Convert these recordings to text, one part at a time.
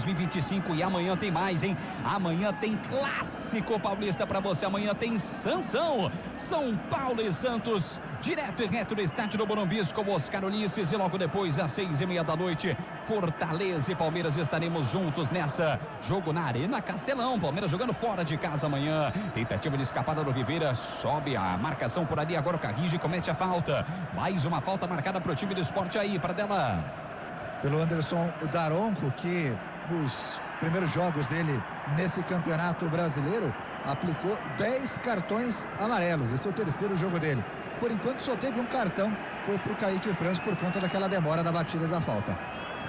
2025 e amanhã tem mais, hein? Amanhã tem Clássico Paulista pra você, amanhã tem Sansão, São Paulo e Santos, direto e reto do estádio do Morumbi com Oscar Ulisses e logo depois às 6:30 da noite, Fortaleza e Palmeiras estaremos juntos nessa jogo na Arena Castelão, Palmeiras jogando fora de casa amanhã, tentativa de escapada do Rivera, sobe a marcação por ali, agora o Carrige comete a falta, mais uma falta marcada pro time do Sport aí, para dela. Pelo Anderson Daronco, que nos primeiros jogos dele nesse campeonato brasileiro, aplicou 10 cartões amarelos, esse é o terceiro jogo dele. Por enquanto só teve um cartão, foi pro Kaique França por conta daquela demora da batida da falta.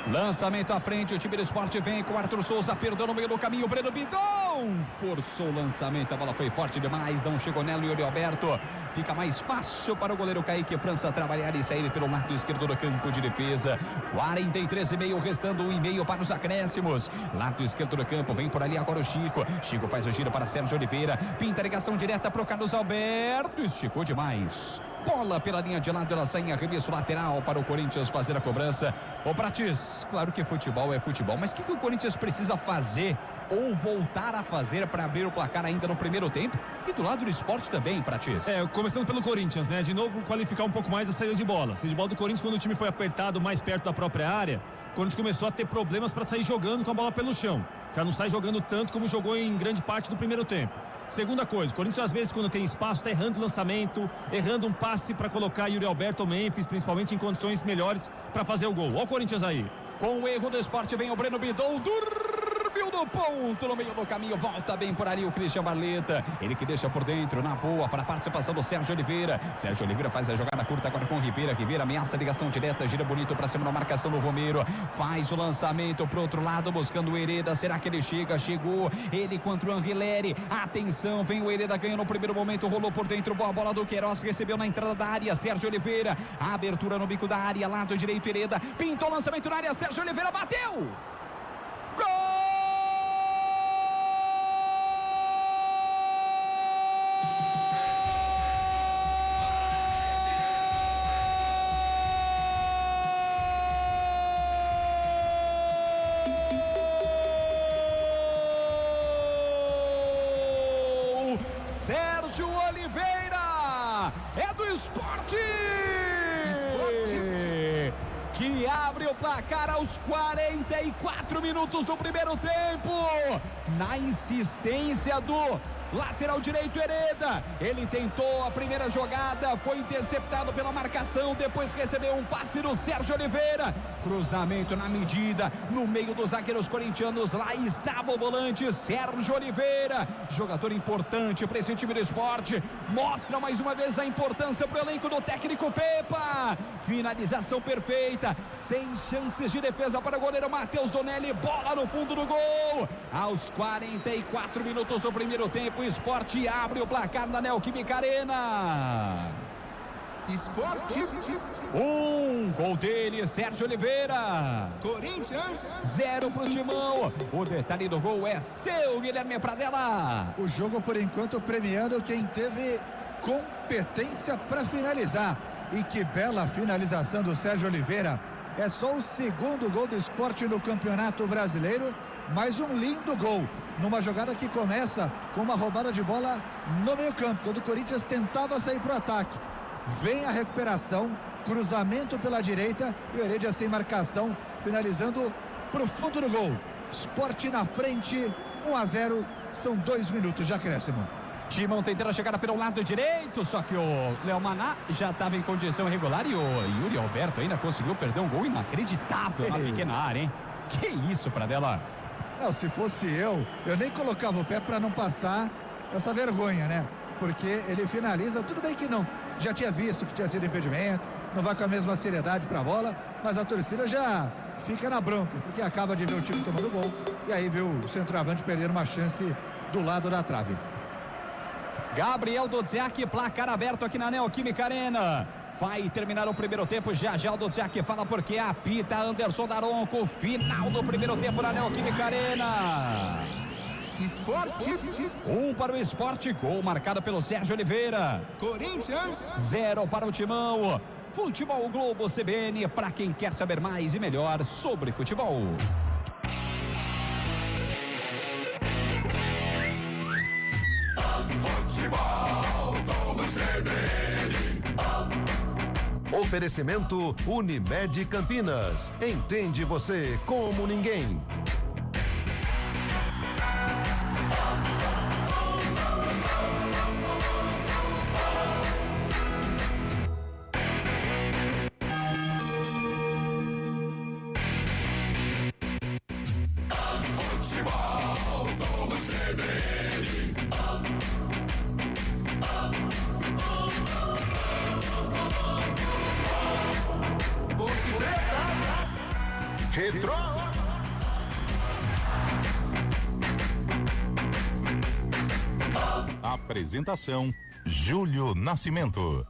Lançamento à frente, o time do Sport vem com o Arthur Souza, perdeu no meio do caminho, o Breno Bidon forçou o lançamento, a bola foi forte demais, não chegou nela e o Yuri Alberto, fica mais fácil para o goleiro Kaique França trabalhar e sair pelo lado esquerdo do campo de defesa. 43,5, restando 1,5 para os acréscimos, lado esquerdo do campo, vem por ali agora o Chico faz o giro para Sérgio Oliveira, pinta a ligação direta para o Carlos Alberto, esticou demais, bola pela linha de lado, ela sai em arremesso lateral para o Corinthians fazer a cobrança. Ô Prates, claro que futebol é futebol, mas o que o Corinthians precisa fazer ou voltar a fazer para abrir o placar ainda no primeiro tempo? E do lado do Sport também, Prates. Começando pelo Corinthians, né? De novo qualificar um pouco mais a saída de bola. A saída de bola do Corinthians, quando o time foi apertado mais perto da própria área, o Corinthians começou a ter problemas para sair jogando com a bola pelo chão. Já não sai jogando tanto como jogou em grande parte do primeiro tempo. Segunda coisa, o Corinthians às vezes quando tem espaço está errando o lançamento, errando um passe para colocar Yuri Alberto ou Memphis, principalmente em condições melhores para fazer o gol. Olha o Corinthians aí. Com o erro do Sport vem o Breno Bidon, dormiu no ponto, no meio do caminho, volta bem por ali o Christian Barleta, ele que deixa por dentro, na boa, para a participação do Sérgio Oliveira. Sérgio Oliveira faz a jogada curta agora com o Rivera, Rivera ameaça a ligação direta, gira bonito para cima da marcação do Romero, faz o lançamento pro outro lado, buscando o Hereda, será que ele chega? Chegou, ele contra o Anrileri, atenção, vem o Hereda, ganha no primeiro momento, rolou por dentro, boa bola do Queiroz, recebeu na entrada da área, Sérgio Oliveira, abertura no bico da área, lado direito, Hereda, pintou o lançamento na área, Sérgio Oliveira bateu! Gol! Sérgio Oliveira é do Sport, que abre o placar aos 44 minutos do primeiro tempo, na insistência do lateral direito Hereda, ele tentou a primeira jogada, foi interceptado pela marcação, depois recebeu um passe do Sérgio Oliveira, cruzamento na medida, no meio dos zagueiros corintianos, lá estava o volante Sérgio Oliveira, jogador importante para esse time do Sport, mostra mais uma vez a importância para o elenco do técnico Pepa, finalização perfeita, sem chances de defesa para o goleiro Matheus Donelli, bola no fundo do gol, aos 44 minutos do primeiro tempo, o Sport abre o placar na Neoquímica Arena. Sport. Gol dele, Sérgio Oliveira. Corinthians 0 pro Timão. O detalhe do gol é seu, Guilherme Pradella. O jogo por enquanto premiando quem teve competência para finalizar. E que bela finalização do Sérgio Oliveira. É só o segundo gol do Sport no Campeonato Brasileiro, mais um lindo gol, numa jogada que começa com uma roubada de bola no meio campo, quando o Corinthians tentava sair para o ataque. Vem a recuperação, cruzamento pela direita e o Heredia sem marcação, finalizando para o fundo do gol. Sport na frente, 1-0, são 2 minutos de acréscimo. Timão tentando a chegada pelo lado direito, só que o Léo Maná já estava em condição irregular e o Yuri Alberto ainda conseguiu perder um gol inacreditável na pequena área, hein? Que isso, Pradella? Não, se fosse eu nem colocava o pé para não passar essa vergonha, né? Porque ele finaliza, tudo bem que não, já tinha visto que tinha sido impedimento, não vai com a mesma seriedade para a bola, mas a torcida já fica na bronca, porque acaba de ver o time tomando gol e aí viu o centroavante perder uma chance do lado da trave. Gabriel Dodziak, placar aberto aqui na Neoquímica Arena. Vai terminar o primeiro tempo, já o Dodziak fala porque apita Anderson Daronco, final do primeiro tempo na Neoquímica Arena. Sport. Para o Sport, gol marcado pelo Sérgio Oliveira. Corinthians 0 para o Timão. Futebol Globo CBN, para quem quer saber mais e melhor sobre futebol. Oferecimento Unimed Campinas. Entende você como ninguém. Retrô. Apresentação: Júlio Nascimento.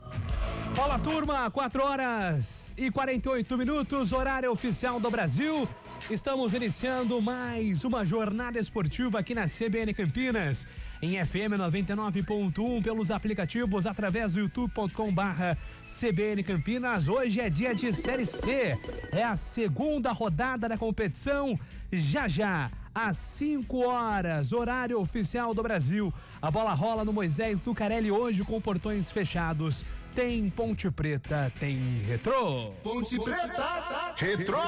Fala, turma, 4h48, horário oficial do Brasil. Estamos iniciando mais uma jornada esportiva aqui na CBN Campinas, em FM 99.1, pelos aplicativos, através do youtube.com/CBN Campinas. Hoje é dia de Série C, é a segunda rodada da competição. Já, às 5 horas, horário oficial do Brasil. A bola rola no Moisés Lucarelli hoje com portões fechados. Tem Ponte Preta, tem Retrô. Ponte Preta. Retrô.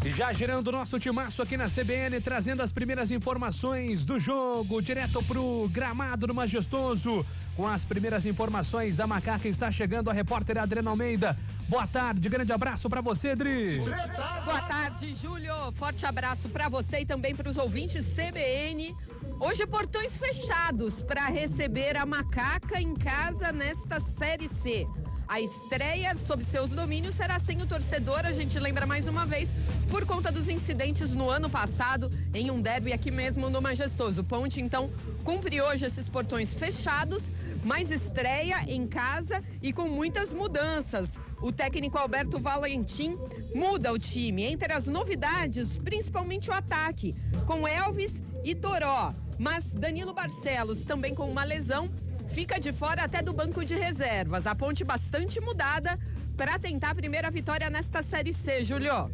E já girando o nosso timaço aqui na CBN, trazendo as primeiras informações do jogo, direto pro gramado do Majestoso. Com as primeiras informações da Macaca, está chegando a repórter Adriana Almeida. Boa tarde, grande abraço pra você, Dri. Boa tarde, Júlio. Forte abraço pra você e também pros ouvintes CBN. Hoje, portões fechados para receber a Macaca em casa nesta Série C. A estreia sob seus domínios será sem o torcedor, a gente lembra mais uma vez, por conta dos incidentes no ano passado, em um derby aqui mesmo no Majestoso. Ponte, então, cumpre hoje esses portões fechados, mas estreia em casa e com muitas mudanças. O técnico Alberto Valentim muda o time. Entre as novidades, principalmente o ataque, com Elvis e Toró. Mas Danilo Barcelos, também com uma lesão, fica de fora até do banco de reservas. A Ponte bastante mudada para tentar a primeira vitória nesta Série C, Júlio.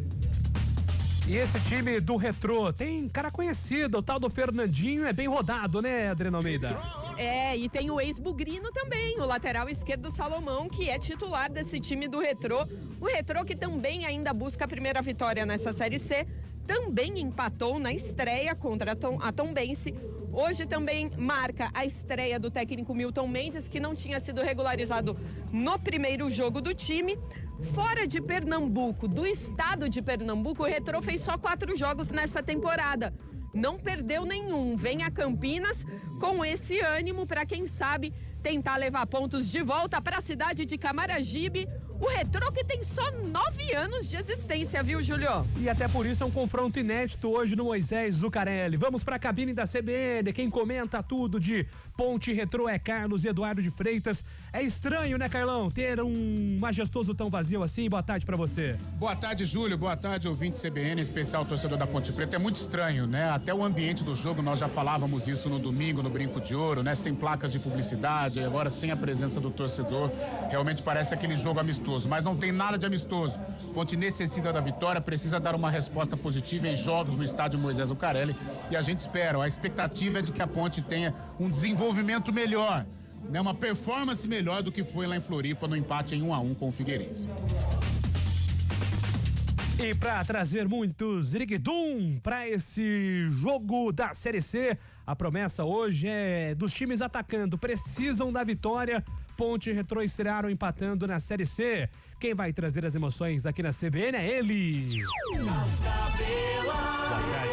E esse time do Retrô tem cara conhecido, o tal do Fernandinho é bem rodado, né, Adriana Almeida? É, e tem o ex-Bugrino também, o lateral esquerdo Salomão, que é titular desse time do Retrô. O Retrô que também ainda busca a primeira vitória nessa Série C, também empatou na estreia contra a Tombense. Hoje também marca a estreia do técnico Milton Mendes, que não tinha sido regularizado no primeiro jogo do time. Fora de Pernambuco, do estado de Pernambuco, o Retrô fez só 4 jogos nessa temporada. Não perdeu nenhum. Vem a Campinas com esse ânimo para, quem sabe, tentar levar pontos de volta para a cidade de Camaragibe. O Retrô que tem só 9 anos de existência, viu, Júlio? E até por isso é um confronto inédito hoje no Moisés Lucarelli. Vamos para a cabine da CBN. Quem comenta tudo de Ponte Retrô é Carlos Eduardo de Freitas. É estranho, né, Carlão, ter um Majestoso tão vazio assim? Boa tarde para você. Boa tarde, Júlio. Boa tarde, ouvinte CBN, especial torcedor da Ponte Preta. É muito estranho, né? Até o ambiente do jogo, nós já falávamos isso no domingo, no Brinco de Ouro, né? Sem placas de publicidade, agora sem a presença do torcedor. Realmente parece aquele jogo amistoso, mas não tem nada de amistoso. Ponte necessita da vitória, precisa dar uma resposta positiva em jogos no estádio Moisés Lucarelli, e a gente espera. A expectativa é de que a Ponte tenha um desenvolvimento melhor, né? Uma performance melhor do que foi lá em Floripa no empate em 1-1 com o Figueirense. E para trazer muitos Iriguidum para esse jogo da Série C, a promessa hoje é dos times atacando, precisam da vitória. Ponte e Retrô estrearam empatando na Série C. Quem vai trazer as emoções aqui na CBN é ele. Boa tarde,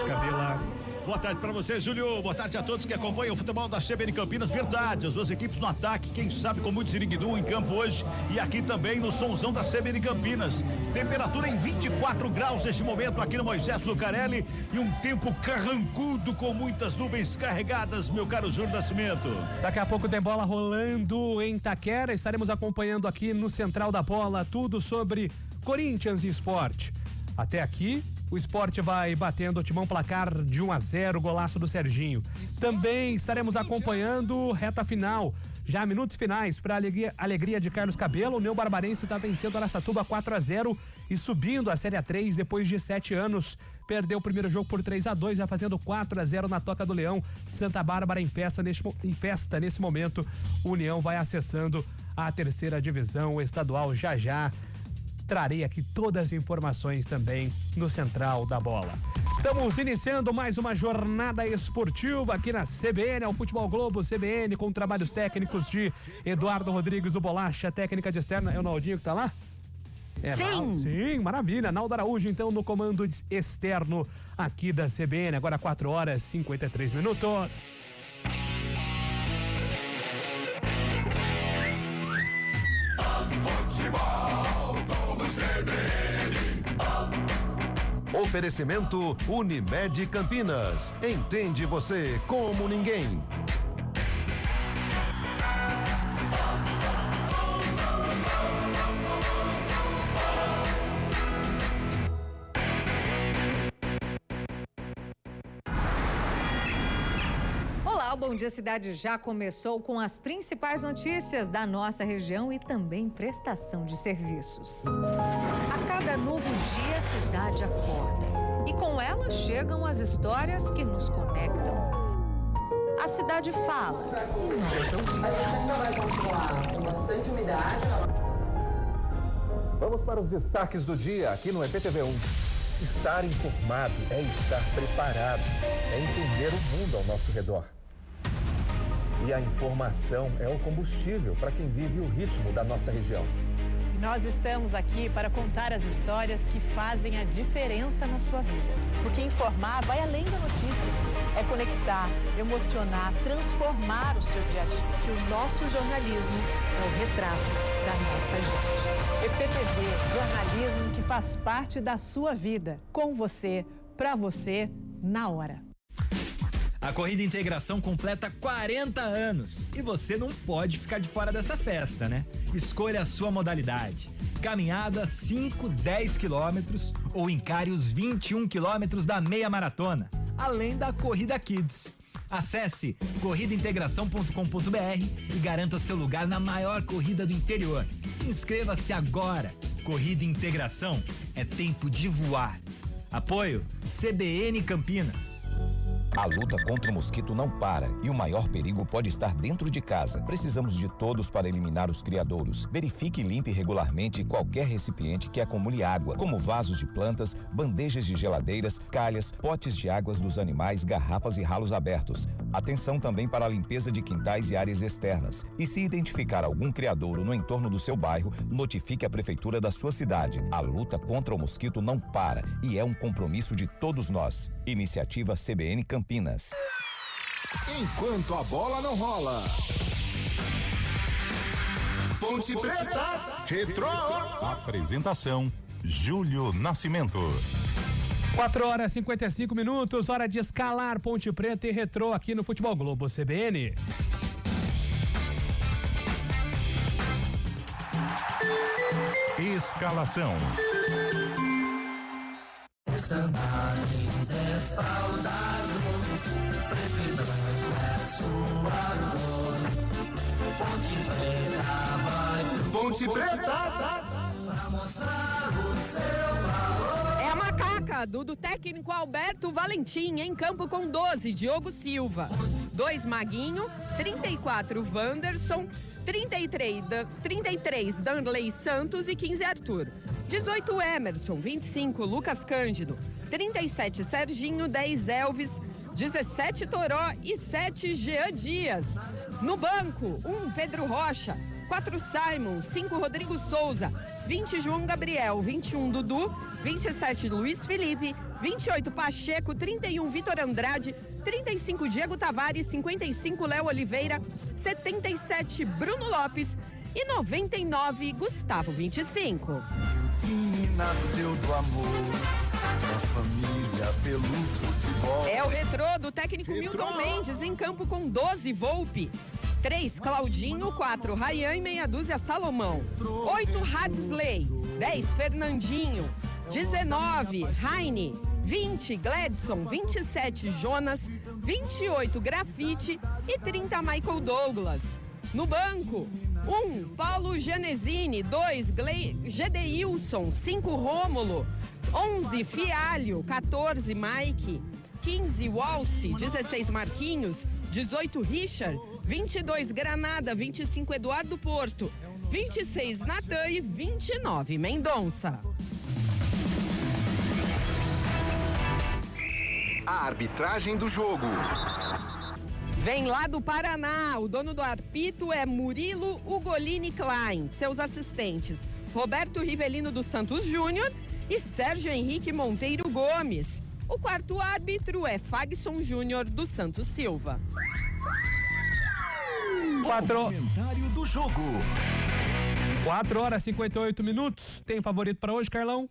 Cabela. Boa tarde para você, Júlio. Boa tarde a todos que acompanham o futebol da CBN Campinas. Verdade, as duas equipes no ataque, quem sabe com muito Siriguidum em campo hoje, e aqui também no somzão da CBN Campinas. Temperatura em 24 graus neste momento aqui no Moisés Lucarelli, e um tempo carrancudo com muitas nuvens carregadas, meu caro Júlio Nascimento. Daqui a pouco tem bola rolando em Itaquera. Estaremos acompanhando aqui no Central da Bola tudo sobre Corinthians e Sport. Até aqui, o Sport vai batendo o timão, placar de 1-0, golaço do Serginho. Também estaremos acompanhando reta final, já minutos finais, para alegria de Carlos Cabelo. O meu Barbarense está vencendo a Araçatuba 4-0 e subindo a Série A3 depois de 7 anos. Perdeu o primeiro jogo por 3-2, já fazendo 4-0 na Toca do Leão. Santa Bárbara em festa nesse momento. O União vai acessando a 3ª divisão estadual já. Trarei aqui todas as informações também no Central da Bola. Estamos iniciando mais uma jornada esportiva aqui na CBN, ao Futebol Globo CBN, com trabalhos técnicos de Eduardo Rodrigues, o Bolacha, técnica de externa. É o Naldinho que tá lá? Sim. Sim, maravilha. Naldo Araújo, então, no comando externo aqui da CBN. Agora 4h53. Oferecimento Unimed Campinas. Entende você como ninguém. Olá, o Bom Dia Cidade já começou com as principais notícias da nossa região e também prestação de serviços. A cada novo dia, a cidade acorda e com ela chegam as histórias que nos conectam. A cidade fala e nós ouvimos. A gente ainda vai continuar com bastante umidade. Vamos para os destaques do dia aqui no EPTV1. Estar informado é estar preparado, é entender o mundo ao nosso redor. E a informação é o combustível para quem vive o ritmo da nossa região. Nós estamos aqui para contar as histórias que fazem a diferença na sua vida. Porque informar vai além da notícia. É conectar, emocionar, transformar o seu dia a dia. Que o nosso jornalismo é o retrato da nossa gente. EPTV, jornalismo que faz parte da sua vida. Com você, pra você, na hora. A Corrida Integração completa 40 anos e você não pode ficar de fora dessa festa, né? Escolha a sua modalidade. Caminhada 5, 10 quilômetros ou encare os 21 quilômetros da meia maratona, além da Corrida Kids. Acesse corridaintegração.com.br e garanta seu lugar na maior corrida do interior. Inscreva-se agora. Corrida Integração é tempo de voar. Apoio CBN Campinas. A luta contra o mosquito não para e o maior perigo pode estar dentro de casa. Precisamos de todos para eliminar os criadouros. Verifique e limpe regularmente qualquer recipiente que acumule água, como vasos de plantas, bandejas de geladeiras, calhas, potes de águas dos animais, garrafas e ralos abertos. Atenção também para a limpeza de quintais e áreas externas. E se identificar algum criadouro no entorno do seu bairro, notifique a prefeitura da sua cidade. A luta contra o mosquito não para e é um compromisso de todos nós. Iniciativa CBN Campinas. Enquanto a bola não rola. Ponte Preta. Retrô. Apresentação Júlio Nascimento. 4h55, hora de escalar Ponte Preta e Retrô aqui no Futebol Globo CBN. Escalação. Ponte Preta. Pra mostrar o seu valor. É a macaca do técnico Alberto Valentim, em campo com 12, Diogo Silva. 2, Maguinho. 34, Wanderson. 33, Danley Santos e 15, Arthur. 18, Emerson. 25, Lucas Cândido. 37, Serginho. 10, Elvis. 17, Toró e 7, Jean Dias. No banco, 1, Pedro Rocha. 4, Simon. 5, Rodrigo Souza. 20, João Gabriel. 21, Dudu. 27, Luiz Felipe. 28, Pacheco. 31, Vitor Andrade. 35, Diego Tavares. 55, Léo Oliveira. 77, Bruno Lopes. E 99, Gustavo 25. Que nasceu do amor da família pelo futebol. É o Retrô do técnico Milton Mendes, em campo com 12, Volpe. 3, Claudinho. 4, Rayan e meia dúzia, Salomão. 8, Hadsley. 10, Fernandinho. 19, Heine. 20, Gledson. 27, Jonas. 28, Grafite. E 30, Michael Douglas. No banco, 1, Paulo Genesini. 2, Gedeilson. 5, Rômulo. 11, Fialho. 14, Mike. 15, Walsi. 16, Marquinhos. 18, Richard. 22, Granada. 25, Eduardo Porto. 26, Natan e 29, Mendonça. A arbitragem do jogo. Vem lá do Paraná, o dono do apito é Murilo Ugolini Klein. Seus assistentes, Roberto Rivelino dos Santos Júnior e Sérgio Henrique Monteiro Gomes. O quarto árbitro é Fagson Júnior dos Santos Silva. Comentário do jogo. 4 horas e 58 minutos. Tem favorito para hoje, Carlão?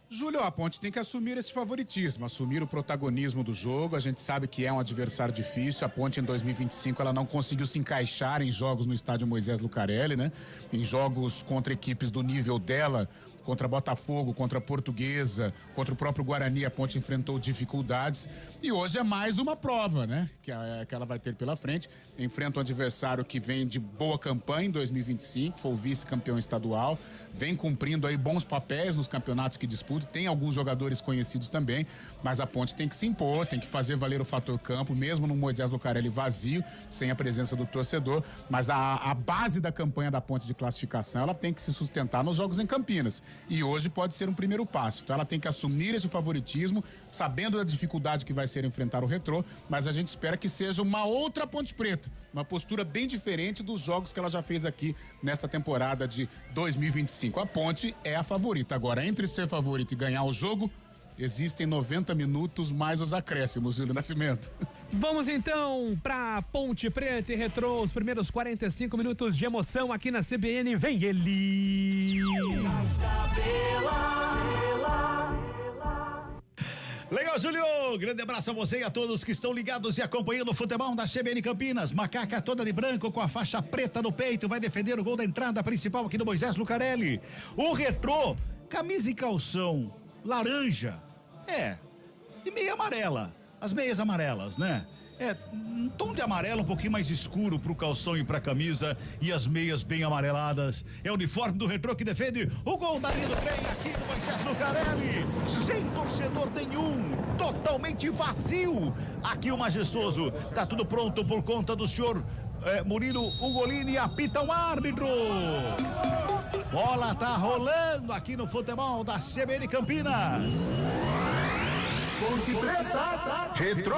Júlio, a Ponte tem que assumir esse favoritismo, assumir o protagonismo do jogo. A gente sabe que é um adversário difícil. A Ponte em 2025 ela não conseguiu se encaixar em jogos no estádio Moisés Lucarelli, né? Em jogos contra equipes do nível dela, contra Botafogo, contra Portuguesa, contra o próprio Guarani, a Ponte enfrentou dificuldades. E hoje é mais uma prova, né? Que ela vai ter pela frente. Enfrenta um adversário que vem de boa campanha em 2025, foi o vice-campeão estadual, vem cumprindo aí bons papéis nos campeonatos que disputa, tem alguns jogadores conhecidos também, mas a Ponte tem que se impor, tem que fazer valer o fator campo, mesmo no Moisés Lucarelli vazio, sem a presença do torcedor, mas a base da campanha da Ponte de classificação, ela tem que se sustentar nos jogos em Campinas, e hoje pode ser um primeiro passo, então ela tem que assumir esse favoritismo, sabendo da dificuldade que vai ser enfrentar o Retrô, mas a gente espera que seja uma outra Ponte Preta, uma postura bem diferente dos jogos que ela já fez aqui nesta temporada de 2025. A Ponte é a favorita. Agora, entre ser favorita e ganhar o jogo, existem 90 minutos mais os acréscimos, Júlio Nascimento. Vamos então para Ponte Preta e Retrô, os primeiros 45 minutos de emoção aqui na CBN. Vem ele! Legal, Júlio! Grande abraço a você e a todos que estão ligados e acompanhando o futebol da CBN Campinas. Macaca toda de branco com a faixa preta no peito vai defender o gol da entrada principal aqui no Moisés Lucarelli. O Retrô, camisa e calção laranja, e meia amarela, as meias amarelas, né? Um tom de amarelo um pouquinho mais escuro pro calção e pra camisa e as meias bem amareladas. É o uniforme do Retrô que defende o gol da linha do trem aqui no Moisés Lucarelli. Sem torcedor nenhum, totalmente vazio. Aqui o majestoso, tá tudo pronto por conta do senhor Murilo Ugolini, apita um árbitro. Bola tá rolando aqui no futebol da CBN Campinas. Ponte Preta. Retrô.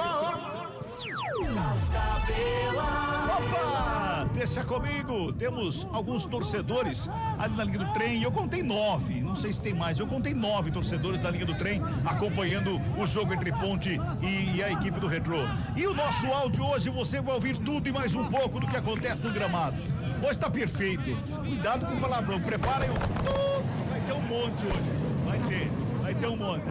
Opa, deixa comigo. Temos alguns torcedores ali na linha do trem. Eu contei 9, não sei se tem mais. Eu contei 9 torcedores da linha do trem acompanhando o jogo entre Ponte e a equipe do Retrô. E o nosso áudio hoje você vai ouvir tudo e mais um pouco do que acontece no gramado. Hoje tá perfeito. Cuidado com o palavrão. Preparem vai ter um monte hoje. Vai ter um monte.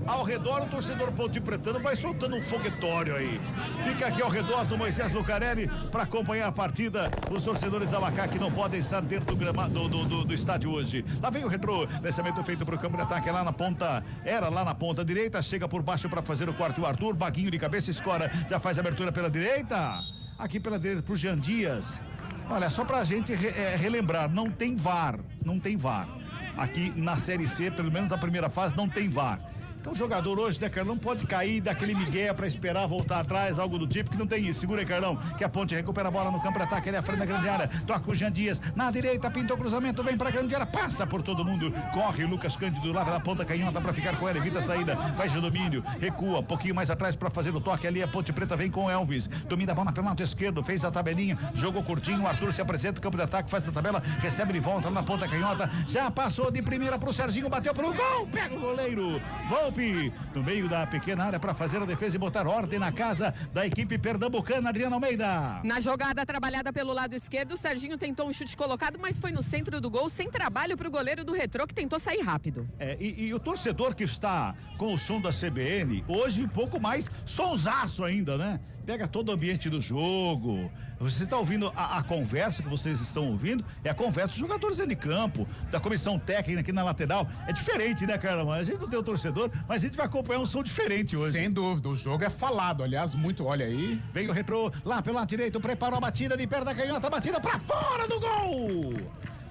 Ao redor, o torcedor Ponte Pretano vai soltando um foguetório aí. Fica aqui ao redor do Moisés Lucarelli para acompanhar a partida. Os torcedores da Macaca não podem estar dentro do gramado do estádio hoje. Lá vem o Retrô, lançamento feito para o campo de ataque lá na ponta direita, chega por baixo para fazer o quarto o Arthur, baguinho de cabeça, escora, já faz a abertura pela direita. Aqui pela direita pro Jean Dias. Olha, só pra gente relembrar, não tem VAR. Aqui na Série C, pelo menos a primeira fase, não tem VAR. Então o jogador hoje, né, Carlão, pode cair daquele migué pra esperar voltar atrás, algo do tipo, que não tem isso. Segura aí, Carlão, que a Ponte recupera a bola no campo de ataque, ele é a frente da grande área, toca o Jean Dias, na direita, pintou o cruzamento, vem pra grande área, passa por todo mundo, corre o Lucas Cândido lá pela ponta canhota pra ficar com ela, evita a saída, faz o domínio, recua, um pouquinho mais atrás pra fazer o toque ali, a Ponte Preta vem com o Elvis, domina a bola pelo lado esquerdo, fez a tabelinha, jogou curtinho, o Arthur se apresenta, campo de ataque, faz a tabela, recebe de volta lá na ponta canhota, já passou de primeira pro Serginho, bateu pro gol, pega o goleiro, Volpe, no meio da pequena área para fazer a defesa e botar ordem na casa da equipe pernambucana, Adriana Almeida. Na jogada trabalhada pelo lado esquerdo, o Serginho tentou um chute colocado, mas foi no centro do gol, sem trabalho para o goleiro do Retrô, que tentou sair rápido. E o torcedor que está com o som da CBN, hoje um pouco mais sonsaço ainda, né? pega todo o ambiente do jogo. Você está ouvindo a conversa que vocês estão ouvindo, é a conversa dos jogadores dentro de campo, da comissão técnica aqui na lateral. É diferente, né, Carlão? A gente não tem o torcedor, mas a gente vai acompanhar um som diferente hoje. Sem dúvida, o jogo é falado, aliás, muito, olha aí. Vem o Retrô, lá pelo lado direito, preparou a batida de perna da canhota, batida pra fora do gol!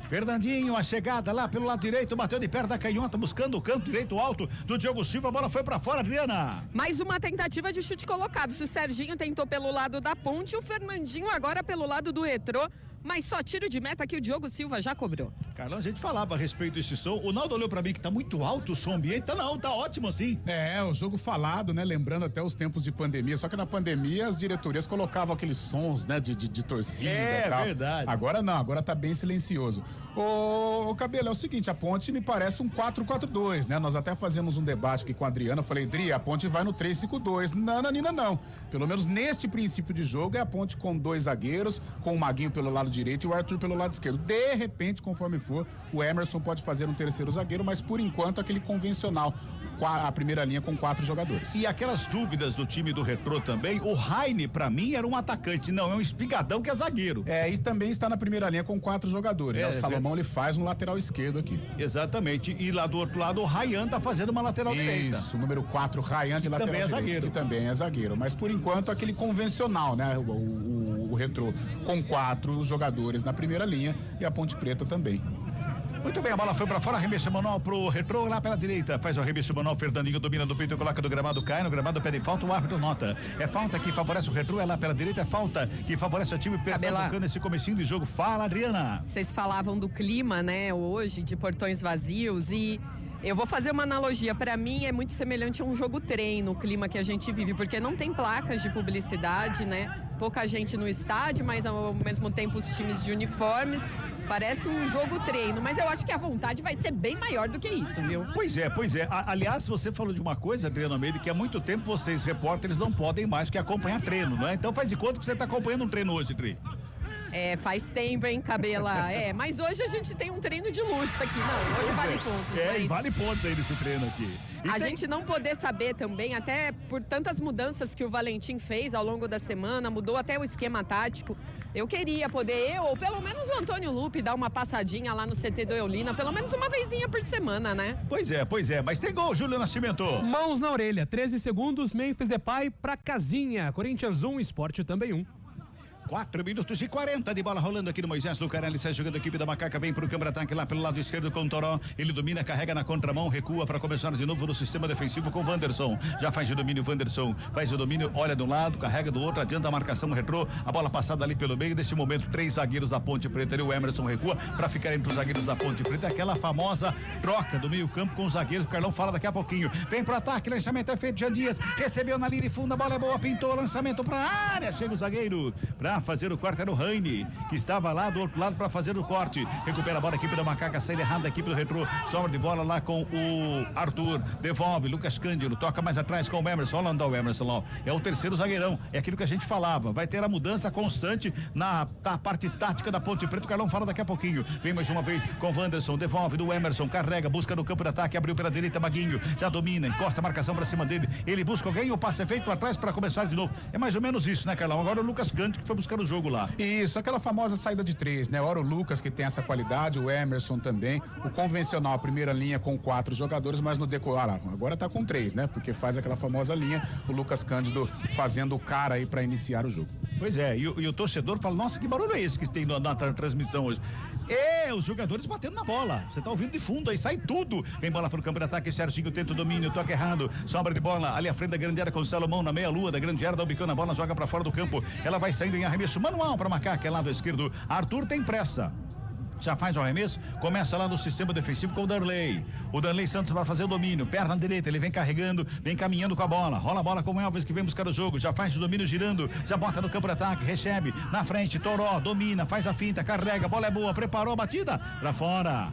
Fernandinho, a chegada lá pelo lado direito, bateu de perna da canhota, buscando o canto direito alto do Diogo Silva, a bola foi pra fora, Adriana. Mais uma tentativa de chute colocado. Se o Serginho tentou pelo lado da Ponte, o Fernandinho agora pelo lado do Retrô. Mas só tiro de meta que o Diogo Silva já cobrou. Carlão, a gente falava a respeito desse som. O Naldo olhou pra mim que tá muito alto o som ambiente. Tá ótimo assim. É, o jogo falado, né? Lembrando até os tempos de pandemia. Só que na pandemia as diretorias colocavam aqueles sons, né? De torcida e tal. Verdade. Agora não, agora tá bem silencioso. Ô, Cabelo, é o seguinte, a Ponte me parece um 4-4-2, né? Nós até fazemos um debate aqui com a Adriana. Eu falei, Dri, a Ponte vai no 3-5-2. Nananina, não. Pelo menos neste princípio de jogo é a Ponte com 2 zagueiros, com o Maguinho pelo lado direito e o Arthur pelo lado esquerdo. De repente, conforme for, o Emerson pode fazer um terceiro zagueiro, mas por enquanto aquele convencional, a primeira linha com 4 jogadores. E aquelas dúvidas do time do Retrô também, o Raine pra mim era um atacante, não, é um espigadão que é zagueiro. É, e também está na primeira linha com 4 jogadores, né? O Salomão ele faz um lateral esquerdo aqui. Exatamente, e lá do outro lado o Rayan tá fazendo uma lateral direita. Isso, número 4, Rayan de lateral também direito. zagueiro. Que também é zagueiro, mas por enquanto aquele convencional, né? O Retrô com 4 jogadores na primeira linha e a Ponte Preta também. Muito bem, a bola foi pra fora, arremesso manual pro Retrô, lá pela direita, faz o arremesso manual, Fernandinho domina do peito, coloca do gramado, cai no gramado, pede falta, o árbitro nota. É falta que favorece o Retrô, é lá pela direita, é falta que favorece o time pernambucano esse comecinho de jogo. Fala, Adriana. Vocês falavam do clima, né, hoje, de portões vazios e eu vou fazer uma analogia, para mim é muito semelhante a um jogo treino, o clima que a gente vive, porque não tem placas de publicidade, né, pouca gente no estádio, mas ao mesmo tempo os times de uniformes. Parece um jogo treino, mas eu acho que a vontade vai ser bem maior do que isso, viu? Pois é. Aliás, você falou de uma coisa, Adriano Almeida, que há muito tempo vocês, repórteres, não podem mais que acompanhar treino, não é? Então faz de conta que você está acompanhando um treino hoje, Tri. É, faz tempo, hein, Cabela? É, mas hoje a gente tem um treino de luxo aqui. Não, hoje vale pontos. É, mas e vale pontos aí nesse treino aqui. A gente não poder saber também, até por tantas mudanças que o Valentim fez ao longo da semana, mudou até o esquema tático. Eu queria poder, ou pelo menos o Antônio Lupe, dar uma passadinha lá no CT do Eulina, pelo menos uma vezinha por semana, né? Pois é, mas tem gol, Júlio Nascimento. Mãos na orelha, 13 segundos, Memphis Depay pra casinha, Corinthians 1, Sport também 1. 4 minutos e 40 de bola rolando aqui no Moisés do Carelli, sai jogando a equipe da Macaca, vem pro câmara ataque lá pelo lado esquerdo com o Toró, ele domina, carrega na contramão, recua para começar de novo no sistema defensivo com o Wanderson, já faz o domínio, Wanderson faz o domínio, olha de um lado, carrega do outro, adianta a marcação, Retrô, a bola passada ali pelo meio, nesse momento 3 zagueiros da Ponte Preta, e o Emerson recua para ficar entre os zagueiros da Ponte Preta, aquela famosa troca do meio campo com os zagueiros, o Carlão fala daqui a pouquinho, vem pro ataque, lançamento é feito, Jean Dias, recebeu na linha de fundo, a bola é boa, pintou, lançamento pra área, chega o zagueiro, pra fazer o quarto, era o Raine, que estava lá do outro lado para fazer o corte, recupera a bola, a equipe da Macaca, saída errada, a equipe do Retrô, sobra de bola lá com o Arthur, devolve, Lucas Cândido, toca mais atrás com o Emerson, olha lá o Emerson lá, é o terceiro zagueirão, é aquilo que a gente falava, vai ter a mudança constante na parte tática da Ponte Preta, o Carlão fala daqui a pouquinho, vem mais uma vez com o Wanderson, devolve do Emerson, carrega, busca no campo de ataque, abriu pela direita, Maguinho, já domina, encosta a marcação para cima dele, ele busca alguém, o passe é feito para trás para começar de novo, é mais ou menos isso, né, Carlão? Agora o Lucas Cândido que foi buscar o jogo lá. Isso, aquela famosa saída de 3, né? Ora o Lucas que tem essa qualidade, o Emerson também, o convencional, a primeira linha com 4 jogadores, mas no decorrer, agora tá com 3, né? Porque faz aquela famosa linha, o Lucas Cândido fazendo o cara aí para iniciar o jogo. Pois é, e o torcedor fala, nossa, que barulho é esse que tem na transmissão hoje? Os jogadores batendo na bola, você tá ouvindo de fundo aí, sai tudo, vem bola pro campo de ataque, Serginho tenta o domínio, toca errado, sobra de bola, ali à frente da grande área com o Salomão na meia lua da grande área, dá o bicão na bola, joga pra fora do campo, ela vai saindo em arremesso manual pra Macaca, lado esquerdo, Arthur tem pressa. Já faz o arremesso, começa lá no sistema defensivo com o Darley. O Darley Santos vai fazer o domínio, perna direita, ele vem carregando, vem caminhando com a bola, rola a bola com o Elvis que vem buscar o jogo, já faz o domínio girando, já bota no campo de ataque, recebe, na frente, Toró, domina, faz a finta, carrega, a bola é boa, preparou a batida, pra fora.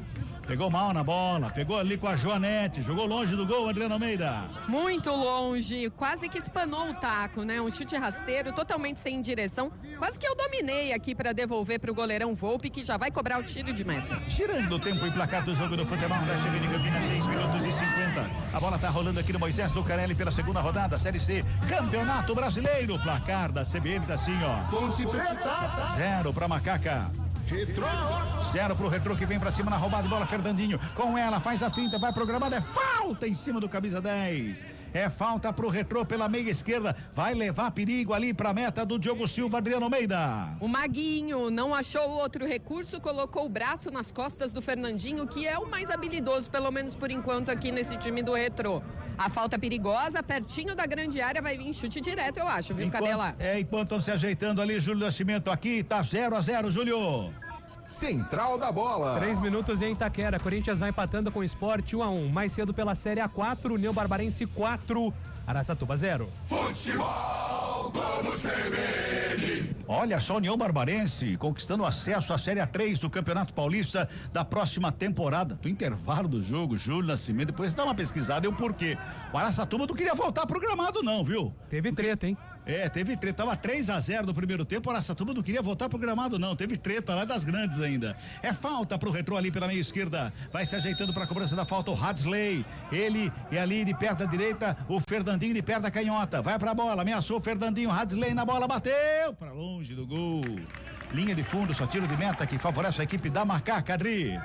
Pegou mal na bola, pegou ali com a Joanete, jogou longe do gol, Adriano Almeida. Muito longe, quase que espanou o taco, né? Um chute rasteiro, totalmente sem direção. Quase que eu dominei aqui para devolver pro goleirão Volpe, que já vai cobrar o tiro de meta. Tirando o tempo e placar do jogo do futebol da CBN Campinas, 6 minutos e 50. A bola tá rolando aqui no Moisés Lucarelli pela segunda rodada, Série C, Campeonato Brasileiro. Placar da CBN tá assim, ó. Ponte Preta. 0 pra Macaca. Retrô. 0 pro Retrô, que vem pra cima na roubada de bola. Fernandinho com ela, faz a finta, vai programado, é falta em cima do camisa 10. É falta pro Retrô pela meia esquerda, vai levar perigo ali pra meta do Diogo Silva. Adriano Almeida. O Maguinho não achou outro recurso, colocou o braço nas costas do Fernandinho, que é o mais habilidoso, pelo menos por enquanto, aqui nesse time do Retrô. A falta perigosa, pertinho da grande área, vai vir chute direto, eu acho, viu, Cadela? Enquanto estão se ajeitando ali, Júlio Nascimento aqui, tá 0-0, Júlio. Central da bola. 3 minutos em Itaquera. Corinthians vai empatando com o Sport 1-1. Mais cedo pela Série A4, União Barbarense 4, Araçatuba 0. Futebol como CBN. Olha só, União Barbarense conquistando acesso à Série A3 do Campeonato Paulista da próxima temporada. Do intervalo do jogo, Júlio Nascimento, depois dá uma pesquisada e o porquê. O Araçatuba não queria voltar pro gramado não, viu? Teve treta, hein? Teve treta, tava 3-0 no primeiro tempo, o Araçatuba não queria voltar pro gramado não, teve treta lá das grandes ainda. É falta pro Retrô ali pela meia esquerda, vai se ajeitando pra cobrança da falta o Hadsley, ele e ali de perto da direita, o Fernandinho de perto da canhota, vai pra bola, ameaçou o Fernandinho, Hadsley na bola, bateu pra longe do gol. Linha de fundo, só tiro de meta que favorece a equipe da Macaca, Adri.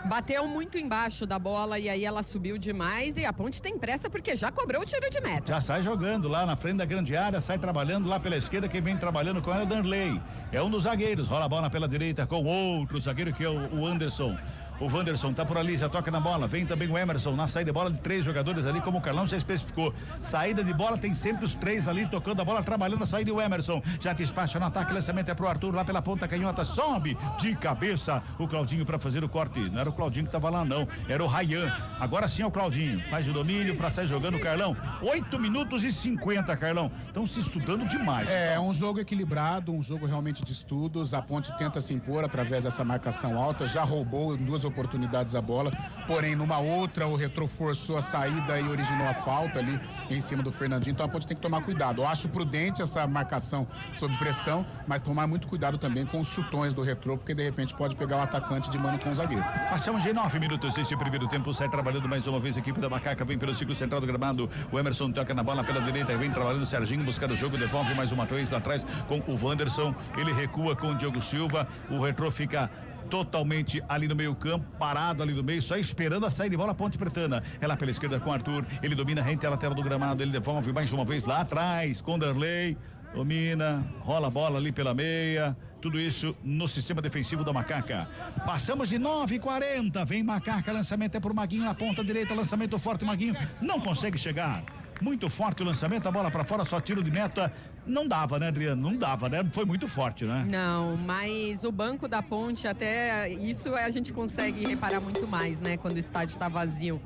Bateu muito embaixo da bola e aí ela subiu demais e a Ponte tem pressa porque já cobrou o tiro de meta. Já sai jogando lá na frente da grande área, sai trabalhando lá pela esquerda, quem vem trabalhando com ela é o Danley. É um dos zagueiros, rola a bola pela direita com outro zagueiro que é o Anderson. O Wanderson tá por ali, já toca na bola, vem também o Emerson na saída de bola de 3 jogadores ali, como o Carlão já especificou. Saída de bola tem sempre os 3 ali tocando a bola, trabalhando a saída do Emerson. Já despacha no ataque, lançamento é pro Arthur lá pela ponta canhota, sobe de cabeça o Claudinho para fazer o corte. Não era o Claudinho que tava lá não, era o Rayan. Agora sim é o Claudinho, faz o domínio para sair jogando o Carlão. 8 minutos e 50, Carlão. Estão se estudando demais. É um jogo equilibrado, um jogo realmente de estudos. A Ponte tenta se impor através dessa marcação alta, já roubou em 2 oportunidades a bola, porém numa outra o Retrô forçou a saída e originou a falta ali em cima do Fernandinho, então a Ponte tem que tomar cuidado. Eu acho prudente essa marcação sob pressão, mas tomar muito cuidado também com os chutões do Retrô, porque de repente pode pegar o atacante de mano com o zagueiro. Passamos de 9 minutos desse primeiro tempo, sai trabalhando mais uma vez a equipe da Macaca, vem pelo ciclo central do gramado, o Emerson toca na bola pela direita, vem trabalhando o Serginho, buscando o jogo, devolve mais uma vez lá atrás com o Wanderson, ele recua com o Diogo Silva, o Retrô fica totalmente ali no meio campo, parado ali no meio, só esperando a saída de bola Ponte Pretana. Ela pela esquerda com o Arthur, ele domina a rente, a lateral do gramado, ele devolve mais uma vez lá atrás com Darley, domina, rola a bola ali pela meia, tudo isso no sistema defensivo da Macaca. Passamos de 9:40, vem Macaca, lançamento é pro Maguinho na ponta direita, lançamento forte, Maguinho não consegue chegar. Muito forte o lançamento, a bola pra fora, só tiro de meta. Não dava, né, Adriano? Não dava, né? Foi muito forte, né? Não, mas o banco da Ponte, até isso a gente consegue reparar muito mais, né? Quando o estádio tá vazio.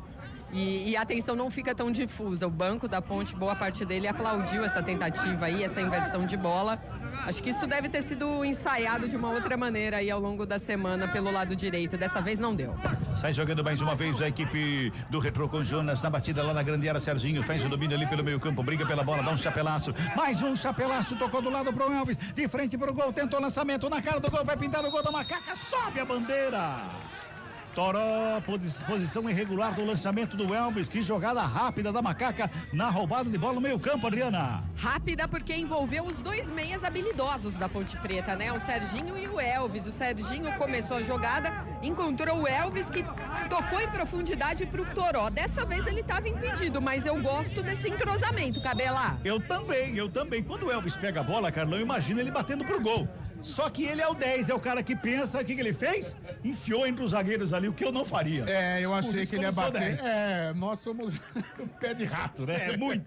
E a atenção não fica tão difusa. O banco da Ponte, boa parte dele aplaudiu essa tentativa aí, essa inversão de bola. Acho que isso deve ter sido ensaiado de uma outra maneira aí ao longo da semana pelo lado direito. Dessa vez não deu. Sai jogando mais uma vez a equipe do Retrô com Jonas na batida lá na grande área. Serginho faz o domínio ali pelo meio campo, briga pela bola, dá um chapelaço. Mais um chapelaço, tocou do lado pro Elvis, de frente pro gol, tentou lançamento na cara do gol, vai pintar o gol da Macaca, sobe a bandeira. Toró, posição irregular do lançamento do Elvis, que jogada rápida da Macaca na roubada de bola no meio campo, Adriana. Rápida porque envolveu os 2 meias habilidosos da Ponte Preta, né? O Serginho e o Elvis. O Serginho começou a jogada, encontrou o Elvis que tocou em profundidade pro Toró. Dessa vez ele estava impedido, mas eu gosto desse entrosamento, Cabela. Eu também. Quando o Elvis pega a bola, Carlão, imagina ele batendo pro gol. Só que ele é o 10, é o cara que pensa, o que ele fez? Enfiou entre os zagueiros ali, o que eu não faria. Eu achei que ele ia bater. Nós somos pé de rato, né? É, muito.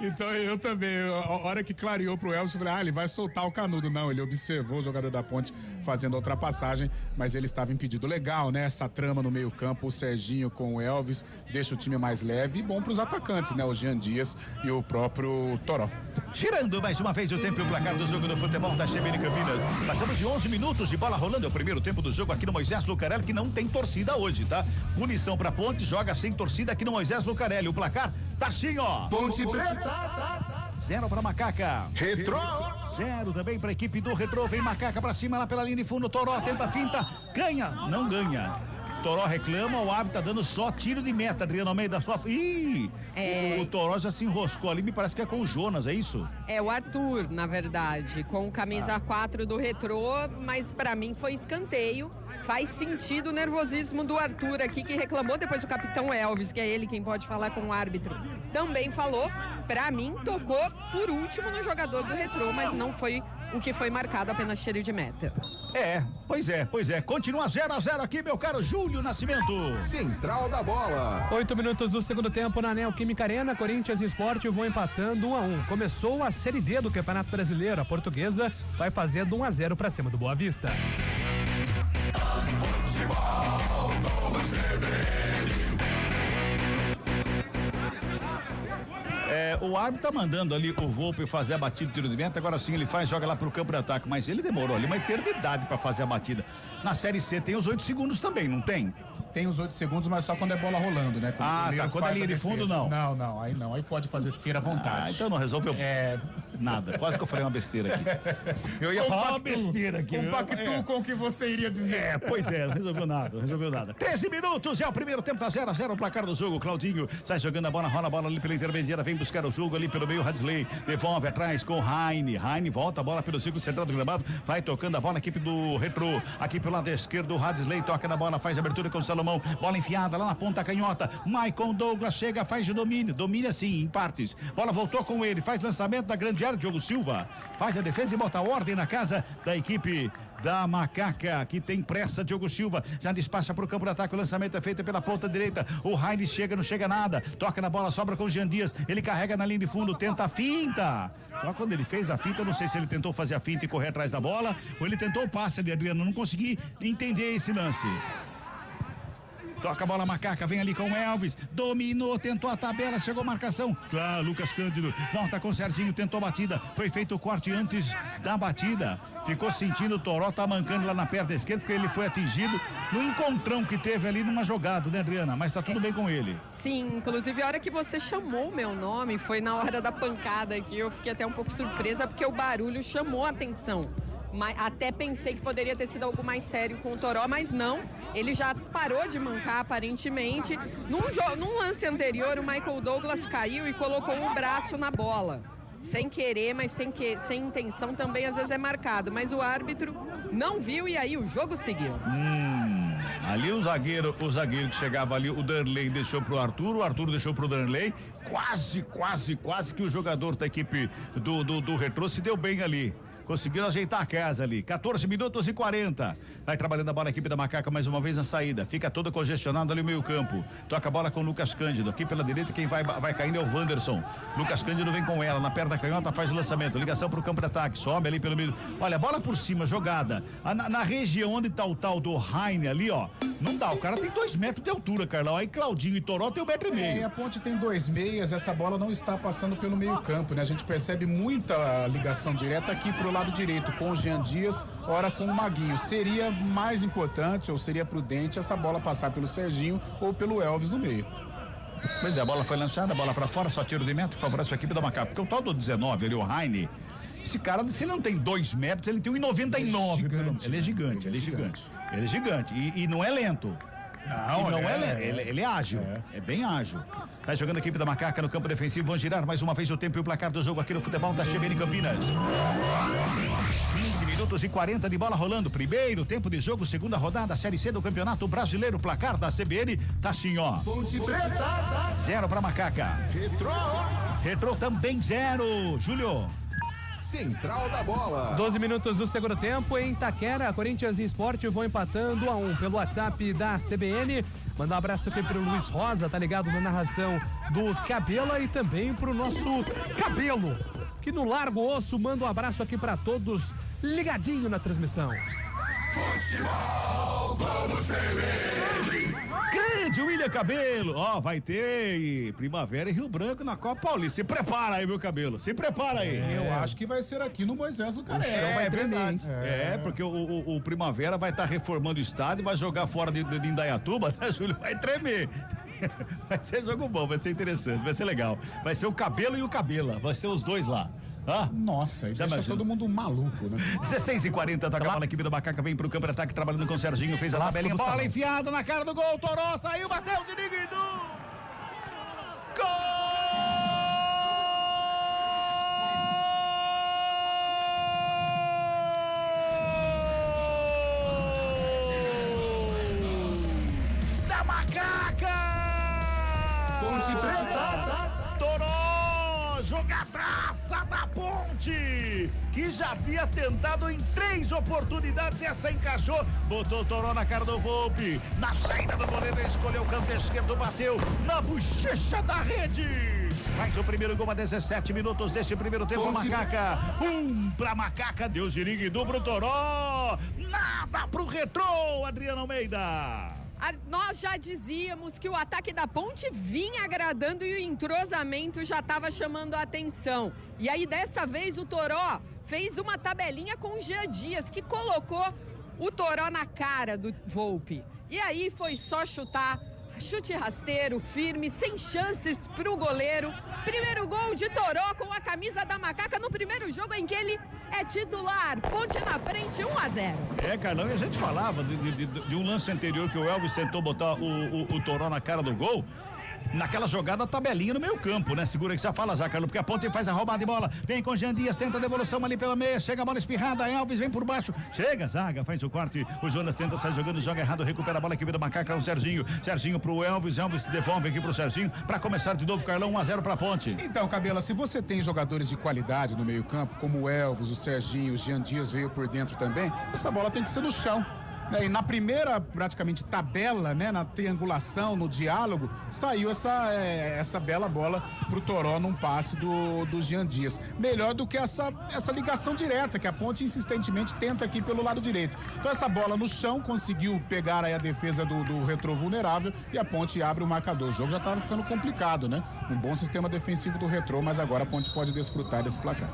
Então eu também, a hora que clareou pro Elvis, eu falei, ele vai soltar o canudo. Não, ele observou o jogador da Ponte fazendo a ultrapassagem, mas ele estava impedido. Legal, né? Essa trama no meio campo, o Serginho com o Elvis, deixa o time mais leve e bom pros atacantes, né? O Jean Dias e o próprio Toró. Girando mais uma vez o tempo e o placar do jogo do futebol da CBN Campinas. Passamos de 11 minutos de bola rolando. É o primeiro tempo do jogo aqui no Moisés Lucarelli, que não tem torcida hoje, tá? Punição pra Ponte, joga sem torcida aqui no Moisés Lucarelli. O placar tá assim, ó. Ponte Preta. 0 pra Macaca. Retrô. 0 também pra equipe do Retrô. Vem Macaca pra cima lá pela linha de fundo. Toró tenta a finta. Ganha. Não ganha. Toró reclama, o árbitro tá dando só tiro de meta, Adriano Almeida, sua... Ih! O Toró já se enroscou ali, me parece que é com o Jonas, é isso? É o Arthur, na verdade, com camisa 4 do Retrô, mas pra mim foi escanteio. Faz sentido o nervosismo do Arthur aqui, que reclamou. Depois o capitão Elvis, que é ele quem pode falar com o árbitro, também falou. Pra mim, tocou por último no jogador do Retrô, mas não foi o que foi marcado, apenas tiro de meta. Pois é. Continua 0-0 aqui, meu caro Júlio Nascimento. Central da Bola. 8 minutos do segundo tempo na Neoquímica Arena, Corinthians e Sport vão empatando 1-1. Começou a Série D do Campeonato Brasileiro. A Portuguesa vai fazendo 1-0 pra cima do Boa Vista. Futebol como CBN. O árbitro tá mandando ali o Volpe fazer a batida do tiro de meta, agora sim ele faz, joga lá pro campo de ataque, mas ele demorou ali uma eternidade pra fazer a batida. Na Série C tem os 8 segundos também, não tem? Tem os 8 segundos, mas só quando é bola rolando, né? Quando Quando é linha de fundo, não. Não, aí pode fazer cera à vontade. Então não resolveu nada, quase que eu falei uma besteira aqui. Eu ia falar uma besteira aqui. Compactuo com o que você iria dizer. Pois é, não resolveu nada. 13 minutos, é o primeiro tempo, tá 0-0 o placar do jogo. Claudinho sai jogando a bola, rola a bola ali pela intermediária, vem buscar o jogo ali pelo meio, Hadley devolve atrás com Heine volta a bola pelo círculo central do gramado, vai tocando a bola, a equipe do Retrô, aqui pelo lado esquerdo, o Hadley toca na bola, faz abertura com o Salomão, bola enfiada lá na ponta canhota, Maicon Douglas chega, faz o domínio assim, em partes, bola voltou com ele, faz lançamento da grande área, Diogo Silva faz a defesa e bota ordem na casa da equipe da Macaca, que tem pressa. Diogo Silva já despacha para o campo de ataque, o lançamento é feito pela ponta direita, o Heinz chega, não chega nada, toca na bola, sobra com o Jean Dias, ele carrega na linha de fundo, tenta a finta, só quando ele fez a finta, eu não sei se ele tentou fazer a finta e correr atrás da bola, ou ele tentou o passe ali, Adriano, não consegui entender esse lance. Toca a bola, Macaca, vem ali com o Elvis, dominou, tentou a tabela, chegou a marcação, claro, Lucas Cândido, volta com o Serginho, tentou a batida, foi feito o corte antes da batida, ficou sentindo o Toró, tá mancando lá na perna esquerda, porque ele foi atingido no encontrão que teve ali numa jogada, né, Adriana? Mas tá tudo bem com ele. Sim, inclusive a hora que você chamou o meu nome, foi na hora da pancada aqui, eu fiquei até um pouco surpresa, porque o barulho chamou a atenção. Até pensei que poderia ter sido algo mais sério com o Toró, mas não. Ele já parou de mancar, aparentemente. Num lance anterior, o Michael Douglas caiu e colocou o braço na bola. Sem querer, mas sem intenção também, às vezes é marcado. Mas o árbitro não viu e aí o jogo seguiu. Ali o zagueiro que chegava ali, o Darley deixou pro Arthur, o Arthur deixou pro Darley. Quase que o jogador da equipe do Retrô se deu bem ali. Conseguiram ajeitar a casa ali, 14 minutos e 40. Vai trabalhando a bola a equipe da Macaca mais uma vez na saída. Fica todo congestionado ali o meio campo. Toca a bola com o Lucas Cândido. Aqui pela direita quem vai caindo é o Wanderson. Lucas Cândido vem com ela, na perna canhota faz o lançamento. Ligação pro campo de ataque, sobe ali pelo meio. Olha, bola por cima, jogada. Na região onde tá o tal do Heine ali, ó. Não dá, o cara tem 2 metros de altura, Carlão. Aí Claudinho e Toró tem 1,5 metro. A Ponte tem 2 meias, essa bola não está passando pelo meio campo, né? A gente percebe muita ligação direta aqui pro lado direito, com o Jean Dias, ora com o Maguinho. Seria mais importante ou seria prudente essa bola passar pelo Serginho ou pelo Elvis no meio. Pois é, a bola foi lançada, a bola pra fora, só tiro de meta, favorece a equipe da Macaca. Porque o tal do 19 ali, o Heine, esse cara, se ele não tem 2 metros, ele tem 1,99. Ele é gigante. E não é lento. Ele é ágil, é bem ágil. Tá jogando a equipe da Macaca no campo defensivo, vão girar mais uma vez o tempo e o placar do jogo aqui no futebol da CBN Campinas. 15 minutos e 40 de bola rolando, primeiro tempo de jogo, segunda rodada, Série C do Campeonato Brasileiro, placar da CBN, tá assim, ó. Ponte Preta. 0 pra Macaca. Retrô também 0, Júlio. Central da Bola. 12 minutos do segundo tempo em Itaquera, Corinthians e Sport vão empatando 1-1 pelo WhatsApp da CBN. Mandar um abraço aqui pro Luiz Rosa, tá ligado na narração do Cabela e também pro nosso Cabelo, que no Largo Osso manda um abraço aqui pra todos, ligadinho na transmissão. Futebol como CBN. Grande William Cabelo, ó, vai ter Primavera e Rio Branco na Copa Paulista. Se prepara aí, meu Cabelo, se prepara aí. Eu acho que vai ser aqui no Moisés do Caré. É verdade. Porque o Primavera vai estar reformando o estádio, vai jogar fora de Indaiatuba, né, Júlio? Vai tremer. Vai ser jogo bom, vai ser interessante, vai ser legal. Vai ser o Cabelo e o Cabela, vai ser os dois lá. Nossa, já deixa todo mundo maluco, né? 16h40, toca a bola, a equipe do Macaca vem pro campo de ataque, trabalhando com o Serginho, fez a tabelinha, bola enfiada na cara do gol, Toró saiu, bateu, Ziriguidu! Gol! Da Macaca! Ponte Preta! Toró! Jogadaça da Ponte! Que já havia tentado em 3 oportunidades, essa encaixou, botou o Toró na cara do Volpe, na saída do goleiro, ele escolheu o canto esquerdo, bateu na bochecha da rede. Faz o primeiro gol a 17 minutos deste primeiro tempo, Macaca. Pra Macaca, deu Ziriguidu pro Toró. Nada pro Retrô, Adriano Almeida. Nós já dizíamos que o ataque da Ponte vinha agradando e o entrosamento já estava chamando a atenção. E aí, dessa vez, o Toró fez uma tabelinha com o Jean Dias, que colocou o Toró na cara do Volpe. E aí foi só chutar, chute rasteiro, firme, sem chances para o goleiro. Primeiro gol de Toró com a camisa da Macaca no primeiro jogo em que ele é titular. Ponte na frente, 1-0. Carlão, e a gente falava de um lance anterior que o Elvis tentou botar o Toró na cara do gol. Naquela jogada, tabelinha no meio campo, né? Segura que já fala já, Carlos, porque a Ponte faz a roubada de bola, vem com Jean Dias, tenta a devolução ali pela meia, chega a bola espirrada, Elvis vem por baixo, chega, zaga, faz o corte, o Jonas tenta sair jogando, joga errado, recupera a bola, que vira Macaca, o Serginho pro Elvis devolve aqui pro Serginho, pra começar de novo, Carlão, 1-0 pra Ponte. Então, Cabela, se você tem jogadores de qualidade no meio campo, como o Elvis, o Serginho, o Jean Dias veio por dentro também, essa bola tem que ser no chão. E na primeira, praticamente, tabela, né, na triangulação, no diálogo, saiu essa bela bola pro Toró num passe do Jean Dias. Melhor do que essa ligação direta que a Ponte insistentemente tenta aqui pelo lado direito. Então essa bola no chão conseguiu pegar aí a defesa do Retrô vulnerável e a Ponte abre o marcador. O jogo já estava ficando complicado, né? Um bom sistema defensivo do Retrô, mas agora a Ponte pode desfrutar desse placar.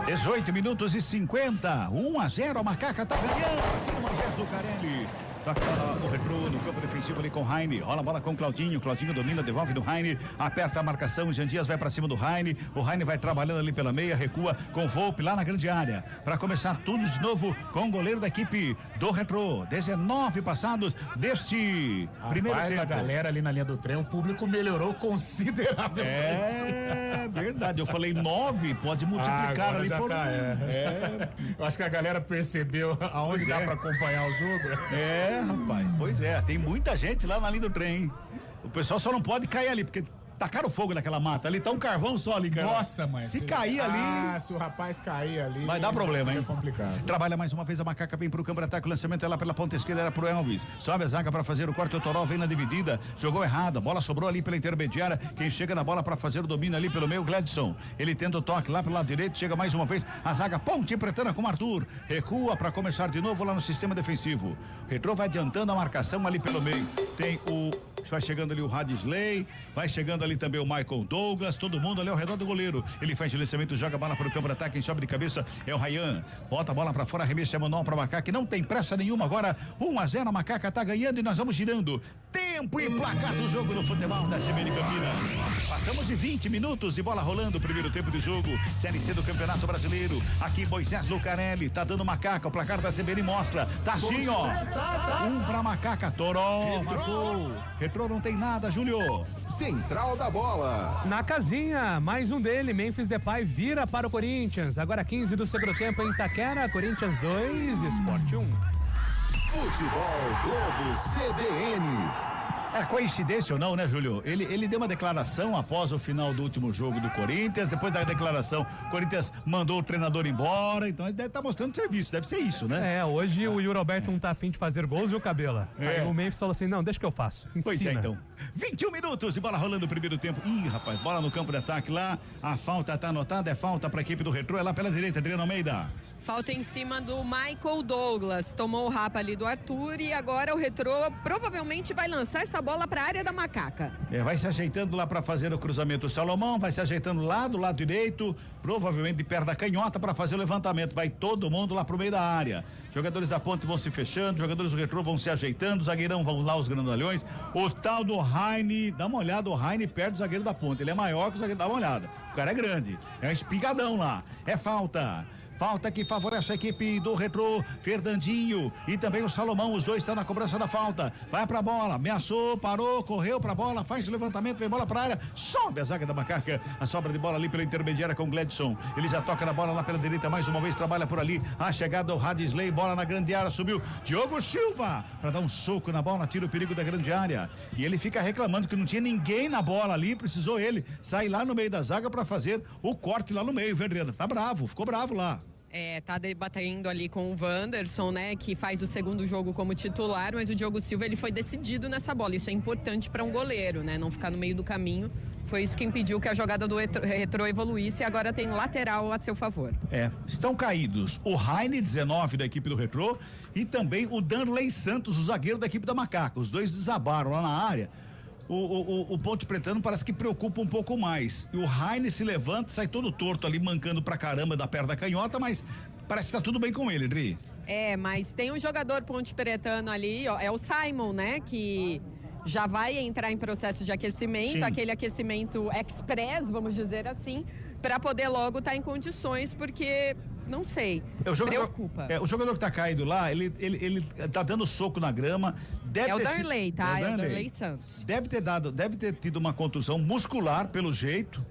18 minutos e 50, 1-0, a Macaca tá ganhando aqui no Moisés Lucarelli. Toca o Retrô no campo defensivo ali com o Raine. Rola a bola com o Claudinho. Claudinho domina, devolve do Raine. Aperta a marcação. Jean Dias vai pra cima do Raine. O Raine vai trabalhando ali pela meia. Recua com o Volpe lá na grande área. Pra começar tudo de novo com o goleiro da equipe do Retrô. 19 passados deste primeiro tempo. A galera ali na linha do trem, o público melhorou consideravelmente. É verdade. Eu falei 9, pode multiplicar ali por Eu acho que a galera percebeu aonde dá pra acompanhar o jogo. Rapaz, pois é, tem muita gente lá na linha do trem, hein? O pessoal só não pode cair ali, porque tacaram fogo naquela mata, ali tá um carvão só ali, cara. Nossa, mãe. Se cair ali... se o rapaz cair ali... Vai dar problema, hein? É complicado. Trabalha mais uma vez a Macaca, vem pro campo de ataque, o lançamento é lá pela ponta esquerda, era pro Elvis. Sobe a zaga pra fazer o corte, o Toró vem na dividida, jogou errado, a bola sobrou ali pela intermediária, quem chega na bola pra fazer o domínio ali pelo meio, Gladson. Ele tenta o toque lá pelo lado direito, chega mais uma vez, a zaga Ponte Pretana com o Arthur. Recua pra começar de novo lá no sistema defensivo. Retrô vai adiantando a marcação ali pelo meio. Tem o... Vai chegando ali o Radisley, vai chegando ali também o Michael Douglas, todo mundo ali ao redor do goleiro. Ele faz o lançamento, joga a bola para o campo de ataque, quem sobe de cabeça é o Rayan. Bota a bola para fora, arremesso é manual para Macaca, não tem pressa nenhuma agora. 1-0, a Macaca tá ganhando e nós vamos girando. Tempo e placar do jogo do futebol da CBN Campinas. Passamos de 20 minutos de bola rolando, primeiro tempo de jogo. Série C do Campeonato Brasileiro. Aqui Moisés Lucarelli, tá dando Macaca, o placar da CBN mostra. Tá assim, ó. 1 pra Macaca, Toró, marcou. Retrô não tem nada, Júlio. Central da bola. Na casinha, mais um dele, Memphis Depay vira para o Corinthians. Agora 15 do segundo tempo em Itaquera, Corinthians 2, Sport 1. Futebol Globo CBN. É coincidência ou não, né, Júlio? Ele deu uma declaração após o final do último jogo do Corinthians. Depois da declaração, o Corinthians mandou o treinador embora. Então ele deve estar mostrando serviço, deve ser isso, né? Hoje o Yuri Alberto não tá afim de fazer gols, viu, Cabela? Aí o Memphis falou assim: não, deixa que eu faço. Ensina. Pois é, então. 21 minutos e bola rolando o primeiro tempo. Ih, rapaz, bola no campo de ataque lá. A falta tá anotada, é falta pra equipe do Retrô. É lá pela direita, Adriano Almeida. Falta em cima do Michael Douglas. Tomou o rapa ali do Arthur e agora o Retrô provavelmente vai lançar essa bola para a área da Macaca. Vai se ajeitando lá para fazer o cruzamento o Salomão, vai se ajeitando lá do lado direito, provavelmente de perto da canhota para fazer o levantamento. Vai todo mundo lá pro meio da área. Jogadores da Ponte vão se fechando, jogadores do Retrô vão se ajeitando, o zagueirão vão lá, os grandalhões. O tal do Heine, dá uma olhada, o Heine perde o zagueiro da Ponte. Ele é maior que o zagueiro, dá uma olhada. O cara é grande, é um espigadão lá. É falta. Falta que favorece a equipe do Retrô, Fernandinho e também o Salomão, os dois estão na cobrança da falta. Vai pra bola, ameaçou, parou, correu pra bola, faz o levantamento, vem bola pra área, sobe a zaga da Macaca, a sobra de bola ali pela intermediária com o Gledson. Ele já toca na bola lá pela direita, mais uma vez trabalha por ali. A chegada do Radisley, bola na grande área, subiu Diogo Silva pra dar um soco na bola, tira o perigo da grande área. E ele fica reclamando que não tinha ninguém na bola ali, precisou ele sair lá no meio da zaga pra fazer o corte lá no meio, Verdeira. Tá bravo, ficou bravo lá. Tá debatendo ali com o Wanderson, né, que faz o segundo jogo como titular, mas o Diogo Silva ele foi decidido nessa bola. Isso é importante para um goleiro, né, não ficar no meio do caminho. Foi isso que impediu que a jogada do Retrô evoluísse e agora tem lateral a seu favor. Estão caídos o Heine, 19 da equipe do Retrô, e também o Danley Santos, o zagueiro da equipe da Macaca. Os dois desabaram lá na área. O Ponte Pretano parece que preocupa um pouco mais. E o Heine se levanta, sai todo torto ali, mancando pra caramba da perna da canhota, mas parece que tá tudo bem com ele, Dri. Mas tem um jogador Ponte Pretano ali, ó, é o Simon, né, que já vai entrar em processo de aquecimento, Sim. Aquele aquecimento express, vamos dizer assim, para poder logo estar em condições, porque não sei, preocupa. O jogador que tá caído lá, ele tá dando soco na grama. É o Darley, tá? É o Darley Santos. Deve ter tido uma contusão muscular pelo jeito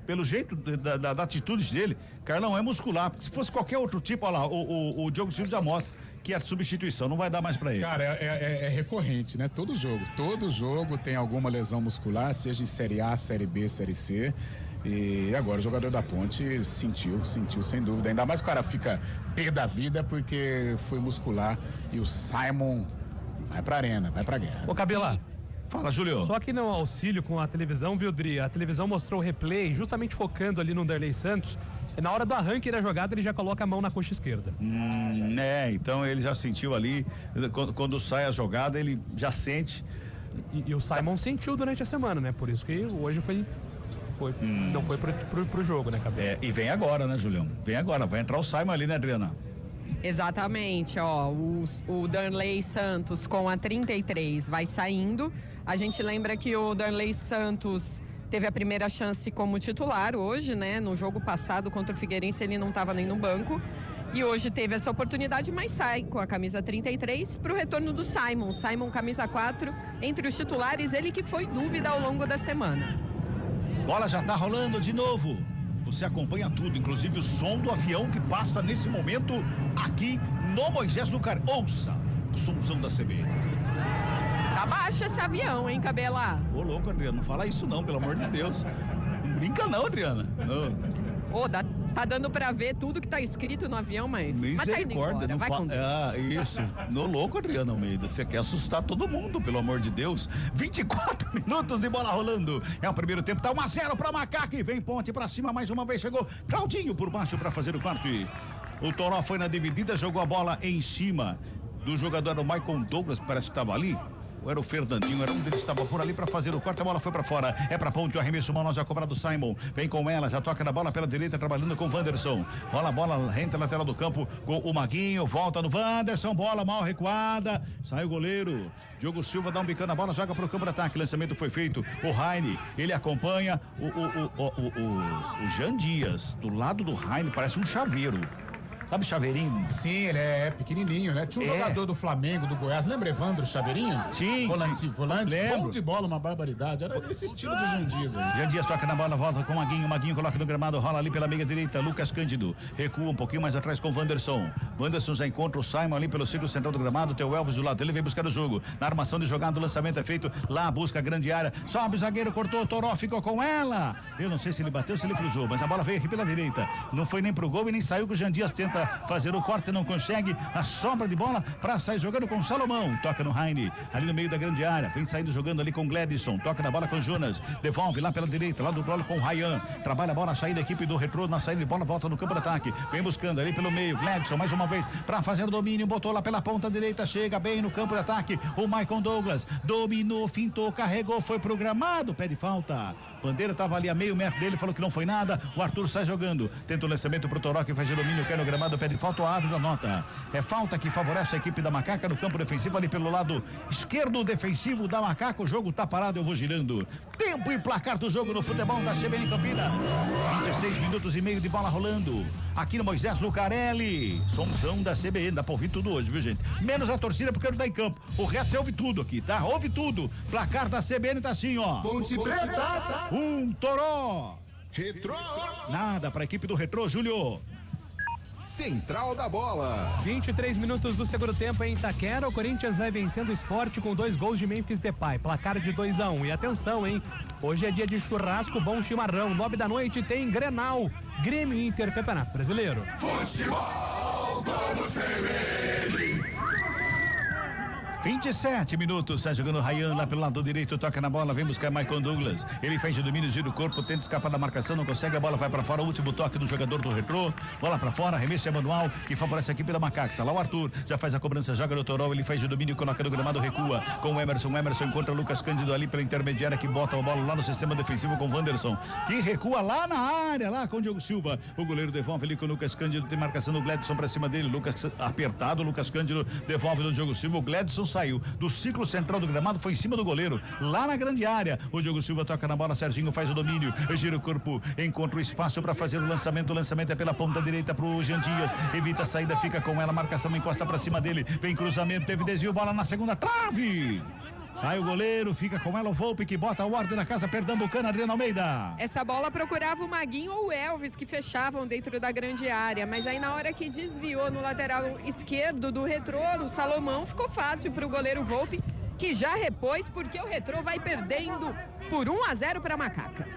da atitude dele. Carlão, é muscular, porque se fosse qualquer outro tipo, olha lá, o Diogo Silva já mostra que é substituição, não vai dar mais pra ele. Cara, é recorrente, né? Todo jogo tem alguma lesão muscular, seja em Série A, Série B, Série C. E agora o jogador da Ponte sentiu sem dúvida. Ainda mais o cara fica pé da vida porque foi muscular e o Simon vai pra arena, vai pra guerra. Ô, Cabela. Fala, Júlio. Só que no auxílio com a televisão, viu, Dri? A televisão mostrou o replay justamente focando ali no Darley Santos. E na hora do arranque da jogada, ele já coloca a mão na coxa esquerda. Então ele já sentiu ali, quando sai a jogada, ele já sente. E o Simon sentiu durante a semana, né? Por isso que hoje não foi pro jogo, né, Cabelo? E vem agora, né, Julião? Vem agora, vai entrar o Simon ali, né, Adriana? Exatamente, ó, o Darley Santos com a 33 vai saindo. A gente lembra que o Darley Santos teve a primeira chance como titular hoje, né? No jogo passado contra o Figueirense ele não estava nem no banco. E hoje teve essa oportunidade, mas sai com a camisa 33 para o retorno do Simon. Simon, camisa 4, entre os titulares, ele que foi dúvida ao longo da semana. Bola já tá rolando de novo. Você acompanha tudo, inclusive o som do avião que passa nesse momento aqui no Moisés Lucar. Ouça o somzão da CBN. Tá baixo esse avião, hein, Cabela? Ô, louco, Adriana, não fala isso não, pelo amor de Deus. Não brinca não, Adriana. Tá dando pra ver tudo que tá escrito no avião, mas tá indo embora, não vai com Deus. Isso. No louco, Adriana Almeida, você quer assustar todo mundo, pelo amor de Deus. 24 minutos de bola rolando. É o primeiro tempo, tá 1-0 pra Macaca e vem Ponte pra cima, mais uma vez chegou Claudinho por baixo pra fazer o quarto. O Toró foi na dividida, jogou a bola em cima do jogador, o Michael Douglas, parece que tava ali. Ou era o Fernandinho, era um deles que estava por ali para fazer o corte, a bola foi para fora, é para Ponte, o arremesso mal, já cobrado Simon, vem com ela, já toca na bola pela direita, trabalhando com o Wanderson, rola a bola, renta lateral do campo, o Maguinho, volta no Wanderson, bola mal recuada, sai o goleiro, Diogo Silva dá um bicão na bola, joga pro campo de ataque, lançamento foi feito, o Heine, ele acompanha o Jean Dias, do lado do Heine, parece um chaveiro. Sabe Chaveirinho? Sim, ele é pequenininho, né? Tinha um jogador do Flamengo, do Goiás, lembra Evandro Chaveirinho? Sim. Volante, lembro. Bom de bola, uma barbaridade. Era esse estilo do Jean Dias aí. Jean Dias toca na bola, volta com o Maguinho coloca no gramado, rola ali pela meia direita, Lucas Cândido, recua um pouquinho mais atrás com o Wanderson. Wanderson já encontra o Simon ali pelo círculo central do gramado, tem o Elvis do lado dele, vem buscar o jogo. Na armação de jogada, o lançamento é feito, lá busca a grande área, sobe o zagueiro, cortou, o Toró ficou com ela. Eu não sei se ele bateu, se ele cruzou, mas a bola veio aqui pela direita. Não foi nem pro gol e nem saiu, que o Jean Dias tenta tenta fazer o corte, não consegue. A sobra de bola para sair jogando com Salomão. Toca no Heine, ali no meio da grande área. Vem saindo jogando ali com Gledson. Toca na bola com Jonas. Devolve lá pela direita, lá do golo com Ryan. Trabalha a bola, a saída da equipe do Retrô. Na saída de bola, volta no campo de ataque. Vem buscando ali pelo meio. Gledson, mais uma vez, para fazer o domínio. Botou lá pela ponta direita. Chega bem no campo de ataque. O Maicon Douglas dominou, fintou, carregou, foi programado. Pede falta. Bandeira estava ali a meio metro dele, falou que não foi nada. O Arthur sai jogando. Tenta o lançamento pro Toró, que faz o domínio, quer no gramado, pede falta, o árbitro da nota. É falta que favorece a equipe da Macaca no campo defensivo, ali pelo lado esquerdo defensivo da Macaca. O jogo tá parado, eu vou girando. Tempo e placar do jogo no futebol da CBN Campinas. 26 minutos e meio de bola rolando. Aqui no Moisés Lucarelli. Somzão da CBN, dá pra ouvir tudo hoje, viu, gente? Menos a torcida porque não tá em campo. O resto você ouve tudo aqui, tá? Ouve tudo. Placar da CBN tá assim, ó. Ponte Preta. Toró. Retrô. Nada pra equipe do Retrô, Júlio. Central da Bola. 23 minutos do segundo tempo em Itaquera. O Corinthians vai vencendo o Sport com 2 gols de Memphis Depay. Placar de 2-1. E atenção, hein? Hoje é dia de churrasco, bom chimarrão. 9 da noite tem Grenal. Grêmio Inter, Campeonato Brasileiro. Futebol do CBN. 27 minutos, sai jogando o Ryan lá pelo lado direito, toca na bola, vem buscar Maicon Douglas. Ele faz o domínio, gira o corpo, tenta escapar da marcação, não consegue, a bola vai pra fora, o último toque do jogador do Retrô. Bola pra fora, arremesso é manual, que favorece a equipe da Macaca. Tá lá o Arthur, já faz a cobrança, joga no Toró, ele faz o domínio, coloca no gramado, recua com o Emerson. O Emerson encontra o Lucas Cândido ali pela intermediária, que bota a bola lá no sistema defensivo com o Wanderson, que recua lá na área, lá com o Diogo Silva. O goleiro devolve ali com o Lucas Cândido, tem marcação do Gledson pra cima dele. Lucas apertado, Lucas Cândido devolve no Diogo Silva. O Gledson saiu do círculo central do gramado, foi em cima do goleiro, lá na grande área. O Diogo Silva toca na bola, Serginho faz o domínio, gira o corpo, encontra o espaço para fazer o lançamento. O lançamento é pela ponta direita pro Jean Dias, evita a saída, fica com ela, marcação encosta para cima dele, vem cruzamento, teve desvio, bola na segunda trave. Sai o goleiro, fica com ela o Volpe, que bota a ordem na casa, pernambucana, Adriano Almeida. Essa bola procurava o Maguinho ou o Elvis, que fechavam dentro da grande área, mas aí na hora que desviou no lateral esquerdo do Retrô, o Salomão, ficou fácil para o goleiro Volpe, que já repôs, porque o Retrô vai perdendo por 1-0 para a Macaca.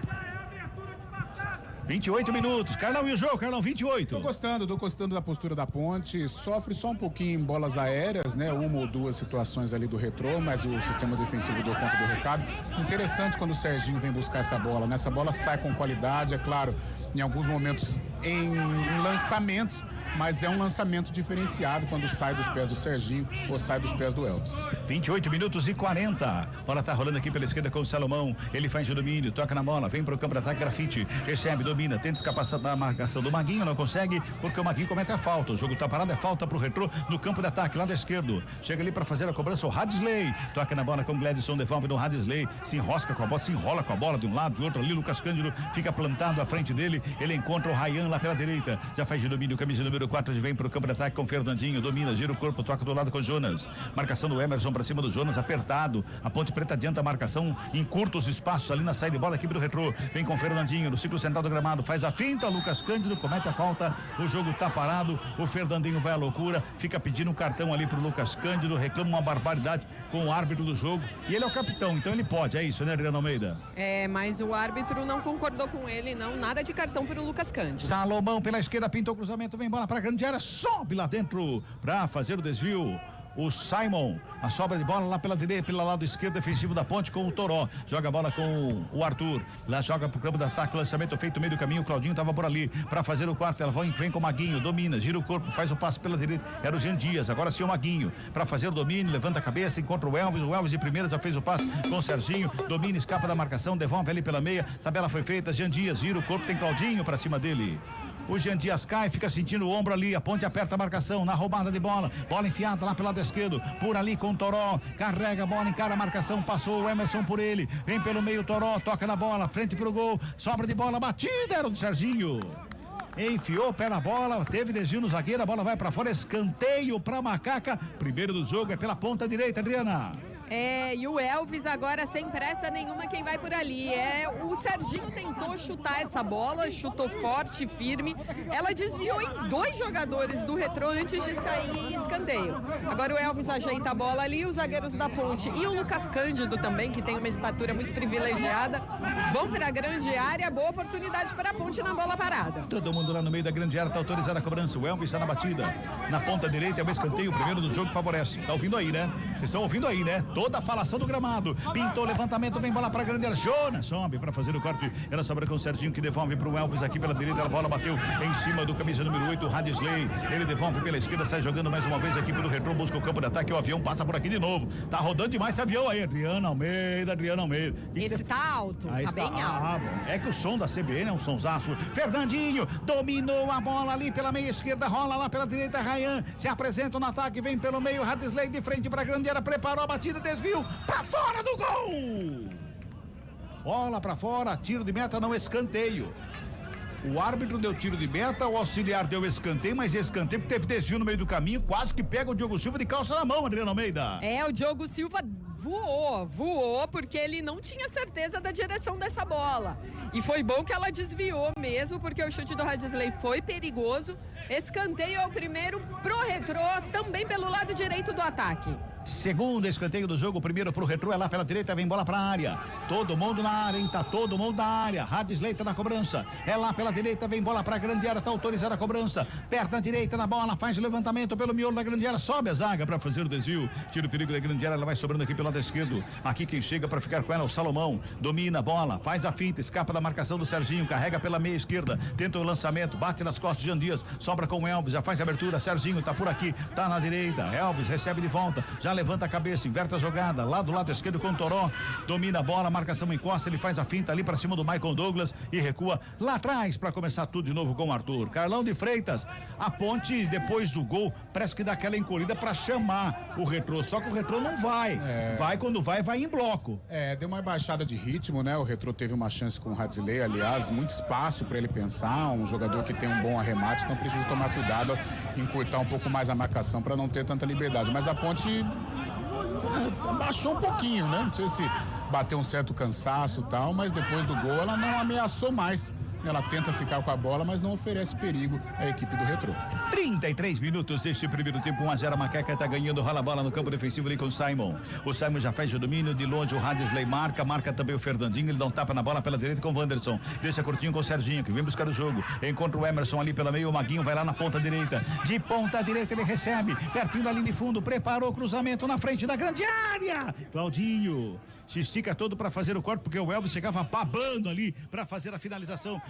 28 minutos, Carlão, e o jogo, Carlão, 28. Tô gostando da postura da Ponte, sofre só um pouquinho em bolas aéreas, né, uma ou duas situações ali do Retrô, mas o sistema defensivo deu conta do recado. Interessante quando o Serginho vem buscar essa bola, né, essa bola sai com qualidade, é claro, em alguns momentos em lançamentos, mas é um lançamento diferenciado quando sai dos pés do Serginho ou sai dos pés do Elvis. 28 minutos e 40. Bola tá rolando aqui pela esquerda com o Salomão. Ele faz o domínio, toca na bola, vem pro campo de ataque, Grafite, recebe, domina, tenta escapar da marcação do Maguinho, não consegue, porque o Maguinho comete a falta. O jogo tá parado, é falta pro Retrô no campo de ataque, lado esquerdo. Chega ali para fazer a cobrança o Hadisley. Toca na bola com o Gledson, devolve no Hadisley, se enrosca com a bola, se enrola com a bola de um lado, de outro ali. Lucas Cândido fica plantado à frente dele. Ele encontra o Ryan lá pela direita. Já faz o domínio, camisa número 4, vem pro campo de ataque com o Fernandinho, domina, gira o corpo, toca do lado com o Jonas. Marcação do Emerson pra cima do Jonas, apertado. A Ponte Preta adianta a marcação, encurta os espaços ali na saída de bola, equipe do Retrô. Vem com o Fernandinho no ciclo central do gramado, faz a finta, Lucas Cândido comete a falta. O jogo tá parado, o Fernandinho vai à loucura, fica pedindo um cartão ali pro Lucas Cândido, reclama uma barbaridade com o árbitro do jogo. E ele é o capitão, então ele pode, é isso, né, Adriano Almeida? É, mas o árbitro não concordou com ele, não, nada de cartão pro Lucas Cândido. Salomão pela esquerda, pintou o cruzamento, vem bola pra grande área, sobe lá dentro pra fazer o desvio. O Simon, a sobra de bola lá pela direita, pelo lado esquerdo defensivo da Ponte com o Toró, joga a bola com o Arthur, lá joga pro campo de ataque, lançamento feito no meio do caminho, o Claudinho tava por ali, pra fazer o quarto, ela vem com o Maguinho, domina, gira o corpo, faz o passe pela direita, era o Jean Dias, agora sim o Maguinho, pra fazer o domínio, levanta a cabeça, encontra o Elvis de primeira já fez o passe com o Serginho, domina, escapa da marcação, devolve ali pela meia, tabela foi feita, Jean Dias, gira o corpo, tem Claudinho pra cima dele. O Jean Dias cai, fica sentindo o ombro ali, a Ponte aperta a marcação, na roubada de bola enfiada lá pelo lado esquerdo, por ali com o Toró, carrega a bola, encara a marcação, passou o Emerson por ele, vem pelo meio o Toró, toca na bola, frente pro gol, sobra de bola, batida, era do Serginho. Enfiou o pé na bola, teve desvio no zagueiro, a bola vai pra fora, escanteio pra Macaca, primeiro do jogo é pela ponta direita, Adriana. É, e o Elvis agora sem pressa nenhuma quem vai por ali. O Serginho tentou chutar essa bola, chutou forte, firme. Ela desviou em 2 jogadores do Retrô antes de sair em escanteio. Agora o Elvis ajeita a bola ali, os zagueiros da Ponte e o Lucas Cândido também, que tem uma estatura muito privilegiada, vão para a grande área, boa oportunidade para a Ponte na bola parada. Todo mundo lá no meio da grande área, tá autorizada a cobrança. O Elvis está na batida. Na ponta direita é o escanteio, o primeiro do jogo que favorece. Tá ouvindo aí, né? Vocês estão ouvindo aí, né? Toda a falação do gramado. Pintou, levantamento, vem bola pra grande área. Jonas sobe para fazer o corte. Ela sobra com o Serginho que devolve pro Elvis aqui pela direita. A bola bateu em cima do camisa número 8, o Radisley. Ele devolve pela esquerda, sai jogando mais uma vez aqui pelo retrô, busca o campo de ataque. O avião passa por aqui de novo. Tá rodando demais esse avião aí. Adriana Almeida. Esse tá alto, tá bem alto. É que o som da CBN é um sonsaço. Fernandinho dominou a bola ali pela meia esquerda, rola lá pela direita. Ryan se apresenta no ataque, vem pelo meio. Radisley de frente pra grande área, preparou a batida, desvio pra fora do gol. Bola pra fora, tiro de meta, não escanteio. O árbitro deu tiro de meta, o auxiliar deu escanteio, mas escanteio porque teve desvio no meio do caminho, quase que pega o Diogo Silva de calça na mão, Adriana Almeida. O Diogo Silva voou, porque ele não tinha certeza da direção dessa bola. E foi bom que ela desviou mesmo, porque o chute do Radisley foi perigoso. Escanteio é o primeiro pro Retrô, também pelo lado direito do ataque. Segundo escanteio do jogo, primeiro pro Retrô, é lá pela direita, vem bola pra área. Todo mundo na área, hein? Tá todo mundo na área. Radisley tá na cobrança. É lá pela direita, vem bola pra grande área, tá autorizada a cobrança. Perto da direita na bola, faz o levantamento pelo miolo da grande área, sobe a zaga pra fazer o desvio. Tira o perigo da grande área, ela vai sobrando aqui pelo lado esquerdo. Aqui quem chega pra ficar com ela é o Salomão. Domina a bola, faz a finta, escapa da marcação do Serginho, carrega pela meia esquerda, tenta o lançamento, bate nas costas de Jean Dias, sobra com o Elvis, já faz a abertura. Serginho tá por aqui, tá na direita. Elvis recebe de volta, já levanta a cabeça, inverte a jogada, lá do lado esquerdo com o Toró, domina a bola, marcação encosta, ele faz a finta ali pra cima do Michael Douglas e recua lá atrás pra começar tudo de novo com o Arthur. Carlão de Freitas, a Ponte depois do gol parece que dá aquela encolhida pra chamar o Retrô, só que o Retrô não vai, quando vai em bloco. Deu uma baixada de ritmo, né? O Retrô teve uma chance com o Radisley, aliás, muito espaço pra ele pensar, um jogador que tem um bom arremate, então precisa tomar cuidado, encurtar um pouco mais a marcação pra não ter tanta liberdade, mas a Ponte baixou um pouquinho, né? Não sei se bateu um certo cansaço e tal, mas depois do gol ela não ameaçou mais. Ela tenta ficar com a bola, mas não oferece perigo à equipe do Retrô. 33 minutos deste primeiro tempo, 1-0, a Macaca tá ganhando, rola a bola no campo defensivo ali com o Simon. O Simon já faz o domínio, de longe o Radisley marca também o Fernandinho, ele dá um tapa na bola pela direita com o Wanderson. Deixa curtinho com o Serginho, que vem buscar o jogo. Encontra o Emerson ali pela meio, o Maguinho vai lá na ponta direita. De ponta direita ele recebe, pertinho da linha de fundo, preparou o cruzamento na frente da grande área. Claudinho se estica todo para fazer o corte, porque o Elvis chegava babando ali para fazer a finalização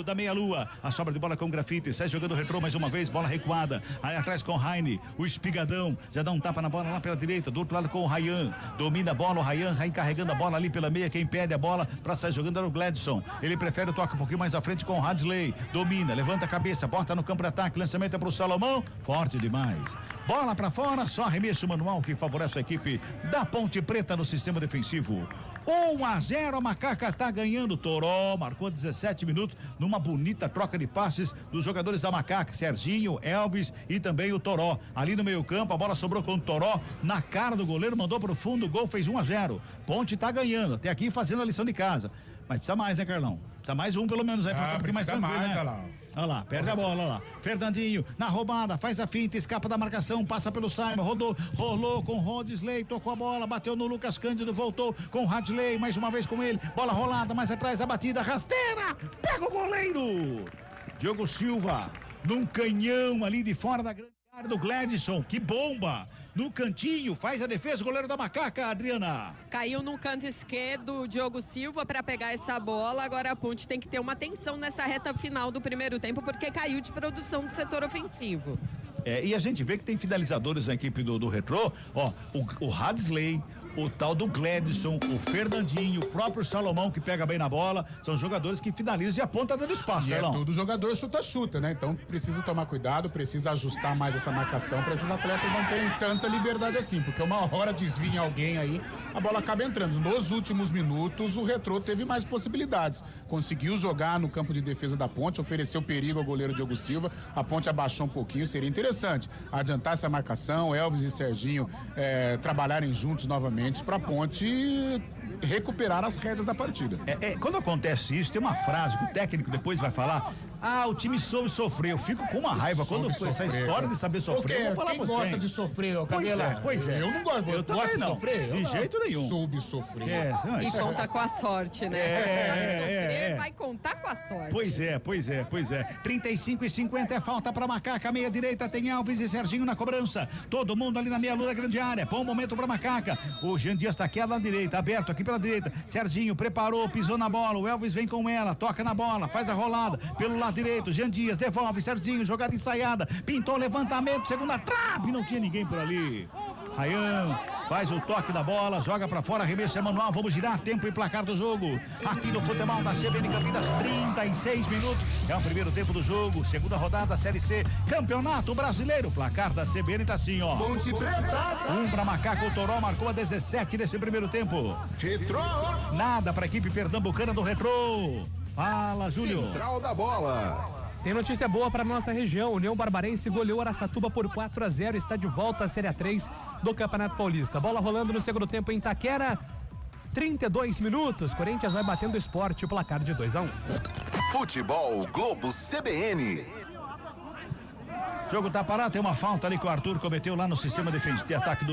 da meia-lua. A sobra de bola com o Grafite, sai jogando o Retrô mais uma vez, bola recuada, aí atrás com o Heine, o Espigadão, já dá um tapa na bola lá pela direita, do outro lado com o Ryan, domina a bola, o Ryan carregando a bola ali pela meia, quem pede a bola para sair jogando era o Gladson, ele prefere o toque um pouquinho mais à frente com o Radisley, domina, levanta a cabeça, bota no campo de ataque, lançamento é pro Salomão, forte demais, bola para fora, só arremesso manual que favorece a equipe da Ponte Preta no sistema defensivo. 1-0, a Macaca tá ganhando. Toró marcou 17 minutos numa bonita troca de passes dos jogadores da Macaca, Serginho, Elvis e também o Toró. Ali no meio campo, a bola sobrou com o Toró na cara do goleiro, mandou pro fundo, o gol fez 1-0. Ponte tá ganhando, até aqui fazendo a lição de casa. Mas precisa mais, né, Carlão? Precisa mais um pelo menos aí pra ficar um pouquinho mais tranquilo, mais, né? Olha lá, perde a bola, olha lá. Fernandinho, na roubada, faz a finta, escapa da marcação, passa pelo Simon, rolou com o Radisley, tocou a bola, bateu no Lucas Cândido, voltou com o Radisley, mais uma vez com ele, bola rolada, mais atrás a batida, rasteira, pega o goleiro. Diogo Silva, num canhão ali de fora da grande área do Gladson, que bomba. No cantinho, faz a defesa, o goleiro da Macaca, Adriana. Caiu no canto esquerdo o Diogo Silva para pegar essa bola. Agora a Ponte tem que ter uma atenção nessa reta final do primeiro tempo, porque caiu de produção do setor ofensivo. E a gente vê que tem finalizadores na equipe do Retrô, ó, o Radisley, o tal do Gladson, o Fernandinho, o próprio Salomão que pega bem na bola, são jogadores que finalizam e a ponta dando espaço, e Carlão. É tudo jogador chuta-chuta, né? Então precisa tomar cuidado, precisa ajustar mais essa marcação para esses atletas não terem tanta liberdade assim, porque uma hora desvia em alguém aí, a bola acaba entrando. Nos últimos minutos, o Retrô teve mais possibilidades, conseguiu jogar no campo de defesa da Ponte, ofereceu perigo ao goleiro Diogo Silva, a Ponte abaixou um pouquinho, seria interessante adiantar essa marcação, Elvis e Serginho trabalharem juntos novamente para a Ponte recuperar as rédeas da partida. Quando acontece isso, tem uma frase que o técnico depois vai falar, o time soube sofrer. Eu fico com uma raiva quando essa história de saber sofrer. Eu vou falar quem gosta de sofrer, ô Cabela? Pois é. Eu não gosto. Eu também não. De sofrer? De jeito nenhum. Soube sofrer. E conta com a sorte, né? Vai contar com a sorte. Pois é. 35:50 é falta pra Macaca. Meia direita tem Elvis e Serginho na cobrança. Todo mundo ali na meia lua da grande área. Bom momento pra Macaca. O Jean Dias tá aqui lá na direita, aberto aqui pela direita. Serginho preparou, pisou na bola. O Elvis vem com ela, toca na bola, faz a rolada pelo lado direito. Jean Dias devolve, Serginho, jogada ensaiada. Pintou levantamento, segunda trave, não tinha ninguém por ali. Rayan faz o toque da bola, joga pra fora, arremesso é manual, vamos girar tempo e placar do jogo. Aqui no futebol da CBN Campinas, 36 minutos. É o primeiro tempo do jogo, segunda rodada, Série C, Campeonato Brasileiro. Placar da CBN tá assim, ó. Ponte Preta. 1 pra Macaco, o Toró marcou a 17 nesse primeiro tempo. Retrô. Nada pra equipe pernambucana do Retrô. Fala, Júlio. Central da bola. Tem notícia boa para nossa região. União Barbarense goleou Araçatuba por 4-0. Está de volta à Série A3 do Campeonato Paulista. Bola rolando no segundo tempo em Itaquera. 32 minutos. Corinthians vai batendo o Sport. O placar de 2-1. Futebol Globo CBN. O jogo tá parado, tem uma falta ali que o Arthur cometeu lá no sistema de ataque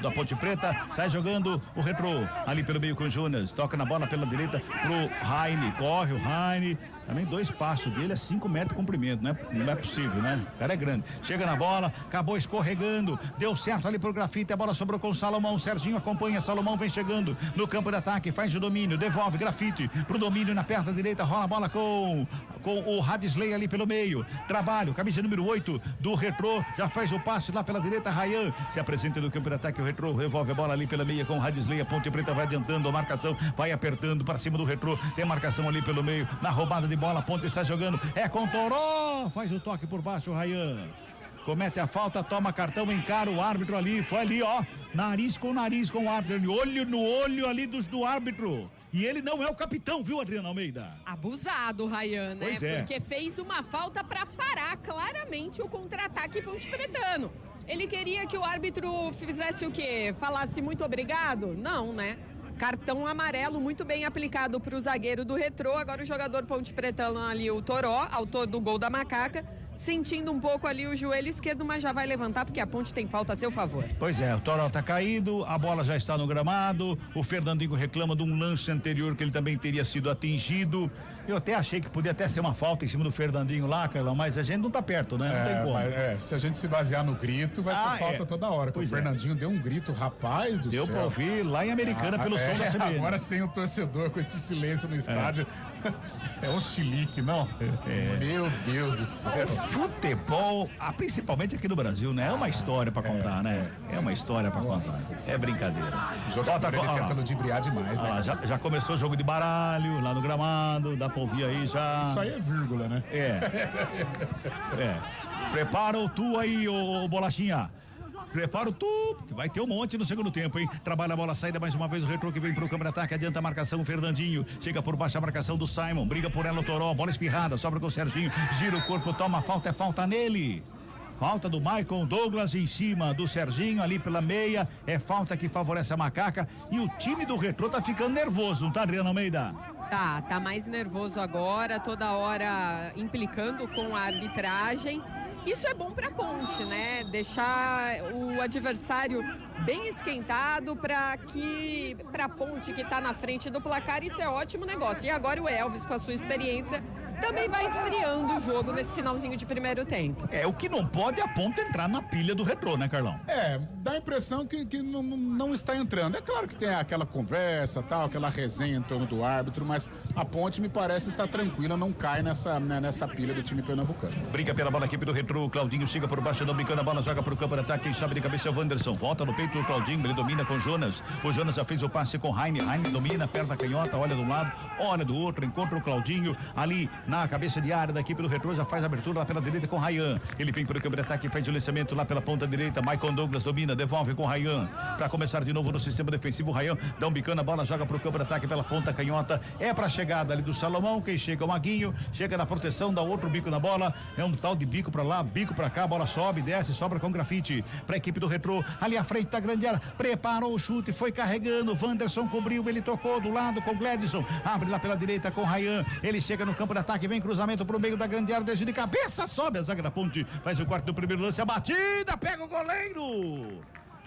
da Ponte Preta. Sai jogando o Retrô ali pelo meio com o Jonas. Toca na bola pela direita pro Raine. Corre o Raine. Também 2 passos dele, 5 metros de comprimento, né? Não é possível, né? O cara é grande. Chega na bola, acabou escorregando, deu certo ali pro Grafite, a bola sobrou com o Salomão. Serginho acompanha, Salomão vem chegando no campo de ataque, faz o domínio, devolve Grafite pro domínio na perna direita, rola a bola com o Radisley ali pelo meio. Trabalho, camisa número 8 do Retrô, já faz o passe lá pela direita, Rayan se apresenta no campo de ataque, o Retrô revolve a bola ali pela meia com o Radisley, a Ponte Preta vai adiantando a marcação, vai apertando para cima do Retrô, tem marcação ali pelo meio, na roubada de bola, a Ponte está jogando, é com Toró, faz o toque por baixo, o Rayan comete a falta, toma cartão, encara o árbitro ali, foi ali, ó, nariz com o árbitro, olho no olho ali do árbitro. E ele não é o capitão, viu, Adriana Almeida? Abusado, Rayan, né? Pois é. Porque fez uma falta para parar claramente o contra-ataque ponte pretano. Ele queria que o árbitro fizesse o quê? Falasse muito obrigado? Não, né? Cartão amarelo muito bem aplicado para o zagueiro do Retrô. Agora o jogador ponte pretano ali, o Toró, autor do gol da Macaca, sentindo um pouco ali o joelho esquerdo, mas já vai levantar porque a Ponte tem falta a seu favor. Pois é, o Toró tá caído, a bola já está no gramado, o Fernandinho reclama de um lance anterior que ele também teria sido atingido. Eu até achei que podia até ser uma falta em cima do Fernandinho lá, Carlão, mas a gente não tá perto, né? Não tem como. Mas, se a gente se basear no grito, vai ser falta toda hora. O Fernandinho deu um grito, rapaz do céu. Deu pra ouvir lá em Americana pelo som da CBN. Agora sem o torcedor, com esse silêncio no estádio, é um chilique, não? Meu Deus do céu. Futebol, principalmente aqui no Brasil, né? É uma história pra contar, né? É uma história pra contar. É brincadeira. O jogador tenta ludibriar demais, né? Já começou o jogo de baralho lá no gramado, dá pra ouvir aí já. Isso aí é vírgula, né? Prepara o tu aí, ô Bolachinha. Prepara o tu, que vai ter um monte no segundo tempo, hein? Trabalha a bola, saída mais uma vez, o Retrô que vem pro campo de ataque, adianta a marcação, o Fernandinho, chega por baixo a marcação do Simon, briga por ela o Toró, bola espirrada, sobra com o Serginho, gira o corpo, toma falta, é falta nele. Falta do Maicon Douglas em cima do Serginho ali pela meia, é falta que favorece a Macaca e o time do Retrô tá ficando nervoso, não tá, Adriana Almeida? Tá mais nervoso agora, toda hora implicando com a arbitragem. Isso é bom para a Ponte, né? Deixar o adversário bem esquentado para a Ponte que está na frente do placar, isso é ótimo negócio. E agora o Elvis, com a sua experiência, também vai esfriando o jogo nesse finalzinho de primeiro tempo. O que não pode é a Ponte entrar na pilha do Retrô, né, Carlão? Dá a impressão que não está entrando. É claro que tem aquela conversa, tal, aquela resenha em torno do árbitro, mas a Ponte me parece estar tranquila, não cai nessa pilha do time pernambucano. Briga pela bola, a equipe do Retrô, Claudinho chega por baixo, não brincando a bola, joga pro campo de ataque, quem sobe de cabeça é o Wanderson, volta no peito do Claudinho, ele domina com o Jonas já fez o passe com o Raine domina, perna canhota, olha de um lado, olha do outro, encontra o Claudinho ali na cabeça de área da equipe do Retrô, já faz a abertura lá pela direita com o Rayan, ele vem para o campo de ataque, faz o lançamento lá pela ponta direita, Maicon Douglas domina, devolve com o Rayan, para começar de novo no sistema defensivo, o Rayan dá um bicando a bola, joga pro campo de ataque pela ponta canhota, é pra chegada ali do Salomão, quem chega é o Maguinho, chega na proteção, dá outro bico na bola, é um tal de bico pra lá, bico pra cá, a bola sobe, desce, sobra com Grafite, pra equipe do Retrô, ali à frente da grande área, preparou o chute, foi carregando, Wanderson cobriu, ele tocou do lado com o Gledson, abre lá pela direita com o Ryan, ele chega no campo de ataque, vem cruzamento pro meio da grande área, desce de cabeça, sobe a zaga da Ponte, faz o corte do primeiro lance, a batida, pega o goleiro!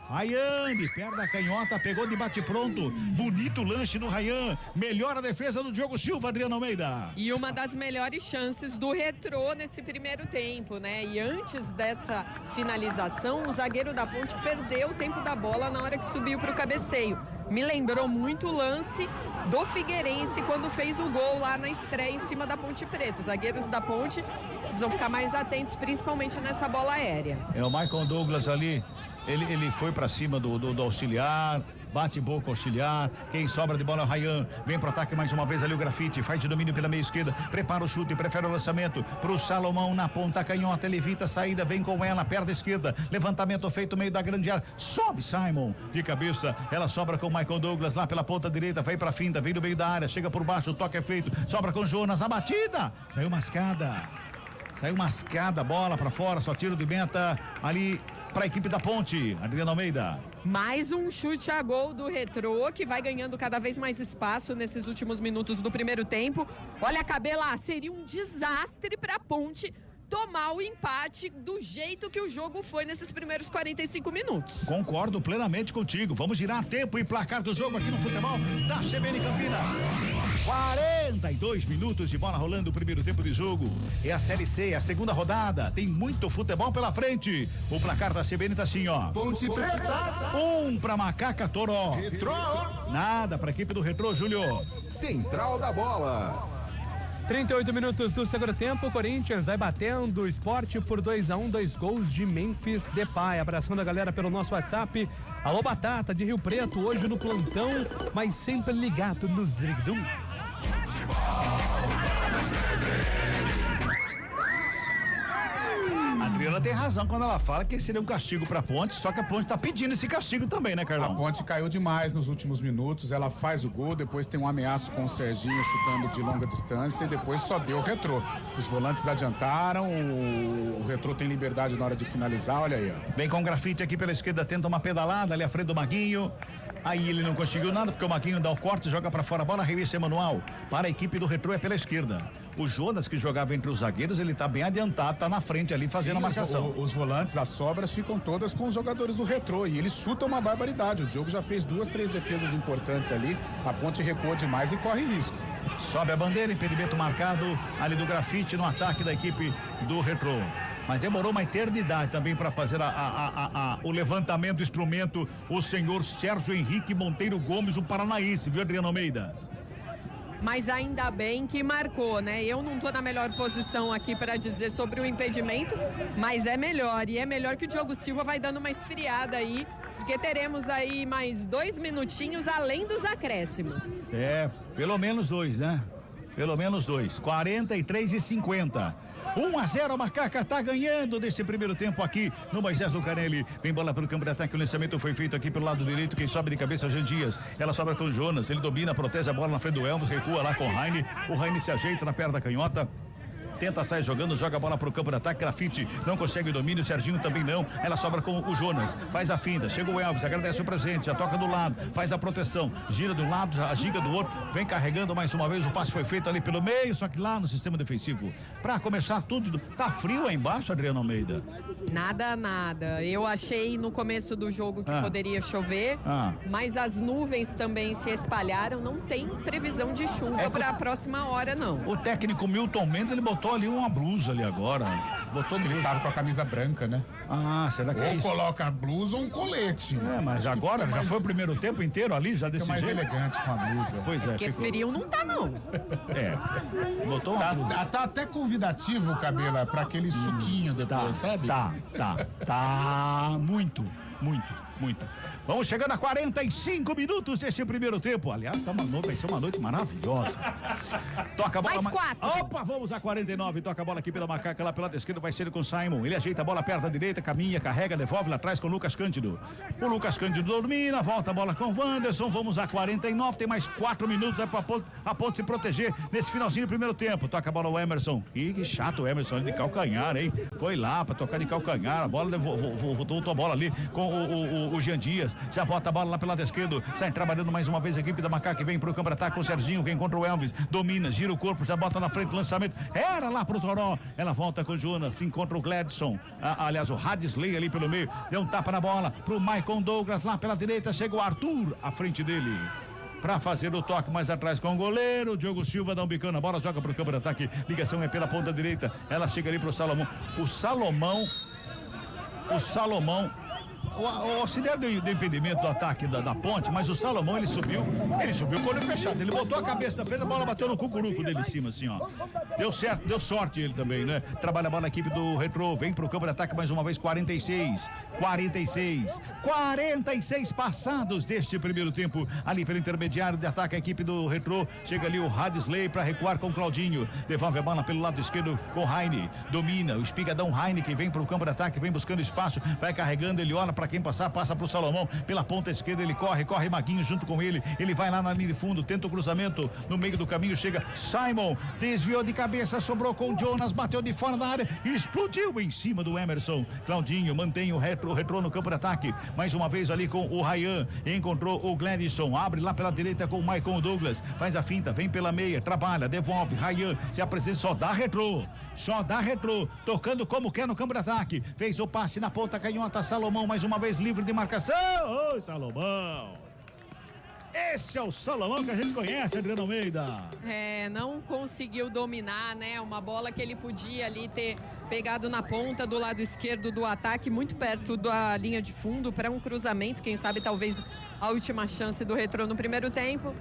Ryan, de perna da canhota, pegou de bate-pronto. Bonito lanche do Ryan. Melhora a defesa do Diogo Silva, Adriano Almeida. E uma das melhores chances do Retrô nesse primeiro tempo, né? E antes dessa finalização, o zagueiro da Ponte perdeu o tempo da bola na hora que subiu para o cabeceio. Me lembrou muito o lance do Figueirense quando fez o gol lá na estreia em cima da Ponte Preta. Os zagueiros da Ponte precisam ficar mais atentos, principalmente nessa bola aérea. É o Michael Douglas ali. Ele foi pra cima do auxiliar, bate boca auxiliar, quem sobra de bola é o Ryan, vem pro ataque mais uma vez ali o Grafite, faz de domínio pela meia esquerda, prepara o chute, prefere o lançamento pro Salomão na ponta canhota, ele evita a saída, vem com ela, perna esquerda, levantamento feito meio da grande área, sobe Simon, de cabeça, ela sobra com o Michael Douglas lá pela ponta direita, vai pra finta, vem do meio da área, chega por baixo, o toque é feito, sobra com Jonas, a batida, saiu mascada, a bola pra fora, só tiro de meta ali para a equipe da Ponte, Adriano Almeida. Mais um chute a gol do Retrô, que vai ganhando cada vez mais espaço nesses últimos minutos do primeiro tempo. Olha a Cabela, seria um desastre para a Ponte tomar o empate do jeito que o jogo foi nesses primeiros 45 minutos. Concordo plenamente contigo. Vamos girar tempo e placar do jogo aqui no futebol da CBN Campinas. 42 minutos de bola rolando o primeiro tempo de jogo. É a Série C, a segunda rodada. Tem muito futebol pela frente. O placar da CBN tá assim, ó. Ponte Preta. 1 pra Macaca Toró. Retrô. Nada pra equipe do Retrô, Júlio. Central da bola. 38 minutos do segundo tempo, o Corinthians vai batendo o Sport por 2-1, 2 gols de Memphis Depay. Abraçando a galera pelo nosso WhatsApp. Alô, Batata de Rio Preto, hoje no plantão, mas sempre ligado no Zirigdum. A Adriana tem razão quando ela fala que seria um castigo pra Ponte, só que a Ponte tá pedindo esse castigo também, né, Carlão? A Ponte caiu demais nos últimos minutos, ela faz o gol, depois tem um ameaço com o Serginho chutando de longa distância e depois só deu o Retrô. Os volantes adiantaram, o Retrô tem liberdade na hora de finalizar, olha aí, ó. Vem com o Grafite aqui pela esquerda, tenta uma pedalada ali à frente do Maguinho. Aí ele não conseguiu nada porque o Maguinho dá o corte, joga pra fora a bola, revista manual. Para a equipe do Retrô é pela esquerda. O Jonas, que jogava entre os zagueiros, ele tá bem adiantado, tá na frente ali fazendo a marcação. Os volantes, as sobras ficam todas com os jogadores do Retrô e eles chutam uma barbaridade. O Diogo já fez 2, 3 defesas importantes ali, a Ponte recuou demais e corre risco. Sobe a bandeira, impedimento marcado ali do Grafite no ataque da equipe do Retrô. Mas demorou uma eternidade também para fazer o levantamento do instrumento, o senhor Sérgio Henrique Monteiro Gomes, o paranaense, viu, Adriano Almeida? Mas ainda bem que marcou, né? Eu não tô na melhor posição aqui para dizer sobre o impedimento, mas é melhor. E é melhor que o Diogo Silva vai dando uma esfriada aí, porque teremos aí mais 2 minutinhos além dos acréscimos. É, pelo menos 2, né? Pelo menos 2. 43:50. 1-0, a Macaca tá ganhando desse primeiro tempo aqui no Moisés Lucarelli. Vem bola pelo campo de ataque, o lançamento foi feito aqui pelo lado direito, quem sobe de cabeça é o Jean Dias. Ela sobra com o Jonas, ele domina, protege a bola na frente do Elvis, recua lá com o Raine. O Raine se ajeita na perna da canhota. Tenta sair jogando, joga a bola pro campo de ataque, Grafite não consegue o domínio, Serginho também não, ela sobra com o Jonas, faz a finta, chega o Elvis, agradece o presente, já toca do lado, faz a proteção, gira de um lado, já giga do outro, vem carregando mais uma vez, o passe foi feito ali pelo meio, só que lá no sistema defensivo, pra começar tudo, tá frio aí embaixo, Adriano Almeida? Nada, eu achei no começo do jogo que poderia chover, mas as nuvens também se espalharam, não tem previsão de chuva para a próxima hora não. O técnico Milton Mendes, ele botou ali uma blusa ali agora. Botou que ele estava com a camisa branca, né? Ah, será que é isso? Ou coloca a blusa ou um colete. É, mas agora já foi o primeiro tempo inteiro ali, já desse mais jeito. Elegante com a blusa. Pois é. Porque frio não tá, não. É. Botou uma blusa. Tá até convidativo o cabelo para aquele suquinho depois, sabe? Tá. Muito. Vamos chegando a 45 minutos deste primeiro tempo. Aliás, vai ser uma noite maravilhosa. Toca a bola. Mais 4. Opa, vamos a 49. Toca a bola aqui pela Macaca, lá pela lado esquerdo, vai ser com o Simon. Ele ajeita a bola perto da direita, caminha, carrega, devolve lá atrás com o Lucas Cândido. O Lucas Cândido domina, volta a bola com o Wanderson. Vamos a 49, tem mais 4 minutos para a Ponte se proteger nesse finalzinho do primeiro tempo. Toca a bola o Emerson. Que chato o Emerson de calcanhar, hein? Foi lá para tocar de calcanhar. A bola voltou a bola ali com o Jean Dias, já bota a bola lá pelo lado esquerdo, sai trabalhando mais uma vez a equipe da Macaca, que vem pro campo de ataque com o Serginho, que encontra o Elvis, domina, gira o corpo, já bota na frente, lançamento, era lá pro Toró, ela volta com o Jonas, se encontra o Gladson, aliás, o Hadisley ali pelo meio, deu um tapa na bola pro Maicon Douglas, lá pela direita, chega o Arthur à frente dele. Para fazer o toque mais atrás com o goleiro, o Diogo Silva dá um bicão na bola, joga pro campo de ataque, ligação é pela ponta direita, ela chega ali pro Salomão, o Salomão, o auxiliar do impedimento do ataque da ponte, mas o Salomão ele subiu com o olho fechado, ele botou a cabeça na frente, a bola bateu no cucuruco dele em cima, assim, ó. Deu certo, deu sorte ele também, né? Trabalha a bola na equipe do Retrô, vem pro campo de ataque mais uma vez, 46 passados deste primeiro tempo, ali pelo intermediário de ataque a equipe do Retrô, chega ali o Hadisley para recuar com o Claudinho, devolve a bola pelo lado esquerdo com o Heine, domina, o espigadão Heine que vem pro campo de ataque, vem buscando espaço, vai carregando, ele olha para quem passar, passa pro Salomão, pela ponta esquerda ele corre Maguinho junto com ele vai lá na linha de fundo, tenta o cruzamento, no meio do caminho chega Simon, desviou de cabeça, sobrou com o Jonas, bateu de fora da área, explodiu em cima do Emerson, Claudinho mantém o Retrô no campo de ataque, mais uma vez ali com o Ryan, encontrou o Gladson, abre lá pela direita com o Maicon Douglas, faz a finta, vem pela meia, trabalha, devolve, Ryan se apresenta, só dá Retrô, tocando como quer no campo de ataque, fez o passe na ponta canhota, Salomão mais uma vez livre de marcação, ô Salomão, esse é o Salomão que a gente conhece, Adriano Almeida. Não conseguiu dominar, né? Uma bola que ele podia ali ter pegado na ponta do lado esquerdo do ataque, muito perto da linha de fundo para um cruzamento, quem sabe talvez a última chance do Retrô no primeiro tempo.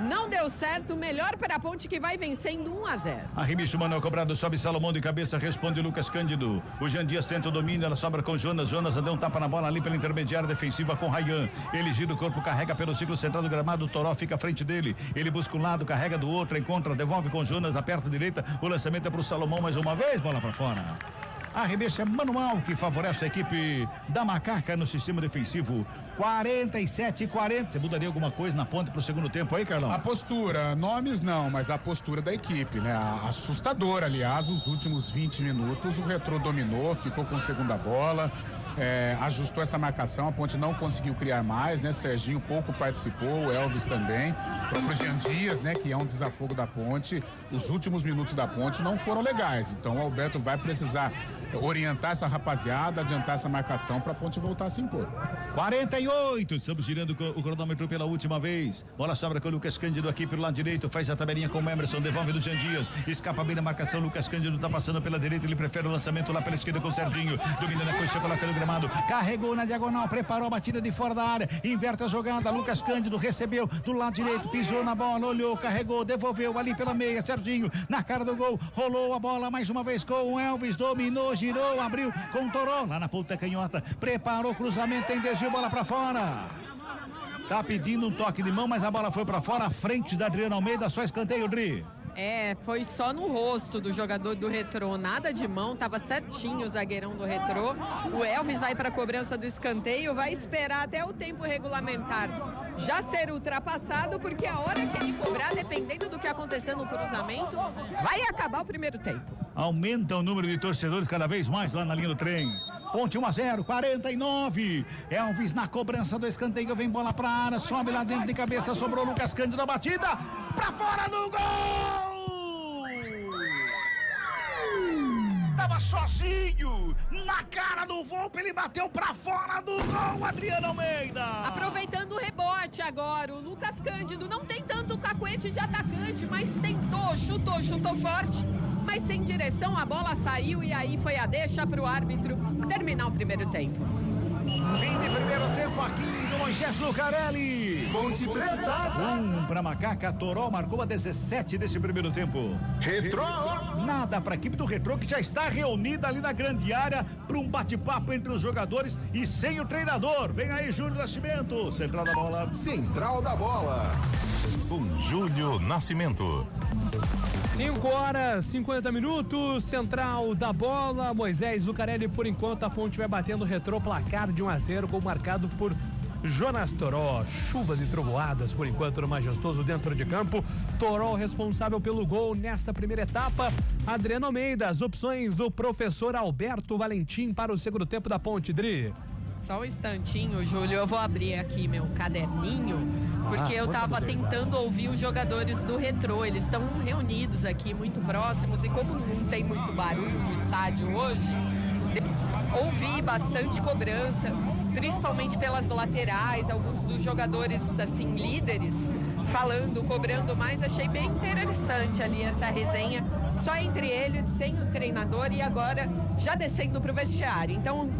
Não deu certo, melhor para a Ponte que vai vencendo 1-0. Arremesso Manuel cobrado, sobe Salomão de cabeça, responde Lucas Cândido. O Jean Dias tenta o domínio, ela sobra com Jonas deu um tapa na bola ali pela intermediária defensiva com Ryan. Ele gira o corpo, carrega pelo ciclo central do gramado, o Toró fica à frente dele. Ele busca um lado, carrega do outro, encontra, devolve com Jonas, aperta a direita. O lançamento é para o Salomão mais uma vez, bola para fora. Arremesso é manual que favorece a equipe da Macaca no sistema defensivo. 47-40. Você mudaria alguma coisa na ponta pro segundo tempo aí, Carlão? A postura, nomes não, mas a postura da equipe, né? Assustadora, aliás, os últimos 20 minutos. O Retrô dominou, ficou com segunda bola. Ajustou essa marcação, a Ponte não conseguiu criar mais, né? Serginho pouco participou, o Elvis também, o próprio Jean Dias, né? Que é um desafogo da Ponte. Os últimos minutos da Ponte não foram legais, então o Alberto vai precisar orientar essa rapaziada, adiantar essa marcação para a Ponte voltar a se impor. 48, estamos girando o cronômetro pela última vez. Bola sobra com o Lucas Cândido aqui pelo lado direito, faz a tabelinha com o Emerson, devolve do Jean Dias, escapa bem da marcação, Lucas Cândido tá passando pela direita, ele prefere o lançamento lá pela esquerda com o Serginho, domina na coxa, coloca no gramado, carregou na diagonal, preparou a batida de fora da área, inverte a jogada, Lucas Cândido recebeu do lado direito, pisou na bola, olhou, carregou, devolveu ali pela meia, Serginho na cara do gol, rolou a bola mais uma vez com o Elvis, dominou, girou, abriu com o Toró, lá na ponta canhota, preparou o cruzamento, tem desvio, bola pra fora. Tá pedindo um toque de mão, mas a bola foi pra fora, à frente da Adriano Almeida, só escanteio, Dri. Foi só no rosto do jogador do Retrô, nada de mão, tava certinho o zagueirão do Retrô. O Elvis vai para a cobrança do escanteio, vai esperar até o tempo regulamentar já ser ultrapassado, porque a hora que ele cobrar, dependendo do que acontecer no cruzamento, vai acabar o primeiro tempo. Aumenta o número de torcedores cada vez mais lá na linha do trem. Ponte 1-0, 49. Elvis na cobrança do escanteio, vem bola pra área, sobe lá dentro de cabeça, sobrou Lucas Cândido na batida, pra fora do gol! Tava sozinho, na cara do Volpe, ele bateu pra fora do gol, Adriano Almeida. Aproveitando o rebote agora, o Lucas Cândido não tem tanto cacuete de atacante, mas tentou, chutou forte, mas sem direção, a bola saiu e aí foi a deixa pro árbitro terminar o primeiro tempo. Fim de primeiro tempo aqui no Moisés Lucarelli. Ponte Preta. Pra Macaca, Toró marcou a 17 desse primeiro tempo. Retrô. Nada pra equipe do Retrô, que já está reunida ali na grande área para um bate-papo entre os jogadores e sem o treinador. Vem aí, Júlio Nascimento. Central da bola. Central da bola. Com Júlio Nascimento. 5h50, Central da bola, Moisés Lucarelli. Por enquanto a Ponte vai batendo o Retrô, placar de 1-0, gol marcado por Jonas Toró. Chuvas e trovoadas por enquanto no Majestoso dentro de campo. Toró responsável pelo gol nesta primeira etapa. Adriano Almeida, as opções do professor Alberto Valentim para o segundo tempo da Ponte, Dri. Só um instantinho, Júlio, eu vou abrir aqui meu caderninho, porque eu tava tentando ouvir os jogadores do Retrô. Eles estão reunidos aqui, muito próximos, e como não tem muito barulho no estádio hoje, ouvi bastante cobrança, principalmente pelas laterais, alguns dos jogadores, assim, líderes, falando, cobrando mais. Achei bem interessante ali essa resenha, só entre eles, sem o treinador, e agora já descendo para o vestiário. Então,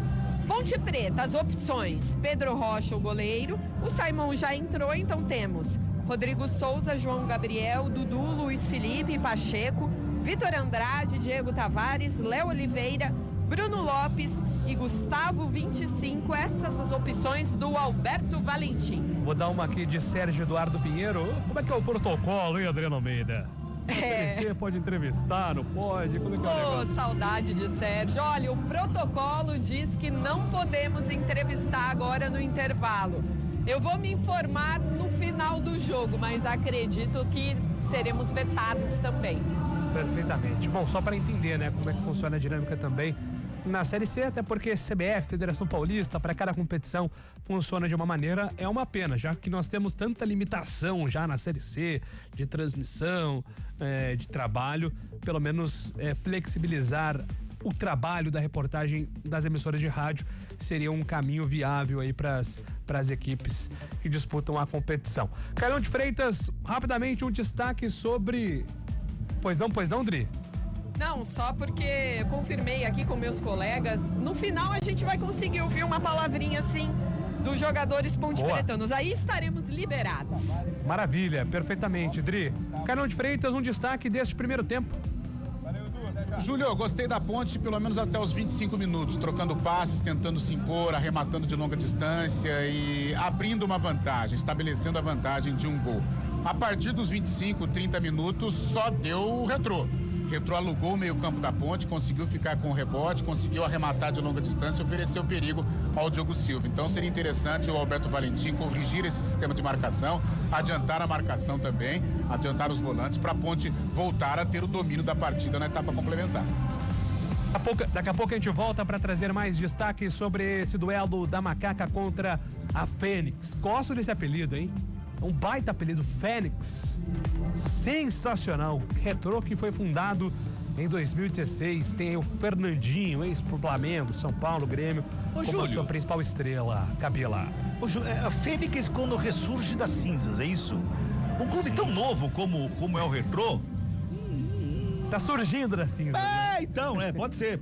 Ponte Preta, as opções: Pedro Rocha, o goleiro, o Simon já entrou, então temos Rodrigo Souza, João Gabriel, Dudu, Luiz Felipe, Pacheco, Vitor Andrade, Diego Tavares, Léo Oliveira, Bruno Lopes e Gustavo 25, essas as opções do Alberto Valentim. Vou dar uma aqui de Sérgio Eduardo Pinheiro. Como é que é o protocolo, hein, Adriano Almeida? Você pode entrevistar, não pode? Como é que é o negócio? Saudade de Sérgio. Olha, o protocolo diz que não podemos entrevistar agora no intervalo. Eu vou me informar no final do jogo, mas acredito que seremos vetados também. Perfeitamente. Bom, só para entender, né, como é que funciona a dinâmica também na Série C, até porque CBF, Federação Paulista, para cada competição funciona de uma maneira, é uma pena, já que nós temos tanta limitação já na Série C, de transmissão, de trabalho, pelo menos flexibilizar o trabalho da reportagem das emissoras de rádio seria um caminho viável aí para as equipes que disputam a competição. Carlão de Freitas, rapidamente um destaque sobre... Pois não, Dri? Não, só porque eu confirmei aqui com meus colegas, no final a gente vai conseguir ouvir uma palavrinha assim dos jogadores ponte-pretanos, aí estaremos liberados. Maravilha, perfeitamente, Dri. Carlão de Freitas, um destaque deste primeiro tempo. Júlio, eu gostei da Ponte pelo menos até os 25 minutos, trocando passes, tentando se impor, arrematando de longa distância e abrindo uma vantagem, estabelecendo a vantagem de um gol. A partir dos 25, 30 minutos, só deu o Retrô. Retrô alugou o meio-campo da Ponte, conseguiu ficar com o rebote, conseguiu arrematar de longa distância e ofereceu perigo ao Diogo Silva. Então seria interessante o Alberto Valentim corrigir esse sistema de marcação, adiantar a marcação também, adiantar os volantes para a Ponte voltar a ter o domínio da partida na etapa complementar. Daqui a pouco a gente volta para trazer mais destaques sobre esse duelo da Macaca contra a Fênix. Gosto desse apelido, hein? Um baita apelido, Fênix. Sensacional. Retrô que foi fundado em 2016. Tem aí o Fernandinho, ex pro Flamengo, São Paulo, Grêmio, como a sua principal estrela, Cabela. A Fênix quando ressurge das cinzas, é isso? Um clube tão novo como é o Retrô. Tá surgindo das cinzas. Então, pode ser.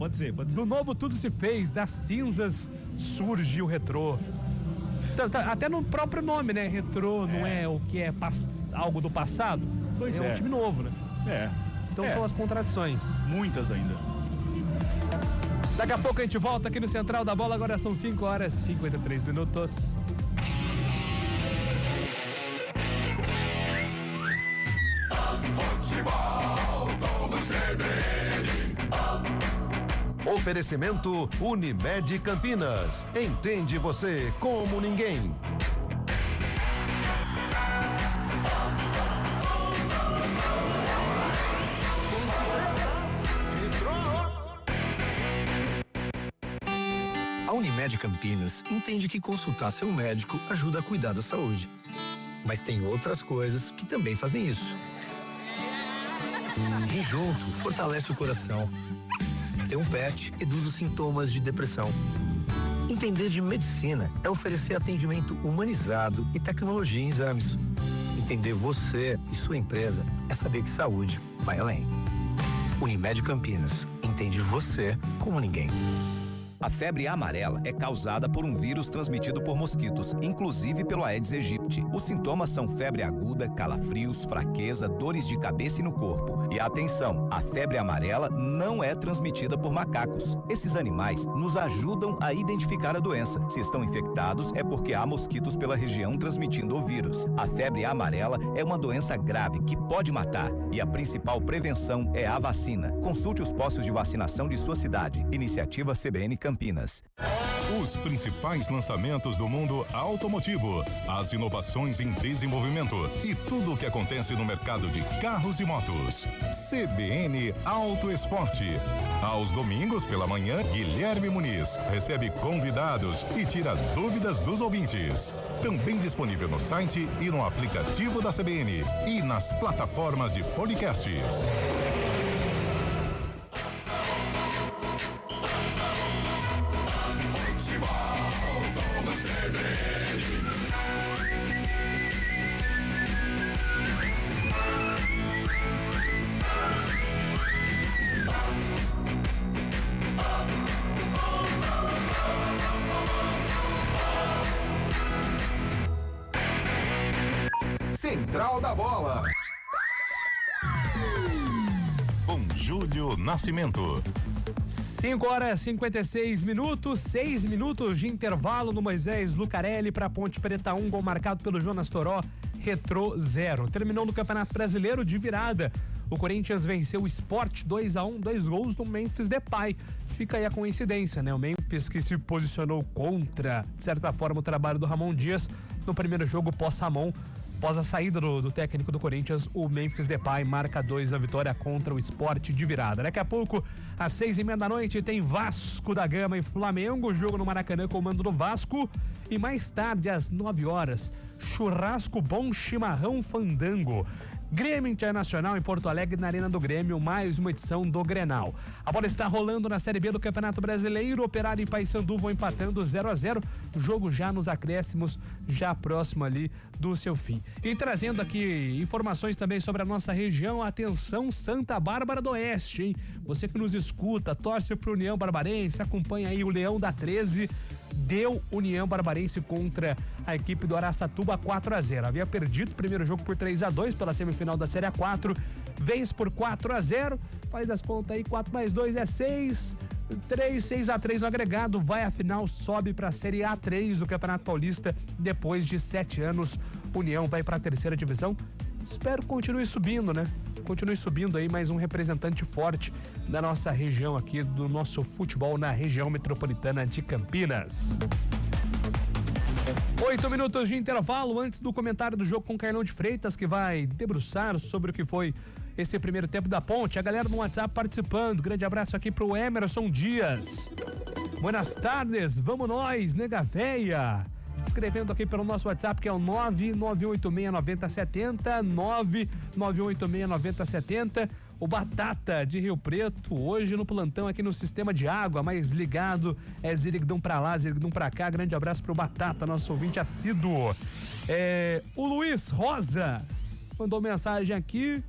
Do novo tudo se fez, das cinzas surge o Retrô. Até no próprio nome, né? Retrô não é o que é algo do passado. Pois é. Um time novo, né? Então são as contradições. Muitas ainda. Daqui a pouco a gente volta aqui no Central da Bola. Agora são 5h53. Oferecimento Unimed Campinas. Entende você como ninguém. A Unimed Campinas entende que consultar seu médico ajuda a cuidar da saúde. Mas tem outras coisas que também fazem isso. Rir junto fortalece o coração. Ter um pet reduz os sintomas de depressão. Entender de medicina é oferecer atendimento humanizado e tecnologia em exames. Entender você e sua empresa é saber que saúde vai além. Unimed Campinas. Entende você como ninguém. A febre amarela é causada por um vírus transmitido por mosquitos, inclusive pelo Aedes aegypti. Os sintomas são febre aguda, calafrios, fraqueza, dores de cabeça e no corpo. E atenção, a febre amarela não é transmitida por macacos. Esses animais nos ajudam a identificar a doença. Se estão infectados, é porque há mosquitos pela região transmitindo o vírus. A febre amarela é uma doença grave que pode matar. E a principal prevenção é a vacina. Consulte os postos de vacinação de sua cidade. Iniciativa CBN Campinas. Campinas. Os principais lançamentos do mundo automotivo, as inovações em desenvolvimento e tudo o que acontece no mercado de carros e motos. CBN Auto Esporte. Aos domingos pela manhã, Guilherme Muniz recebe convidados e tira dúvidas dos ouvintes. Também disponível no site e no aplicativo da CBN e nas plataformas de podcasts. Central da Bola. Com Júlio Nascimento. 5 horas e 56 minutos, 6 minutos de intervalo no Moisés Lucarelli para Ponte Preta 1, gol marcado pelo Jonas Toró, Retrô 0. Terminou no Campeonato Brasileiro de virada. O Corinthians venceu o Sport 2-1, 2 gols do Memphis Depay. Fica aí a coincidência, né? O Memphis que se posicionou contra, de certa forma, o trabalho do Ramon Dias no primeiro jogo pós-Ramon. Após a saída do técnico do Corinthians, o Memphis Depay marca 2 a vitória contra o Sport de virada. Daqui a pouco, às 6:30 da noite, tem Vasco da Gama e Flamengo, jogo no Maracanã com o mando do Vasco. E mais tarde, às 9 horas, churrasco bom, chimarrão fandango. Grêmio Internacional em Porto Alegre, na Arena do Grêmio, mais uma edição do Grenal. A bola está rolando na Série B do Campeonato Brasileiro. Operário e Paysandu vão empatando 0-0. Jogo já nos acréscimos, já próximo ali do seu fim. E trazendo aqui informações também sobre a nossa região. Atenção, Santa Bárbara do Oeste, hein? Você que nos escuta, torce pro União Barbarense, acompanha aí o Leão da 13. Deu União Barbarense contra a equipe do Araçatuba 4-0. Havia perdido o primeiro jogo por 3-2 pela semifinal da Série A4. Vence por 4-0. Faz as contas aí, 4 mais 2 é 6. 6-3 no agregado. Vai à final, sobe para a Série A3 do Campeonato Paulista. Depois de 7 anos, União vai para a terceira divisão. Espero que continue subindo, né? Continue subindo aí, mais um representante forte da nossa região aqui, do nosso futebol na região metropolitana de Campinas. 8 minutos de intervalo antes do comentário do jogo com Carlão de Freitas, que vai debruçar sobre o que foi esse primeiro tempo da Ponte. A galera no WhatsApp participando. Grande abraço aqui pro Emerson Dias. Buenas tardes, vamos nós, nega véia. Escrevendo aqui pelo nosso WhatsApp, que é o 991869070, 991869070. O Batata de Rio Preto, hoje no plantão aqui no Sistema de Água, mais ligado, é Zirigdum pra lá, Zirigdum pra cá. Grande abraço pro Batata, nosso ouvinte assíduo. O Luiz Rosa mandou mensagem aqui.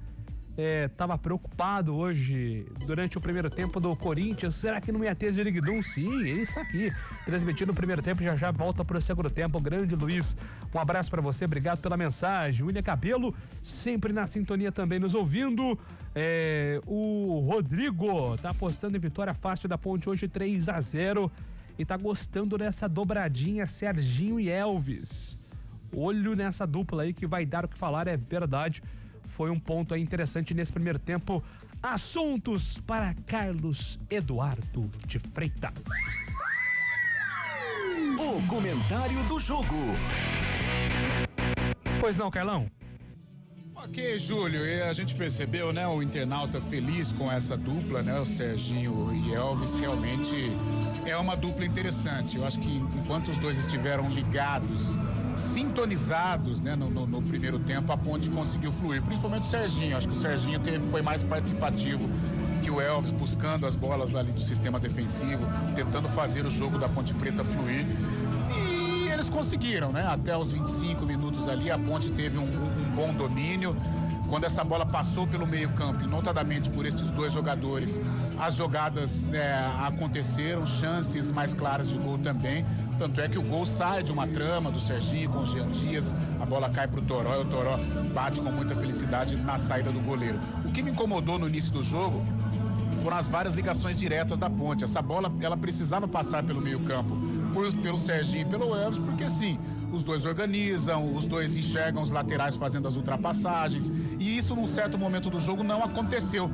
Tava preocupado hoje durante o primeiro tempo do Corinthians. Será que não ia ter Zirigdum? Sim, isso aqui. Transmitindo o primeiro tempo, já volta pro segundo tempo. Grande Luiz, um abraço pra você, obrigado pela mensagem. William Cabelo, sempre na sintonia também nos ouvindo. O Rodrigo tá apostando em vitória fácil da Ponte hoje, 3-0. E tá gostando dessa dobradinha Serginho e Elvis. Olho nessa dupla aí que vai dar o que falar, é verdade. Foi um ponto aí interessante nesse primeiro tempo. Assuntos para Carlos Eduardo de Freitas. O comentário do jogo. Pois não, Carlão? Ok, Júlio, e a gente percebeu, né, o internauta feliz com essa dupla, né, o Serginho e Elvis, realmente é uma dupla interessante. Eu acho que enquanto os dois estiveram ligados, sintonizados, né, no primeiro tempo, a Ponte conseguiu fluir, principalmente o Serginho. Acho que o Serginho foi mais participativo que o Elvis, buscando as bolas ali do sistema defensivo, tentando fazer o jogo da Ponte Preta fluir. E eles conseguiram, né? Até os 25 minutos ali, a Ponte teve um bom domínio. Quando essa bola passou pelo meio-campo, e notadamente por estes dois jogadores, as jogadas aconteceram, chances mais claras de gol também. Tanto é que o gol sai de uma trama do Serginho com o Jean Dias, a bola cai pro Toró e o Toró bate com muita felicidade na saída do goleiro. O que me incomodou no início do jogo foram as várias ligações diretas da Ponte. Essa bola, ela precisava passar pelo meio-campo, pelo Serginho e pelo Elvis, porque sim, os dois organizam, os dois enxergam os laterais fazendo as ultrapassagens, e isso num certo momento do jogo não aconteceu.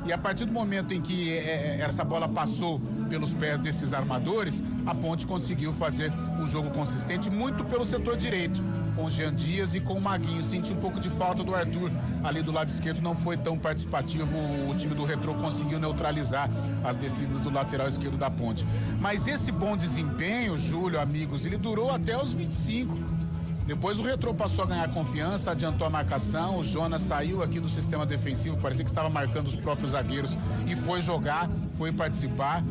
E a partir do momento em que essa bola passou pelos pés desses armadores, a Ponte conseguiu fazer um jogo consistente, muito pelo setor direito, com o Jean Dias e com o Maguinho. Senti um pouco de falta do Arthur ali do lado esquerdo, não foi tão participativo. O time do Retrô conseguiu neutralizar as descidas do lateral esquerdo da Ponte. Mas esse bom desempenho, Júlio, amigos, ele durou até os 25. Depois o Retrô passou a ganhar confiança, adiantou a marcação, o Jonas saiu aqui do sistema defensivo, parecia que estava marcando os próprios zagueiros e foi jogar, foi participar,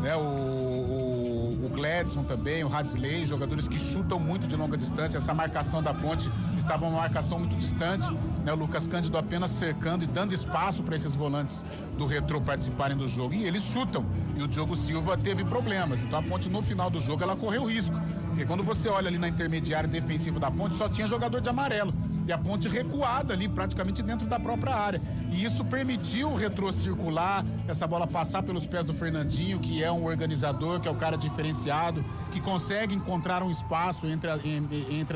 né? O Gladson também, o Hadsley, jogadores que chutam muito de longa distância. Essa marcação da Ponte estava uma marcação muito distante, né? O Lucas Cândido apenas cercando e dando espaço para esses volantes do Retrô participarem do jogo, e eles chutam, e o Diogo Silva teve problemas, então a Ponte no final do jogo ela correu risco, porque quando você olha ali na intermediária defensiva da Ponte, só tinha jogador de amarelo, e a Ponte recuada ali praticamente dentro da própria área, e isso permitiu o Retrô circular, essa bola passar pelos pés do Fernandinho, que é um organizador, que é o cara diferenciado, que consegue encontrar um espaço entre a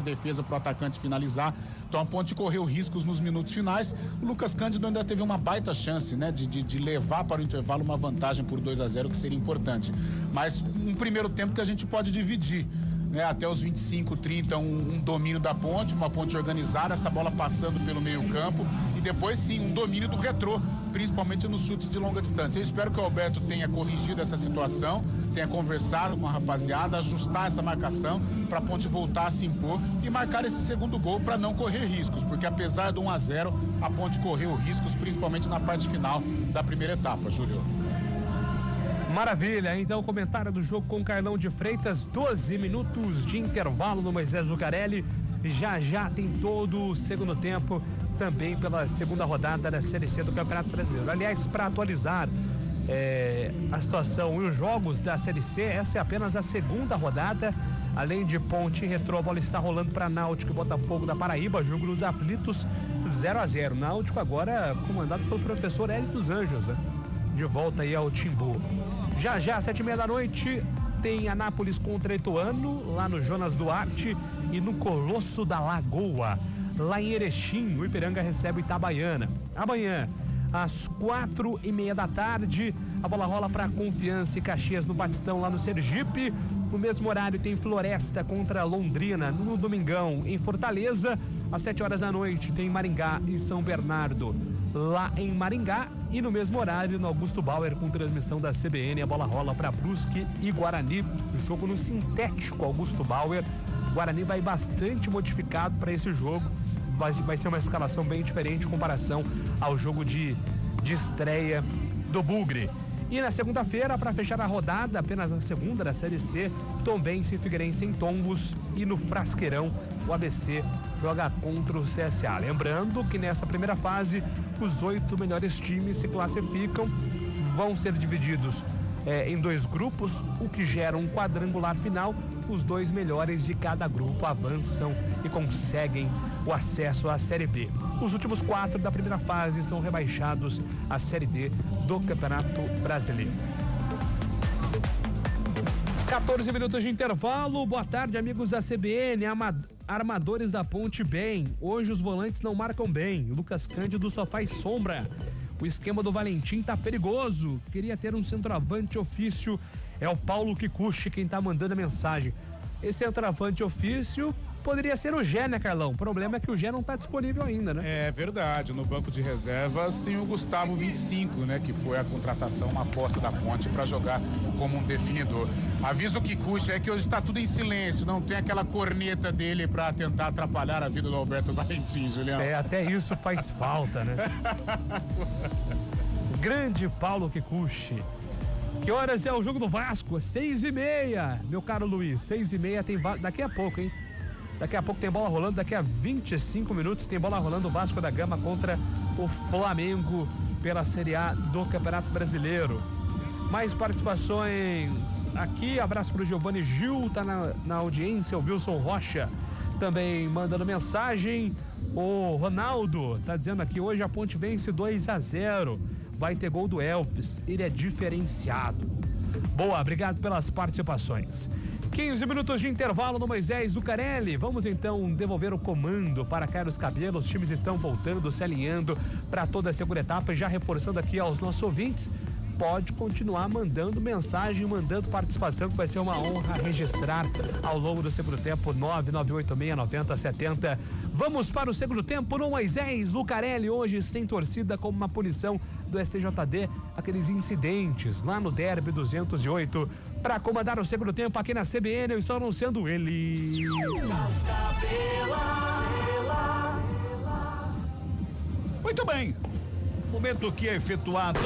defesa para o atacante finalizar. Então a Ponte correu riscos nos minutos finais. O Lucas Cândido ainda teve uma baita chance, né, de levar para o intervalo uma vantagem por 2-0, que seria importante, mas um primeiro tempo que a gente pode dividir, né, até os 25, 30, um domínio da Ponte, uma Ponte organizada, essa bola passando pelo meio campo, e depois sim, um domínio do Retrô, principalmente nos chutes de longa distância. Eu espero que o Alberto tenha corrigido essa situação, tenha conversado com a rapaziada, ajustar essa marcação para a Ponte voltar a se impor e marcar esse segundo gol para não correr riscos, porque apesar do 1-0, a Ponte correu riscos, principalmente na parte final da primeira etapa, Júlio. Maravilha, então comentário do jogo com Carlão de Freitas, 12 minutos de intervalo no Moisés Zucarelli, já tem todo o segundo tempo, também pela segunda rodada da Série C do Campeonato Brasileiro. Aliás, para atualizar a situação e os jogos da Série C, essa é apenas a segunda rodada, além de Ponte e Retrô, a bola está rolando para Náutico e Botafogo da Paraíba, jogo nos aflitos 0-0, Náutico agora comandado pelo professor Hélio dos Anjos, né? De volta aí ao Timbu. Já, às 7h30 da noite, tem Anápolis contra Ituano, lá no Jonas Duarte e no Colosso da Lagoa. Lá em Erechim, o Ipiranga recebe o Itabaiana. Amanhã, às 4h30 da tarde, a bola rola para Confiança e Caxias no Batistão, lá no Sergipe. No mesmo horário, tem Floresta contra Londrina, no domingão, em Fortaleza. Às 7h da noite, tem Maringá e São Bernardo, lá em Maringá. E no mesmo horário, no Augusto Bauer, com transmissão da CBN, a bola rola para Brusque e Guarani. Jogo no sintético Augusto Bauer. Guarani vai bastante modificado para esse jogo. Vai ser uma escalação bem diferente em comparação ao jogo de estreia do Bugre. E na segunda-feira, para fechar a rodada, apenas a segunda da Série C, Tombense e Figueirense em Tombos. E no Frasqueirão, o ABC joga contra o CSA. Lembrando que nessa primeira fase, os 8 melhores times se classificam, vão ser divididos em 2 grupos, o que gera um quadrangular final. Os 2 melhores de cada grupo avançam e conseguem o acesso à Série B. Os últimos 4 da primeira fase são rebaixados à Série D do Campeonato Brasileiro. 14 minutos de intervalo. Boa tarde, amigos da CBN. Armadores da Ponte bem. Hoje os volantes não marcam bem. O Lucas Cândido só faz sombra. O esquema do Valentim tá perigoso. Queria ter um centroavante ofício. É o Paulo Kikuchi quem tá mandando a mensagem. Esse centroavante ofício poderia ser o Gé, né, Carlão? O problema é que o Gé não tá disponível ainda, né? É verdade, no banco de reservas tem o Gustavo 25, né, que foi a contratação, uma aposta da Ponte para jogar como um definidor. Aviso o Kikuchi é que hoje tá tudo em silêncio, não tem aquela corneta dele para tentar atrapalhar a vida do Alberto Valentim, Julião. Até isso faz falta, né? Grande Paulo Kikuchi. Que horas é o jogo do Vasco? 6h30, meu caro Luiz. 6h30 tem daqui a pouco, hein? Daqui a pouco tem bola rolando, daqui a 25 minutos tem bola rolando o Vasco da Gama contra o Flamengo pela Série A do Campeonato Brasileiro. Mais participações aqui, abraço pro Giovanni Gil, tá na audiência, o Wilson Rocha também mandando mensagem. O Ronaldo tá dizendo aqui, hoje a Ponte vence 2-0, vai ter gol do Elvis, ele é diferenciado. Boa, obrigado pelas participações. 15 minutos de intervalo no Moisés Zucarelli. Vamos então devolver o comando para Carlos Cabelo. Os times estão voltando, se alinhando para toda a segunda etapa. E já reforçando aqui aos nossos ouvintes, pode continuar mandando mensagem, mandando participação, que vai ser uma honra registrar ao longo do segundo tempo. 998699070. Vamos para o segundo tempo no Moisés Lucarelli, hoje sem torcida, como uma punição do STJD, aqueles incidentes lá no Derby 208. Para comandar o segundo tempo aqui na CBN, eu estou anunciando ele. Muito bem. Momento que é efetuada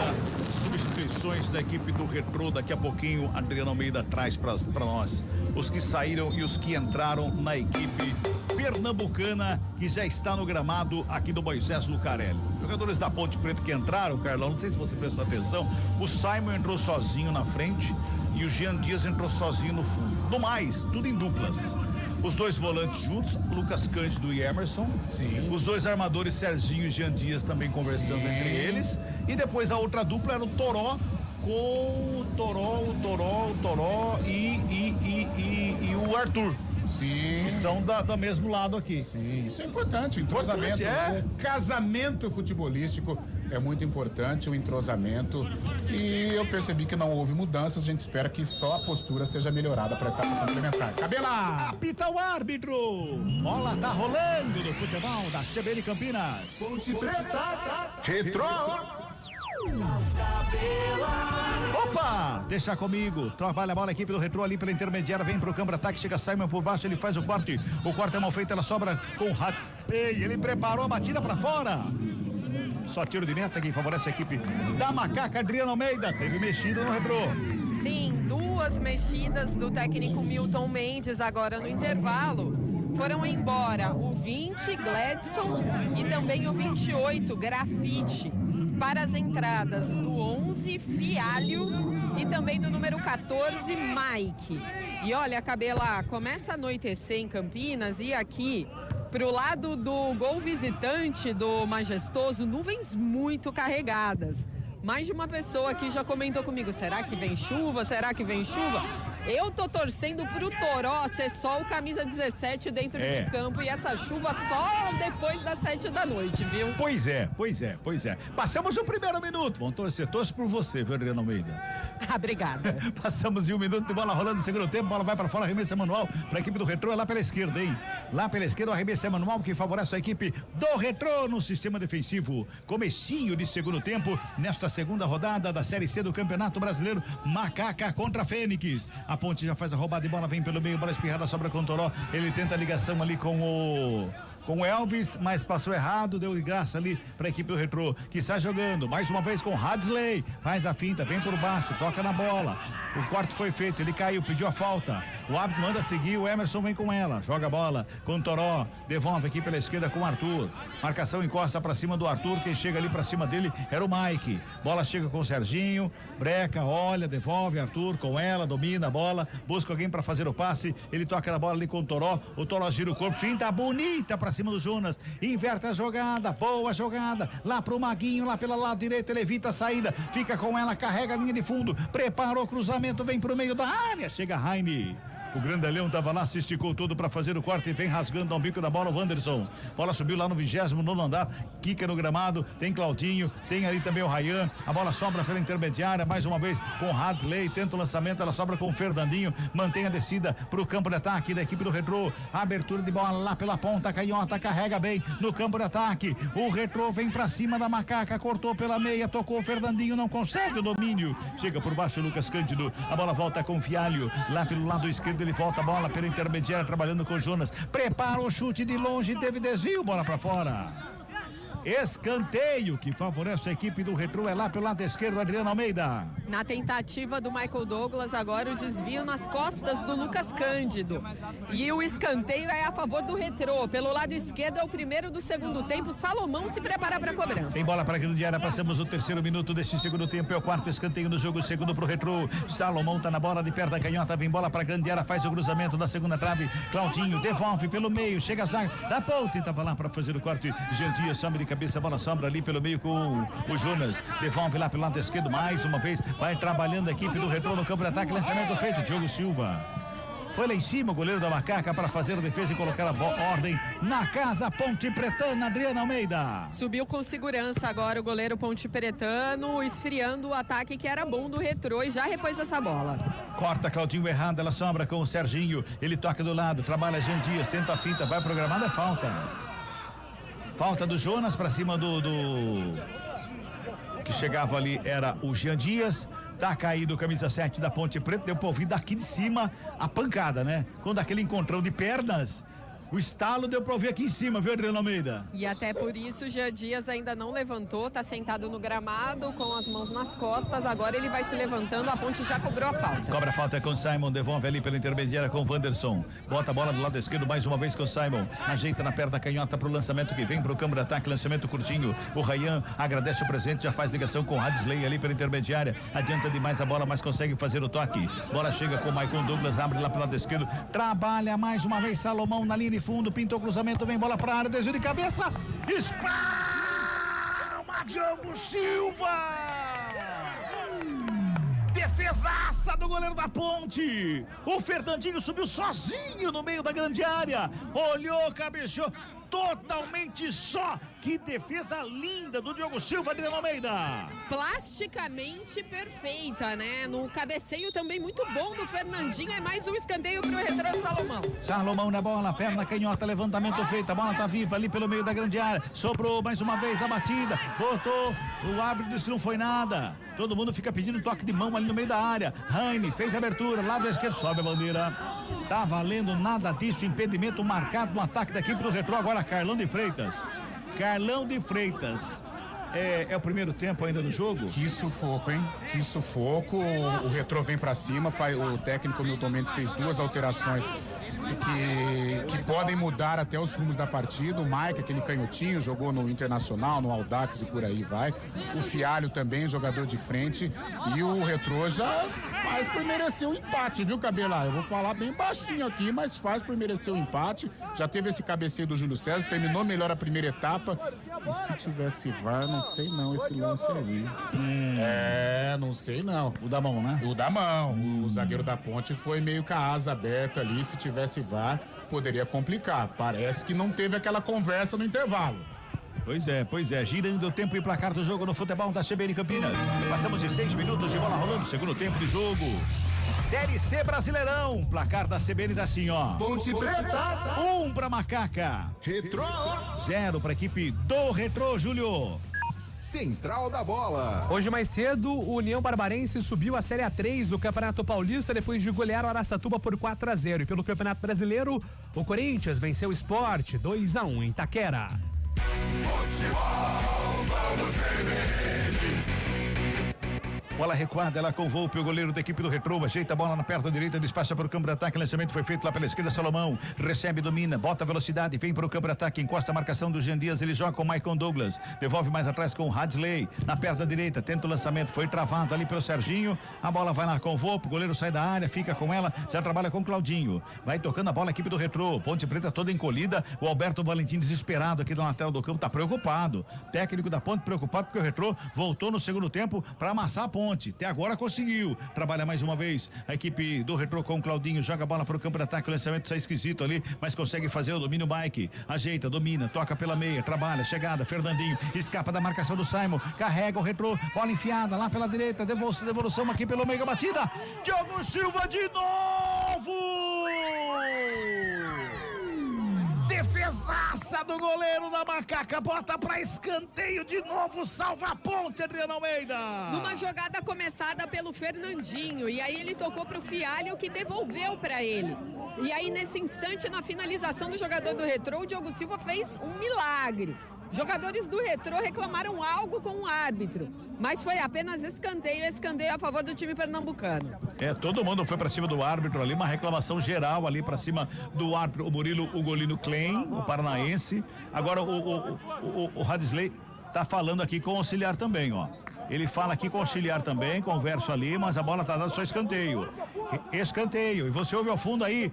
substituições da equipe do Retrô. Daqui a pouquinho, Adriano Almeida traz para nós os que saíram e os que entraram na equipe pernambucana, que já está no gramado aqui do Moisés Lucarelli. Jogadores da Ponte Preta que entraram, Carlão, não sei se você prestou atenção, o Simon entrou sozinho na frente e o Jean Dias entrou sozinho no fundo. No mais, tudo em duplas. Os dois volantes juntos, Lucas Cândido e Emerson. Sim. Os dois armadores, Serginho e Jean Dias, também conversando entre eles. E depois a outra dupla era o Toró com o Toró e o Arthur. Sim. Que são do mesmo lado aqui. Sim, isso é importante, o entrosamento. O casamento futebolístico é muito importante, o entrosamento. E eu percebi que não houve mudanças, a gente espera que só a postura seja melhorada para a etapa complementar. Cabela! Apita o árbitro! Bola tá rolando no futebol da CBN Campinas. Ponte Preta. Retrô! Opa, deixa comigo, trabalha a bola, a equipe do Retrô ali pela intermediária, vem pro campo de ataque, chega Simon por baixo, ele faz o corte é mal feito, ela sobra com o Hatz, ele preparou a batida pra fora, só tiro de meta que favorece a equipe da Macaca. Adriano Almeida, teve mexida no Retrô. Sim, duas mexidas do técnico Milton Mendes agora no intervalo. Foram embora o 20, Gladson, e também o 28, Grafite, para as entradas do 11, Fialho, e também do número 14, Mike. E olha, Cabela, começa a anoitecer em Campinas e aqui, pro lado do gol visitante do Majestoso, nuvens muito carregadas. Mais de uma pessoa aqui já comentou comigo, será que vem chuva? Será que vem chuva? Eu tô torcendo pro Toró ser só o camisa 17 dentro de campo e essa chuva só depois das 7 da noite, viu? Pois é. Passamos o primeiro minuto. Vamos torcer por você, viu, Adriano Almeida? Ah, obrigada. Passamos em 1 minuto de bola rolando no segundo tempo, bola vai para fora, arremesso manual para a equipe do Retrô, é lá pela esquerda, hein? Lá pela esquerda o arremesso manual que favorece a equipe do Retrô no sistema defensivo. Comecinho de segundo tempo, nesta segunda rodada da Série C do Campeonato Brasileiro, Macaca contra Fênix. A Ponte já faz a roubada de bola, vem pelo meio, bola espirrada, sobra com o Toró. Ele tenta a ligação ali com o Elvis, mas passou errado, deu de graça ali para a equipe do Retrô, que está jogando mais uma vez com Hadley, faz a finta, vem por baixo, toca na bola, o corte foi feito, ele caiu, pediu a falta, o árbitro manda seguir, o Emerson vem com ela, joga a bola com o Toró, devolve aqui pela esquerda com o Arthur, marcação encosta para cima do Arthur, quem chega ali para cima dele era o Mike, bola chega com o Serginho, breca, olha, devolve, Arthur com ela, domina a bola, busca alguém para fazer o passe, ele toca na bola ali com o Toró gira o corpo, finta bonita para cima do Jonas, inverte a jogada, boa jogada, lá pro Maguinho, lá pelo lado direito, ele evita a saída, fica com ela, carrega a linha de fundo, preparou o cruzamento, vem pro meio da área, chega Raine. O grandalhão estava lá, se esticou todo para fazer o corte e vem rasgando ao bico da bola o Wanderson. Bola subiu lá no 29º andar, quica no gramado, tem Claudinho, tem ali também o Rayan. A bola sobra pela intermediária, mais uma vez com Hadley, tenta o lançamento, ela sobra com o Fernandinho, mantém a descida para o campo de ataque da equipe do Retrô. Abertura de bola lá pela ponta, Canhota carrega bem no campo de ataque. O Retrô vem para cima da Macaca, cortou pela meia, tocou o Fernandinho, não consegue o domínio. Chega por baixo o Lucas Cândido, a bola volta com o Fialho, lá pelo lado esquerdo. Ele volta a bola pela intermediária, trabalhando com o Jonas. Prepara o chute de longe, teve desvio, bola para fora. Escanteio que favorece a equipe do Retrô, é lá pelo lado esquerdo, Adriano Almeida. Na tentativa do Michael Douglas, agora o desvio nas costas do Lucas Cândido. E o escanteio é a favor do Retrô. Pelo lado esquerdo é o primeiro do segundo tempo. Salomão se prepara para a cobrança. Tem bola para a grande área, passamos o terceiro minuto deste segundo tempo. É o quarto escanteio do jogo, segundo para o Retrô. Salomão tá na bola de perto da canhota, vem bola para a grande área, faz o cruzamento da segunda trave. Claudinho devolve pelo meio, chega a zaga da ponta, tentava lá para fazer o corte. Jandia sobe de cabeça, a bola sobra ali pelo meio com o Jonas, devolve lá pelo lado esquerdo, mais uma vez vai trabalhando a equipe do Retrô no campo de ataque, lançamento feito, Diogo Silva Foi lá em cima o goleiro da Macaca para fazer a defesa e colocar a ordem na casa Ponte Pretana, Adriana Almeida. Subiu com segurança agora o goleiro Ponte Pretano, esfriando o ataque que era bom do Retrô e já repôs essa bola. Corta Claudinho errado, ela sobra com o Serginho, ele toca do lado, trabalha Jean Dias, tenta a finta, vai programada, é falta. Falta do Jonas para cima do que chegava ali era o Jean Dias. Tá caído o camisa 7 da Ponte Preta, deu pra ouvir daqui de cima a pancada, né? Quando aquele encontrão de pernas, o estalo deu pra ouvir aqui em cima, viu, Adriano Almeida? E até por isso o Jean Dias ainda não levantou, tá sentado no gramado com as mãos nas costas, agora ele vai se levantando, a Ponte já cobrou a falta. Cobra a falta com o Simon, devolve ali pela intermediária com o Wanderson, bota a bola do lado esquerdo mais uma vez com o Simon, ajeita na perna canhota pro lançamento que vem pro campo de ataque, lançamento curtinho, o Rayan agradece o presente, já faz ligação com o Hadsley ali pela intermediária, adianta demais a bola, mas consegue fazer o toque, bola chega com o Maicon Douglas, abre lá pelo lado esquerdo, trabalha mais uma vez Salomão na linha de fundo, pintou o cruzamento, vem bola pra área, desvio de cabeça, espalma Diogo Silva, defesaça do goleiro da Ponte, o Fernandinho subiu sozinho no meio da grande área, olhou, cabeceou, totalmente só. Que defesa linda do Diogo Silva, Adriano Almeida. Plasticamente perfeita, né? No cabeceio também muito bom do Fernandinho. É mais um escanteio pro Retrô Salomão. Salomão na bola, perna canhota, levantamento feito. A bola tá viva ali pelo meio da grande área. Sobrou mais uma vez a batida. Botou, o árbitro disse que não foi nada. Todo mundo fica pedindo toque de mão ali no meio da área. Raine fez a abertura, lado esquerdo, sobe a bandeira. Tá valendo nada disso, impedimento marcado no ataque da equipe do Retrô. Agora Carlão de Freitas. Carlão de Freitas. É o primeiro tempo ainda do jogo? Que sufoco, hein? Que sufoco. O Retrô vem pra cima. O técnico Milton Mendes fez 2 alterações que podem mudar até os rumos da partida. O Mike, aquele canhotinho, jogou no Internacional, no Audax e por aí vai. O Fialho também, jogador de frente. E o Retrô já faz por merecer o empate, viu, Cabela? Eu vou falar bem baixinho aqui, mas faz por merecer o empate. Já teve esse cabeceio do Júlio César, terminou melhor a primeira etapa. E se tivesse VAR, não sei não esse lance aí. Não sei não. O da mão, né? O da mão. O zagueiro da Ponte foi meio com a asa aberta ali. Se tivesse VAR, poderia complicar. Parece que não teve aquela conversa no intervalo. Pois é. Girando o tempo e placar do jogo no futebol da CBN Campinas. Passamos de 6 minutos de bola rolando, segundo tempo de jogo. Série C Brasileirão. Placar da CBN tá assim, ó. Ponte Preta. 1 pra Macaca. Retrô. 0 pra equipe do Retrô, Júlio. Central da Bola. Hoje mais cedo, o União Barbarense subiu a Série A3 do Campeonato Paulista depois de golear o Araçatuba por 4-0. E pelo Campeonato Brasileiro, o Corinthians venceu o Sport 2-1 em Itaquera. Futebol, vamos Bola recuada, ela com o Volpe, o goleiro da equipe do Retrô, ajeita a bola na perna direita, despacha para o campo de ataque, lançamento foi feito lá pela esquerda, Salomão, recebe, domina, bota velocidade, vem para o campo de ataque, encosta a marcação do Jean Dias, ele joga com o Maicon Douglas, devolve mais atrás com o Hadsley, na perna direita, tenta o lançamento, foi travado ali pelo Serginho, a bola vai lá com o Volpe, o goleiro sai da área, fica com ela, já trabalha com o Claudinho, vai tocando a bola a equipe do Retrô, Ponte Preta toda encolhida, o Alberto Valentim desesperado aqui na lateral do campo, tá preocupado, técnico da Ponte preocupado porque o Retrô voltou no segundo tempo para amassar a Ponte, até agora conseguiu, trabalha mais uma vez a equipe do Retrô com o Claudinho, joga a bola para o campo de ataque, o lançamento sai esquisito ali, mas consegue fazer o domínio Mike, ajeita, domina, toca pela meia, trabalha, chegada, Fernandinho, escapa da marcação do Simon, carrega o Retrô, bola enfiada lá pela direita, devolução aqui pelo meio, batida, Diogo Silva de novo! Defesaça do goleiro da Macaca, bota pra escanteio de novo, salva a Ponte, Adriano Almeida. Numa jogada começada pelo Fernandinho, e aí ele tocou pro Fialho, que devolveu pra ele. E aí nesse instante, na finalização do jogador do Retrô, o Diogo Silva fez um milagre. Jogadores do Retrô reclamaram algo com o árbitro, mas foi apenas escanteio a favor do time pernambucano. Todo mundo foi pra cima do árbitro ali, uma reclamação geral ali pra cima do árbitro, o Murilo, o Golino Klein, o paranaense. Agora o Hadsley tá falando aqui com o auxiliar também, ó. Ele fala aqui com o auxiliar também, conversa ali, mas a bola tá dando só escanteio. Escanteio, e você ouve ao fundo aí,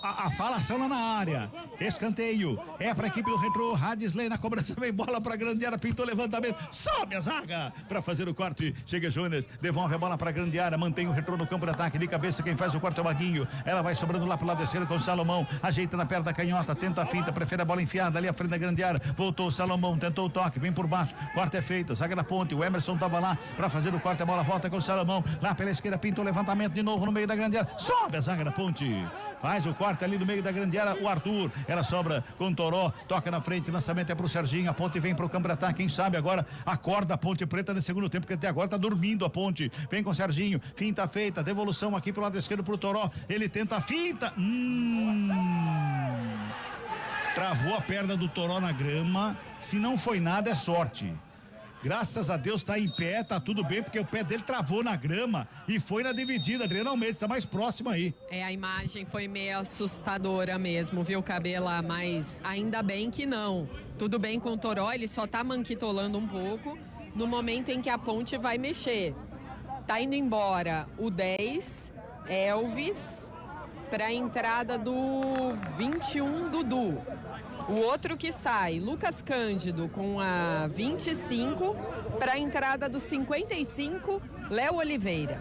A falação lá na área. Escanteio. É pra equipe do Retrô. Radisley na cobrança. Vem bola pra grande área. Pintou levantamento. Sobe a zaga pra fazer o corte. Chega Jonas. Devolve a bola pra grande área. Mantém o Retrô no campo de ataque. De cabeça quem faz o corte é o Maguinho. Ela vai sobrando lá pro lado esquerdo com o Salomão. Ajeita na perna da canhota. Tenta a finta. Prefere a bola enfiada ali à frente da grande área. Voltou o Salomão. Tentou o toque. Vem por baixo. Corte é feito. Zaga da ponte. O Emerson tava lá pra fazer o corte. A bola volta com o Salomão. Lá pela esquerda. Pintou o levantamento de novo no meio da grande área. Sobe a zaga da ponte. Faz o corte ali no meio da grande área. O Arthur. Ela sobra com o Toró. Toca na frente. Lançamento é pro Serginho. A ponte vem pro campo de ataque. Quem sabe agora acorda a Ponte Preta no segundo tempo, porque até agora tá dormindo a ponte. Vem com o Serginho. Finta feita. Devolução aqui pro lado esquerdo pro Toró. Ele tenta a finta. Travou a perna do Toró na grama. Se não foi nada, é sorte. Graças a Deus tá em pé, tá tudo bem, porque o pé dele travou na grama e foi na dividida. Adriano Almeida tá mais próximo aí. A imagem foi meio assustadora mesmo, viu, Cabela? Mas ainda bem que não. Tudo bem com o Toró, ele só tá manquitolando um pouco no momento em que a ponte vai mexer. Tá indo embora o 10, Elvis, pra entrada do 21, Dudu. O outro que sai, Lucas Cândido, com a 25, para a entrada do 55, Léo Oliveira.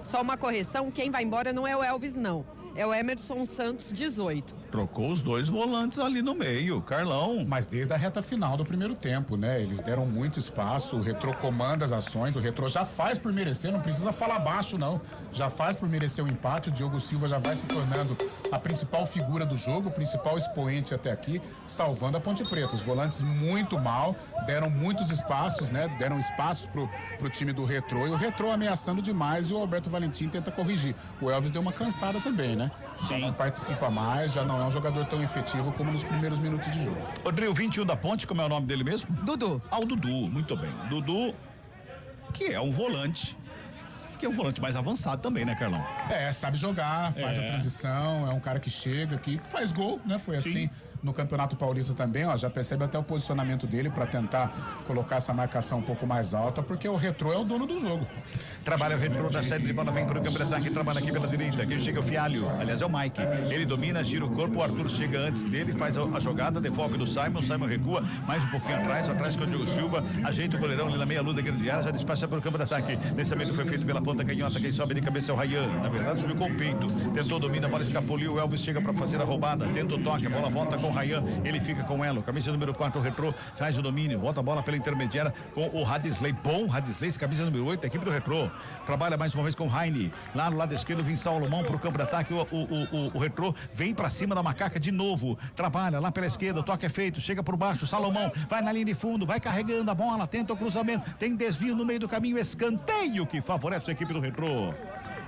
Só uma correção, quem vai embora não é o Elvis, não. É o Emerson Santos, 18. Trocou os dois volantes ali no meio, Carlão. Mas desde a reta final do primeiro tempo, né? Eles deram muito espaço, o Retrô comanda as ações, o Retrô já faz por merecer, não precisa falar baixo, não. Já faz por merecer o empate, o Diogo Silva já vai se tornando a principal figura do jogo, o principal expoente até aqui, salvando a Ponte Preta. Os volantes muito mal, deram muitos espaços, né? Deram espaços pro time do Retrô, e o Retrô ameaçando demais, e o Alberto Valentim tenta corrigir. O Elvis deu uma cansada também, né? Já não participa mais, já não é um jogador tão efetivo como nos primeiros minutos de jogo. Rodrigo, 21 da Ponte, como é o nome dele mesmo? Dudu. O Dudu, muito bem. Dudu, que é um volante. Que é um volante mais avançado também, né, Carlão? Sabe jogar, faz a transição, é um cara que chega, que faz gol, né? Foi assim no Campeonato Paulista também, ó, já percebe até o posicionamento dele para tentar colocar essa marcação um pouco mais alta, porque o Retrô é o dono do jogo. Trabalha o Retrô da série de bola, vem para o campo de ataque, trabalha aqui pela direita, aqui chega o Fialho, aliás é o Mike, ele domina, gira o corpo, o Arthur chega antes dele, faz a jogada, devolve do Simon, o Simon recua, mais um pouquinho atrás com o Diogo Silva, ajeita o goleirão ali na meia lua da grande área, já despacha pelo campo de ataque, lançamento foi feito pela ponta canhota, quem sobe de cabeça é o Ryan, na verdade subiu com o peito, tentou, domina, a bola escapuliu, o Elvis chega para fazer a roubada, tenta o toque, a bola volta com o Ryan, ele fica com ela, camisa número 4, o Retrô, faz o domínio, volta a bola pela intermediária com o Radisley, bom Radisley, camisa número 8, equipe do Retrô, trabalha mais uma vez com o Heine, lá no lado esquerdo vem Salomão pro campo de ataque, o Retrô vem pra cima da macaca de novo, trabalha lá pela esquerda, o toque é feito, chega por baixo, Salomão vai na linha de fundo, vai carregando a bola, tenta o cruzamento, tem desvio no meio do caminho, escanteio que favorece a equipe do Retrô.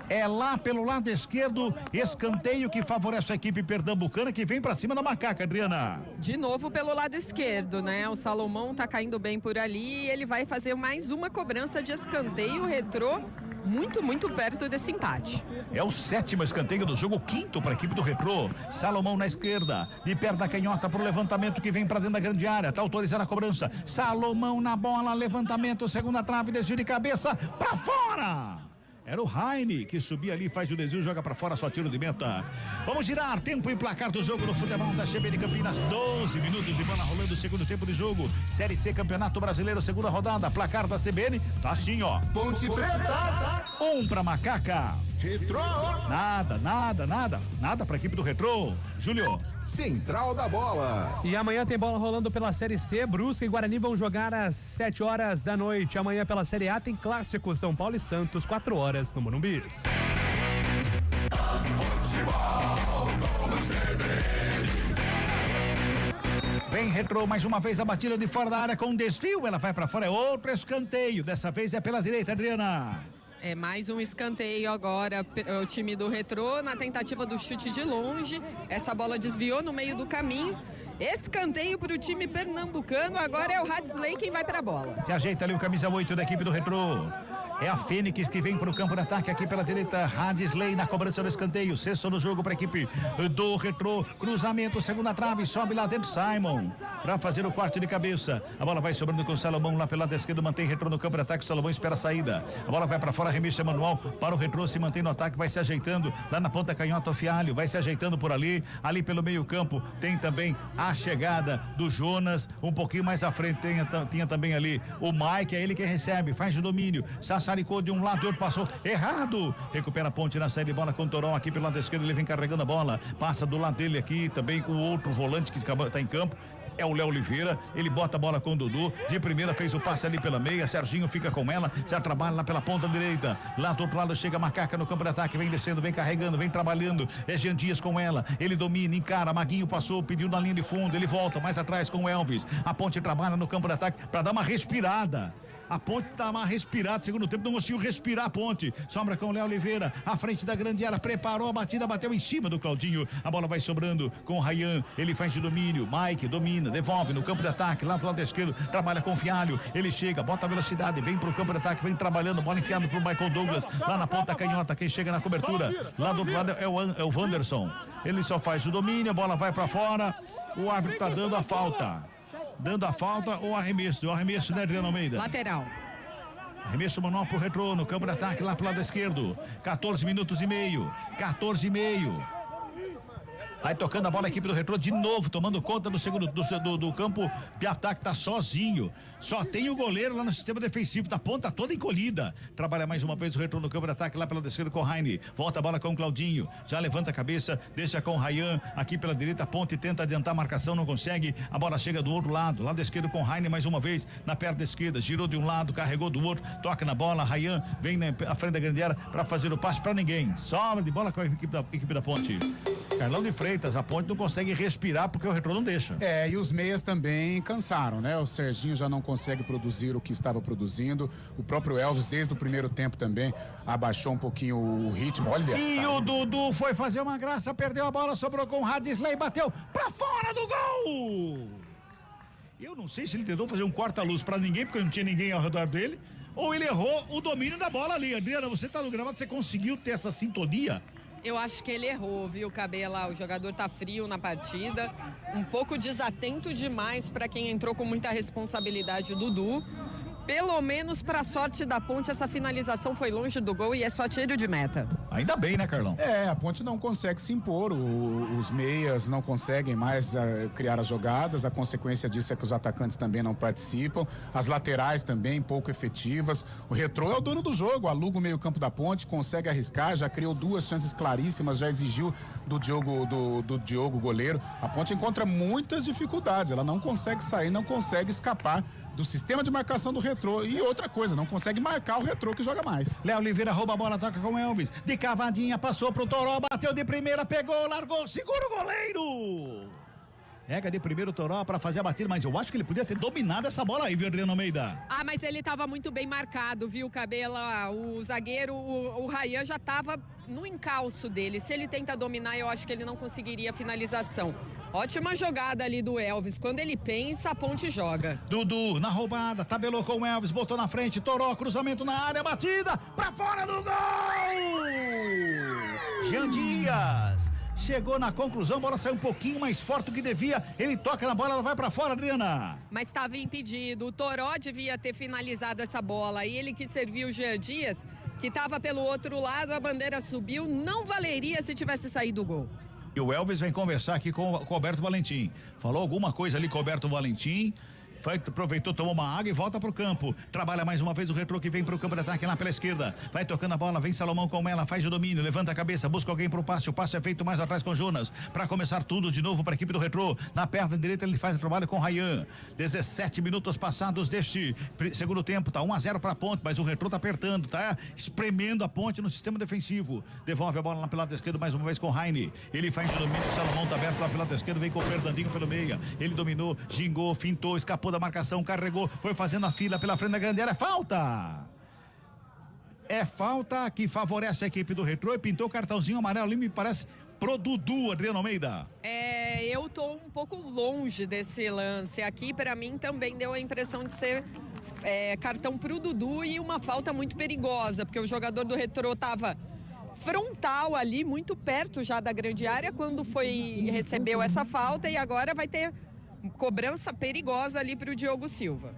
É lá pelo lado esquerdo, escanteio que favorece a equipe pernambucana que vem pra cima da macaca, Adriana. De novo pelo lado esquerdo, né? O Salomão tá caindo bem por ali e ele vai fazer mais uma cobrança de escanteio. O Retrô muito perto desse empate. É o 7º escanteio do jogo, o 5º para a equipe do Retrô. Salomão na esquerda, de perto da canhota pro levantamento que vem para dentro da grande área. Tá autorizando a cobrança. Salomão na bola, levantamento, segunda trave, desvio de cabeça, pra fora! Era o Heine que subia ali, faz o desvio, joga pra fora, só tiro de meta. Vamos girar, tempo e placar do jogo no futebol da CBN Campinas. 12 minutos de bola rolando, segundo tempo de jogo. Série C, Campeonato Brasileiro, segunda rodada. Placar da CBN, tá assim, ó. Ponte Preta. 1 pra Macaca. Retrô. Nada pra equipe do Retrô. Júlio. Central da Bola. E amanhã tem bola rolando pela Série C. Brusque e Guarani vão jogar às 7 horas da noite. Amanhã pela Série A tem clássico São Paulo e Santos, 4 horas no Morumbi. Vem Retrô, mais uma vez a batida de fora da área com um desvio. Ela vai pra fora, é outro escanteio. Dessa vez é pela direita, Adriana. É mais um escanteio agora, o time do Retrô na tentativa do chute de longe. Essa bola desviou no meio do caminho. Escanteio para o time pernambucano. Agora é o Radisley quem vai para a bola. Se ajeita ali o camisa 8 da equipe do Retrô. É a Fênix que vem para o campo de ataque aqui pela direita. Hadisley na cobrança do escanteio. Sexto no jogo para a equipe do Retrô. Cruzamento, segunda trave, sobe lá dentro Simon para fazer o quarto de cabeça. A bola vai sobrando com o Salomão lá pelo lado esquerdo, mantém Retrô no campo de ataque. O Salomão espera a saída. A bola vai para fora, remessa manual para o Retrô, se mantém no ataque, vai se ajeitando lá na ponta canhota. O Fialho vai se ajeitando por ali. Ali pelo meio campo tem também a chegada do Jonas. Um pouquinho mais à frente tinha também ali o Mike, é ele que recebe, faz o domínio. Sassaricou de um lado e outro, passou errado. Recupera a ponte na saída de bola com o Toró aqui pelo lado esquerdo. Ele vem carregando a bola, passa do lado dele aqui também com o outro volante que está em campo. É o Léo Oliveira, ele bota a bola com o Dudu, de primeira fez o passe ali pela meia, Serginho fica com ela, já trabalha lá pela ponta direita, lá do outro lado chega a Macaca no campo de ataque, vem descendo, vem carregando, vem trabalhando, é Jean Dias com ela, ele domina, encara, Maguinho passou, pediu na linha de fundo, ele volta mais atrás com o Elvis, a ponte trabalha no campo de ataque para dar uma respirada. A ponte tá mais respirada, segundo tempo não conseguiu respirar a ponte, sobra com o Léo Oliveira, à frente da grande área, preparou a batida, bateu em cima do Claudinho, a bola vai sobrando com o Rayan, ele faz de domínio, Mike domina, devolve no campo de ataque, lá do lado esquerdo, trabalha com o Fialho, ele chega, bota a velocidade, vem pro campo de ataque, vem trabalhando, bola enfiada pro Michael Douglas, lá na ponta canhota, quem chega na cobertura, lá do outro lado é o Wanderson, ele só faz o domínio, a bola vai pra fora, o árbitro tá dando a falta. Dando a falta ou arremesso? O arremesso, né, Adriano Almeida? Lateral. Arremesso manual pro Retrô, no campo de ataque, lá pro lado esquerdo. 14 minutos e meio. 14 e meio. Vai tocando a bola a equipe do Retrô de novo, tomando conta do segundo do campo de ataque, tá sozinho. Só tem o goleiro lá no sistema defensivo, da ponta toda encolhida. Trabalha mais uma vez o Retrô no campo de ataque, lá pela descida com o Raine. Volta a bola com o Claudinho, já levanta a cabeça, deixa com o Rayan, aqui pela direita, ponte tenta adiantar a marcação, não consegue. A bola chega do outro lado esquerdo com o Raine mais uma vez, na perna esquerda, girou de um lado, carregou do outro, toca na bola, Rayan vem à frente da grande área para fazer o passe para ninguém. Sobra de bola com a equipe da ponte. Carlão de Freitas, a ponte não consegue respirar porque o Retrô não deixa. E os meias também cansaram, né? O Serginho já não consegue produzir o que estava produzindo. O próprio Elvis, desde o primeiro tempo também, abaixou um pouquinho o ritmo. Olha o Dudu foi fazer uma graça, perdeu a bola, sobrou com o Hadisley, bateu pra fora do gol! Eu não sei se ele tentou fazer um corta-luz pra ninguém, porque não tinha ninguém ao redor dele, ou ele errou o domínio da bola ali. Adriana, você tá no gramado, você conseguiu ter essa sintonia? Eu acho que ele errou, viu, Cabela? O jogador tá frio na partida, um pouco desatento demais para quem entrou com muita responsabilidade, o Dudu. Pelo menos para sorte da ponte, essa finalização foi longe do gol e é só tiro de meta. Ainda bem, né, Carlão? A ponte não consegue se impor, os meias não conseguem mais criar as jogadas, a consequência disso é que os atacantes também não participam, as laterais também pouco efetivas. O Retrô é o dono do jogo, aluga o meio campo da ponte, consegue arriscar, já criou 2 chances claríssimas, já exigiu do Diogo goleiro. A ponte encontra muitas dificuldades, ela não consegue sair, não consegue escapar do sistema de marcação do Retrô. E outra coisa, não consegue marcar o Retrô que joga mais. Léo Oliveira rouba a bola, toca com o Elvis. De cavadinha, passou pro Toró, bateu de primeira, pegou, largou, segura o goleiro. Pega de primeiro o Toró pra fazer a batida, mas eu acho que ele podia ter dominado essa bola aí, viu, Adriano Almeida? Mas ele tava muito bem marcado, viu, Cabela? O zagueiro, o Rayan já tava no encalço dele. Se ele tenta dominar, eu acho que ele não conseguiria a finalização. Ótima jogada ali do Elvis. Quando ele pensa, a ponte joga. Dudu na roubada, tabelou com o Elvis, botou na frente, Toró, cruzamento na área, batida, pra fora do gol! Jean Dias chegou na conclusão, a bola saiu um pouquinho mais forte do que devia, ele toca na bola, ela vai pra fora, Adriana. Mas estava impedido, o Toró devia ter finalizado essa bola, e ele que serviu o Jean Dias, que estava pelo outro lado, a bandeira subiu, não valeria se tivesse saído o gol. E o Elvis vem conversar aqui com o Roberto Valentim. Falou alguma coisa ali com o Roberto Valentim. Aproveitou, tomou uma água e volta pro campo. Trabalha mais uma vez o Retrô que vem pro campo de ataque lá pela esquerda. Vai tocando a bola, vem Salomão com ela, faz o domínio, levanta a cabeça, busca alguém pro passe. O passe é feito mais atrás com Jonas. Para começar tudo de novo para a equipe do Retrô. Na perna direita ele faz o trabalho com Rayan. 17 minutos passados deste segundo tempo. Tá 1-0 pra ponte, mas o Retrô tá apertando, tá espremendo a ponte no sistema defensivo. Devolve a bola lá pelo lado esquerdo mais uma vez com Raine. Ele faz o domínio, Salomão tá aberto lá pelo lado esquerdo, vem com o Fernandinho pelo meia. Ele dominou, gingou, fintou, escapou da marcação, carregou, foi fazendo a fila pela frente da grande área, falta! É falta que favorece a equipe do Retrô e pintou o cartãozinho amarelo ali, me parece, pro Dudu, Adriano Almeida. Eu tô um pouco longe desse lance aqui, pra mim também deu a impressão de ser cartão pro Dudu e uma falta muito perigosa, porque o jogador do Retrô estava frontal ali, muito perto já da grande área, quando recebeu essa falta, e agora vai ter cobrança perigosa ali pro Diogo Silva.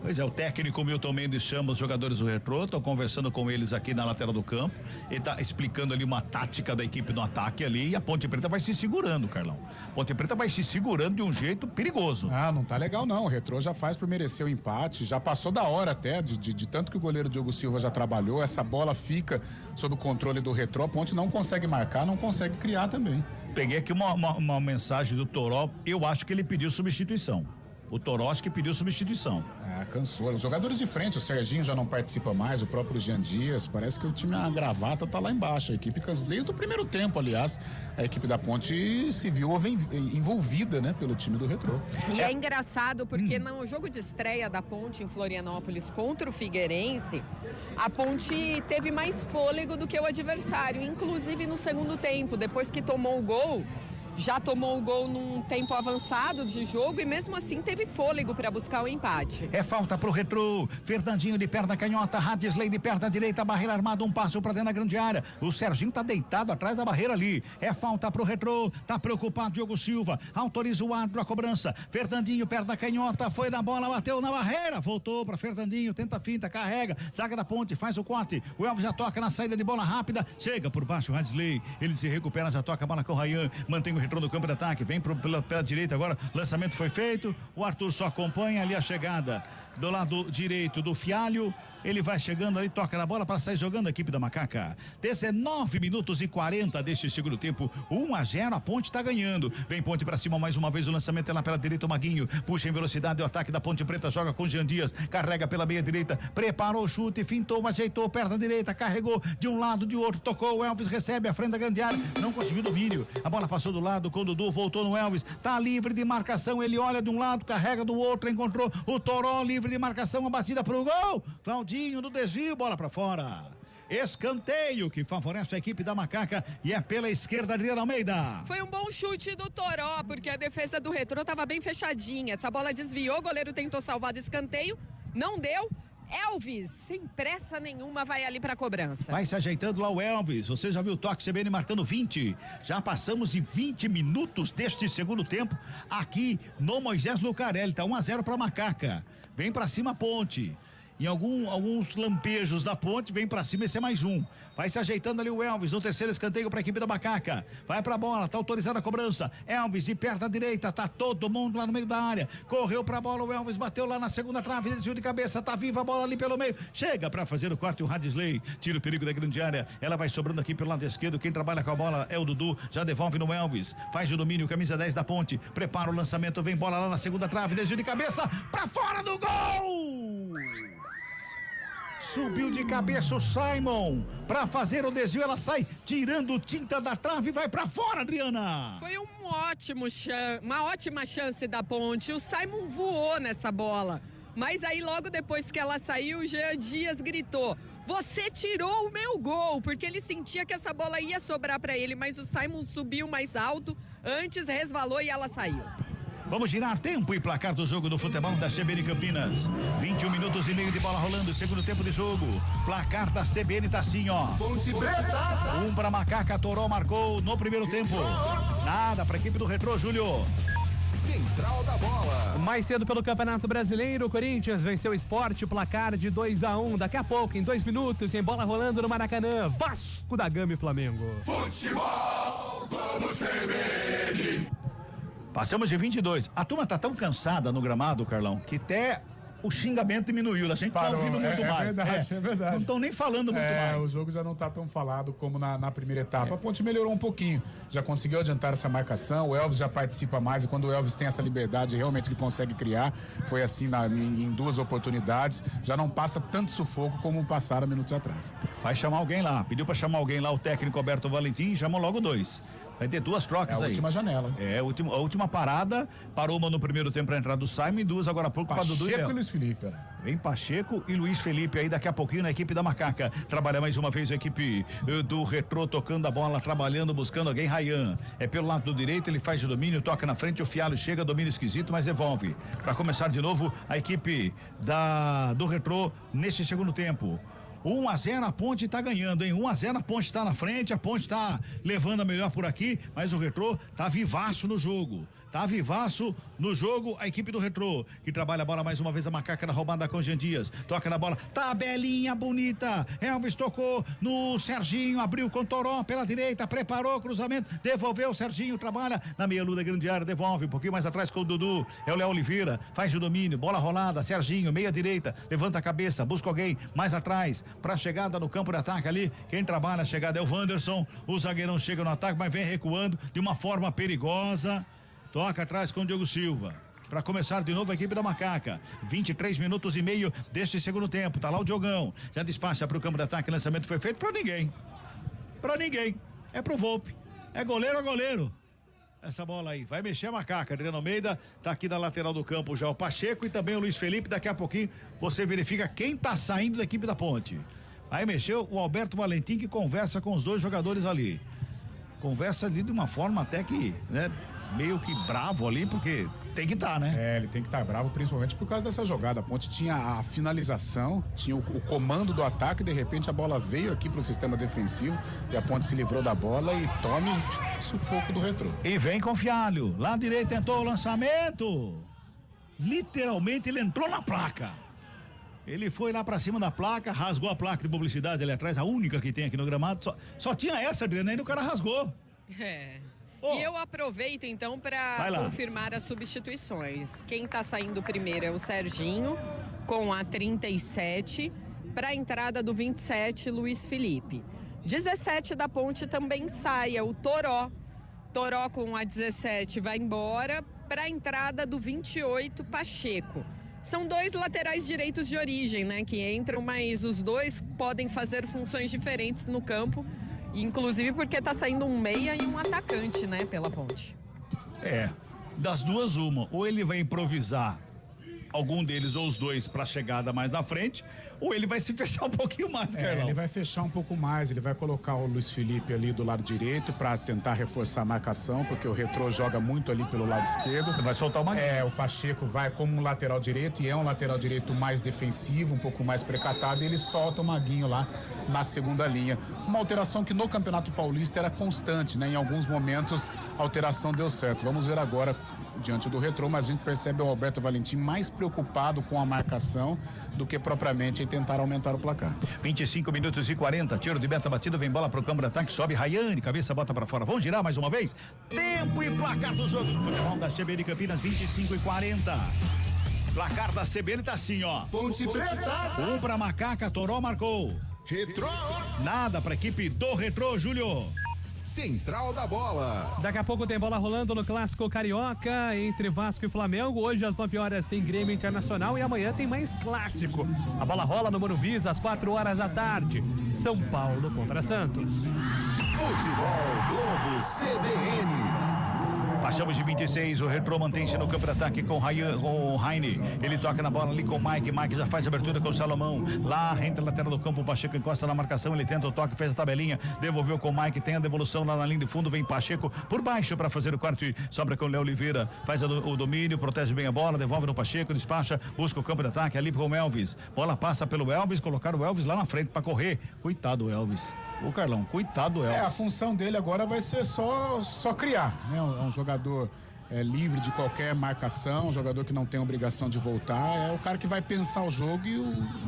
Pois é, o técnico Milton Mendes chama os jogadores do Retrô, estão conversando com eles aqui na lateral do campo, ele está explicando ali uma tática da equipe no ataque ali, e a Ponte Preta vai se segurando, Carlão. Ponte Preta vai se segurando de um jeito perigoso. Não tá legal não, o Retrô já faz por merecer o empate, já passou da hora até, de tanto que o goleiro Diogo Silva já trabalhou, essa bola fica sob o controle do Retrô, a Ponte não consegue marcar, não consegue criar também. Peguei aqui uma mensagem do Toró, eu acho que ele pediu substituição. O Toró acho que pediu substituição. Cansou. Os jogadores de frente, o Serginho já não participa mais, o próprio Jean Dias, parece que o time, a gravata tá lá embaixo. A equipe, desde o primeiro tempo, aliás, a equipe da Ponte se viu envolvida, né, pelo time do Retrô. E é engraçado porque no jogo de estreia da Ponte em Florianópolis contra o Figueirense, a Ponte teve mais fôlego do que o adversário, inclusive no segundo tempo, depois que tomou o gol. Já tomou o gol num tempo avançado de jogo e mesmo assim teve fôlego para buscar o empate. É falta pro Retrô. Fernandinho de perna canhota, Radisley de perna direita, barreira armada, um passo para dentro da grande área. O Serginho tá deitado atrás da barreira ali. É falta pro Retrô. Tá preocupado Diogo Silva. Autoriza o árbitro a cobrança. Fernandinho, perna canhota, foi na bola, bateu na barreira. Voltou para Fernandinho, tenta a finta, carrega. Zaga da Ponte, faz o corte. O Elvis já toca na saída de bola rápida. Chega por baixo o Radisley. Ele se recupera, já toca a bola com o Rayan. Mantém o Retrô no campo de ataque, vem pela direita agora, lançamento foi feito, o Arthur só acompanha ali a chegada do lado direito do Fialho, ele vai chegando ali, toca na bola para sair jogando a equipe da Macaca. 19 minutos e 40 deste segundo tempo, 1-0, a Ponte está ganhando. Vem Ponte para cima mais uma vez, o lançamento é lá pela direita, o Maguinho puxa em velocidade o ataque da Ponte Preta, joga com Jean Dias, carrega pela meia direita, preparou o chute, fintou, ajeitou, perna direita, carregou de um lado, de outro, tocou, o Elvis recebe a frente da grande área, não conseguiu domínio, a bola passou do lado com o Dudu, voltou no Elvis, tá livre de marcação, ele olha de um lado, carrega do outro, encontrou o Toró livre de marcação, a batida pro gol, Claudinho no desvio, bola pra fora. Escanteio que favorece a equipe da Macaca e é pela esquerda, Adriano Almeida. Foi um bom chute do Toró, porque a defesa do Retrô estava bem fechadinha. Essa bola desviou, o goleiro tentou salvar do escanteio, não deu. Elvis, sem pressa nenhuma, vai ali para cobrança. Vai se ajeitando lá o Elvis. Você já viu o toque CBN marcando 20. Já passamos de 20 minutos deste segundo tempo aqui no Moisés Lucarelli. Tá 1-0 para Macaca. Vem para cima a Ponte. Em alguns lampejos da Ponte, vem pra cima, esse é mais um. Vai se ajeitando ali o Elvis, no terceiro escanteio pra equipe da Macaca. Vai pra bola, tá autorizada a cobrança. Elvis de perna direita, tá todo mundo lá no meio da área. Correu pra bola, o Elvis bateu lá na segunda trave, desviou de cabeça, tá viva a bola ali pelo meio. Chega pra fazer o corte, o Radisley tira o perigo da grande área. Ela vai sobrando aqui pelo lado esquerdo. Quem trabalha com a bola é o Dudu, já devolve no Elvis. Faz o domínio, camisa 10 da Ponte. Prepara o lançamento, vem bola lá na segunda trave, desvio de cabeça, pra fora do gol! Subiu de cabeça o Simon para fazer o desvio, ela sai tirando tinta da trave e vai para fora, Adriana. Foi uma ótima chance da Ponte. O Simon voou nessa bola, mas aí logo depois que ela saiu, o Jean Dias gritou: "Você tirou o meu gol", porque ele sentia que essa bola ia sobrar para ele, mas o Simon subiu mais alto, antes resvalou e ela saiu. Vamos girar tempo e placar do jogo do futebol da CBN Campinas. 21 minutos e meio de bola rolando, segundo tempo de jogo. Placar da CBN tá assim, ó. Ponte Preta. 1 para Macaca, Toró marcou no primeiro tempo. Nada para a equipe do Retrô, Júlio. Central da bola. Mais cedo pelo Campeonato Brasileiro, o Corinthians venceu o Sport, placar de 2-1. Daqui a pouco, em 2 minutos, em bola rolando no Maracanã, Vasco da Gama e Flamengo. Futebol do CBN. Passamos de 22. A turma tá tão cansada no gramado, Carlão, que até o xingamento diminuiu. A gente tá ouvindo muito mais. É verdade. Não estão nem falando muito mais. O jogo já não tá tão falado como na primeira etapa. A Ponte melhorou um pouquinho. Já conseguiu adiantar essa marcação. O Elvis já participa mais. E quando o Elvis tem essa liberdade, realmente ele consegue criar. Foi assim em 2 oportunidades. Já não passa tanto sufoco como passaram minutos atrás. Vai chamar alguém lá. Pediu para chamar alguém lá, o técnico Alberto Valentim. Chamou logo 2. Vai ter duas trocas aí. É a última janela. A última parada. Parou uma no primeiro tempo para entrar do Simon e duas agora há pouco para Dudu Pacheco e Luiz Felipe, né? Vem Pacheco e Luiz Felipe aí daqui a pouquinho na equipe da Macaca. Trabalha mais uma vez a equipe do Retrô, tocando a bola, trabalhando, buscando alguém. Ryan é pelo lado do direito, ele faz o domínio, toca na frente, o Fialho chega, domínio esquisito, mas devolve. Para começar de novo a equipe do Retrô neste segundo tempo. 1-0, a Ponte tá ganhando, hein? 1-0, a Ponte tá na frente, a Ponte tá levando a melhor por aqui, mas o Retrô tá vivaço no jogo. Tá vivaço no jogo a equipe do Retrô, que trabalha a bola mais uma vez, a Macaca na roubada com Jean Dias. Toca na bola, tabelinha bonita. Elvis tocou no Serginho, abriu com Toró pela direita, preparou o cruzamento, devolveu o Serginho, trabalha na meia lua da grande área, devolve um pouquinho mais atrás com o Dudu. É o Léo Oliveira, faz o domínio, bola rolada, Serginho, meia direita, levanta a cabeça, busca alguém mais atrás, pra chegada no campo de ataque ali. Quem trabalha a chegada é o Wanderson. O zagueirão chega no ataque, mas vem recuando de uma forma perigosa. Toca atrás com o Diogo Silva. Para começar de novo a equipe da Macaca. 23 minutos e meio deste segundo tempo. Tá lá o Diogão. Já despacha para o campo de ataque. O lançamento foi feito para ninguém. Para ninguém. É pro Volpe. É goleiro a goleiro. Essa bola aí. Vai mexer a Macaca. Adriano Almeida tá aqui na lateral do campo já o Pacheco e também o Luiz Felipe. Daqui a pouquinho você verifica quem tá saindo da equipe da Ponte. Aí mexeu o Alberto Valentim, que conversa com os dois jogadores ali. Conversa ali de uma forma até que, né, meio que bravo ali, porque tem que estar, né? Ele tem que estar bravo, principalmente por causa dessa jogada. A Ponte tinha a finalização, tinha o comando do ataque, de repente a bola veio aqui pro sistema defensivo e a Ponte se livrou da bola e tome sufoco do Retrô. E vem com Fialho, lá direito tentou o lançamento, literalmente ele entrou na placa. Ele foi lá pra cima da placa, rasgou a placa de publicidade ali atrás, a única que tem aqui no gramado, só tinha essa, Adriana, aí o cara rasgou. E eu aproveito então para confirmar as substituições. Quem tá saindo primeiro é o Serginho, com a 37, para a entrada do 27, Luiz Felipe. 17 da Ponte também sai, é o Toró. Toró com a 17 vai embora, para a entrada do 28, Pacheco. São dois laterais direitos de origem, né, que entram, mas os dois podem fazer funções diferentes no campo. Inclusive porque tá saindo um meia e um atacante, né, pela Ponte. Das duas uma, ou ele vai improvisar algum deles ou os dois pra chegada mais na frente, ou ele vai se fechar um pouquinho mais, Carlão. Ele vai fechar um pouco mais, ele vai colocar o Luiz Felipe ali do lado direito pra tentar reforçar a marcação, porque o Retrô joga muito ali pelo lado esquerdo. Vai soltar o Maguinho. O Pacheco vai como um lateral direito e é um lateral direito mais defensivo, um pouco mais precatado, e ele solta o Maguinho lá na segunda linha. Uma alteração que no Campeonato Paulista era constante, né? Em alguns momentos a alteração deu certo. Vamos ver agora diante do Retrô, mas a gente percebe o Alberto Valentim mais preocupado com a marcação do que propriamente em tentar aumentar o placar. 25 minutos e 40, tiro de meta batido, vem bola pro campo de ataque, sobe Rayane, cabeça bota pra fora. Vamos girar mais uma vez? Tempo e placar do jogo. Futebol da CBN Campinas, 25 e 40. Placar da CBN tá assim, ó. Ponte Preta. 1 pra Macaca, Toró marcou. Retrô. Nada pra equipe do Retrô, Júlio. Central da Bola. Daqui a pouco tem bola rolando no Clássico Carioca entre Vasco e Flamengo. Hoje às 9 horas tem Grêmio Internacional e amanhã tem mais clássico. A bola rola no Morumbi às 4 horas da tarde. São Paulo contra Santos. Futebol Globo CBN. Passamos de 26, o Retrô mantém-se no campo de ataque com o Heine. Ele toca na bola ali com o Mike já faz a abertura com o Salomão. Lá, renta a lateral do campo, o Pacheco encosta na marcação, ele tenta o toque, fez a tabelinha, devolveu com o Mike, tem a devolução lá na linha de fundo, vem Pacheco por baixo para fazer o corte, sobra com o Léo Oliveira, faz o domínio, protege bem a bola, devolve no Pacheco, despacha, busca o campo de ataque ali com o Elvis. Bola passa pelo Elvis, colocar o Elvis lá na frente para correr. Coitado do Elvis. Ô Carlão, coitado do Elvis. A função dele agora vai ser só criar, né? É um jogador livre de qualquer marcação, um jogador que não tem obrigação de voltar, é o cara que vai pensar o jogo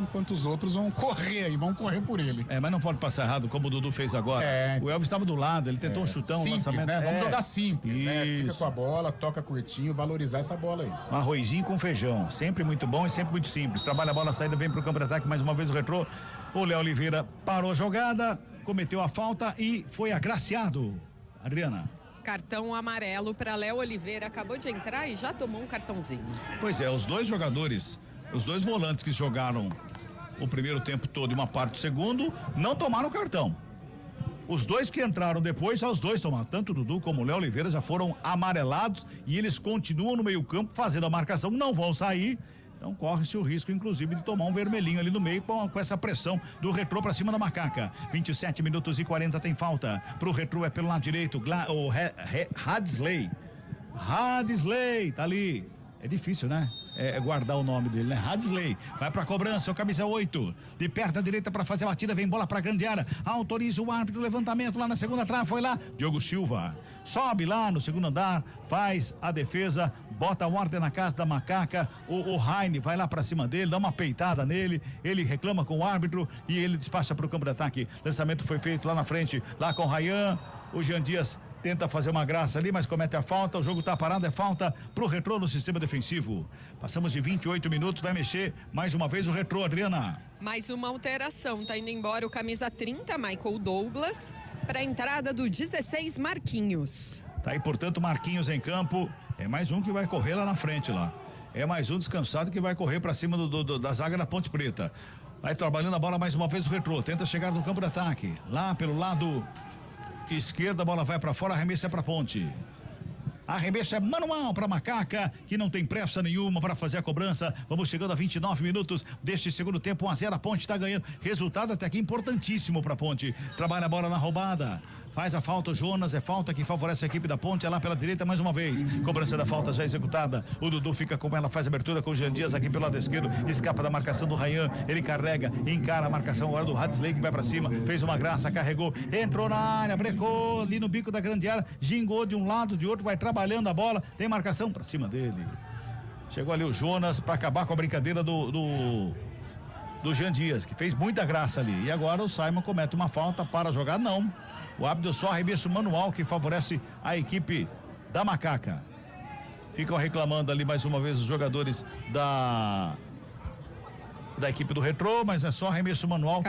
enquanto os outros vão correr e vão correr por ele. Mas não pode passar errado como o Dudu fez agora. O Elvis estava do lado, ele tentou um chutão, simples, lançamento. Né? Vamos jogar simples, né? Fica com a bola, toca curtinho, valorizar essa bola aí. Um arrozinho com feijão, sempre muito bom e sempre muito simples. Trabalha a bola, a saída, vem pro campo de ataque, mais uma vez o Retrô. O Léo Oliveira parou a jogada, cometeu a falta e foi agraciado. Adriana. Cartão amarelo para Léo Oliveira, acabou de entrar e já tomou um cartãozinho. Pois é, os dois jogadores, os dois volantes que jogaram o primeiro tempo todo e uma parte do segundo, não tomaram cartão. Os dois que entraram depois, já os dois tomaram, tanto o Dudu como o Léo Oliveira já foram amarelados e eles continuam no meio-campo fazendo a marcação, não vão sair. Então corre-se o risco, inclusive, de tomar um vermelhinho ali no meio com essa pressão do Retrô pra cima da Macaca. 27 minutos e 40 tem falta. Pro Retrô é pelo lado direito, o Hadsley. Hadsley, tá ali. É difícil, né? Guardar o nome dele, né? Hadsley. Vai pra cobrança, o camisa 8. De perto à direita pra fazer a batida, vem bola pra grande área. Autoriza o árbitro, levantamento lá na segunda trave, foi lá. Diogo Silva. Sobe lá no segundo andar, faz a defesa, bota a ordem na casa da Macaca. O Heine vai lá pra cima dele, dá uma peitada nele. Ele reclama com o árbitro e ele despacha pro campo de ataque. Lançamento foi feito lá na frente, lá com o Rayan. O Jean Dias tenta fazer uma graça ali, mas comete a falta. O jogo tá parado, é falta pro Retrô no sistema defensivo. Passamos de 28 minutos, vai mexer mais uma vez o Retrô, Adriana. Mais uma alteração, tá indo embora o camisa 30, Michael Douglas, para a entrada do 16, Marquinhos. Tá aí, portanto, Marquinhos em campo. É mais um que vai correr lá na frente lá. É mais um descansado que vai correr para cima da zaga da Ponte Preta. Vai trabalhando a bola mais uma vez o Retrô. Tenta chegar no campo de ataque. Lá pelo lado esquerda, a bola vai para fora, arremesso é para Ponte. Arremesso é manual para Macaca, que não tem pressa nenhuma para fazer a cobrança. Vamos chegando a 29 minutos deste segundo tempo. 1-0, a Ponte está ganhando. Resultado até aqui importantíssimo para Ponte. Trabalha a bola na roubada. Faz a falta o Jonas, é falta que favorece a equipe da Ponte, é lá pela direita mais uma vez. Cobrança da falta já executada. O Dudu fica com ela, faz abertura com o Jean Dias aqui pelo lado esquerdo. Escapa da marcação do Rayan, ele carrega, encara a marcação agora do Hadsley que vai pra cima. Fez uma graça, carregou, entrou na área, brecou ali no bico da grande área, gingou de um lado, de outro, vai trabalhando a bola. Tem marcação pra cima dele. Chegou ali o Jonas pra acabar com a brincadeira do Jean Dias, que fez muita graça ali. E agora o Simon comete uma falta para jogar, não. O árbitro só arremesso manual que favorece a equipe da Macaca. Ficam reclamando ali mais uma vez os jogadores da equipe do Retrô, mas é só arremesso manual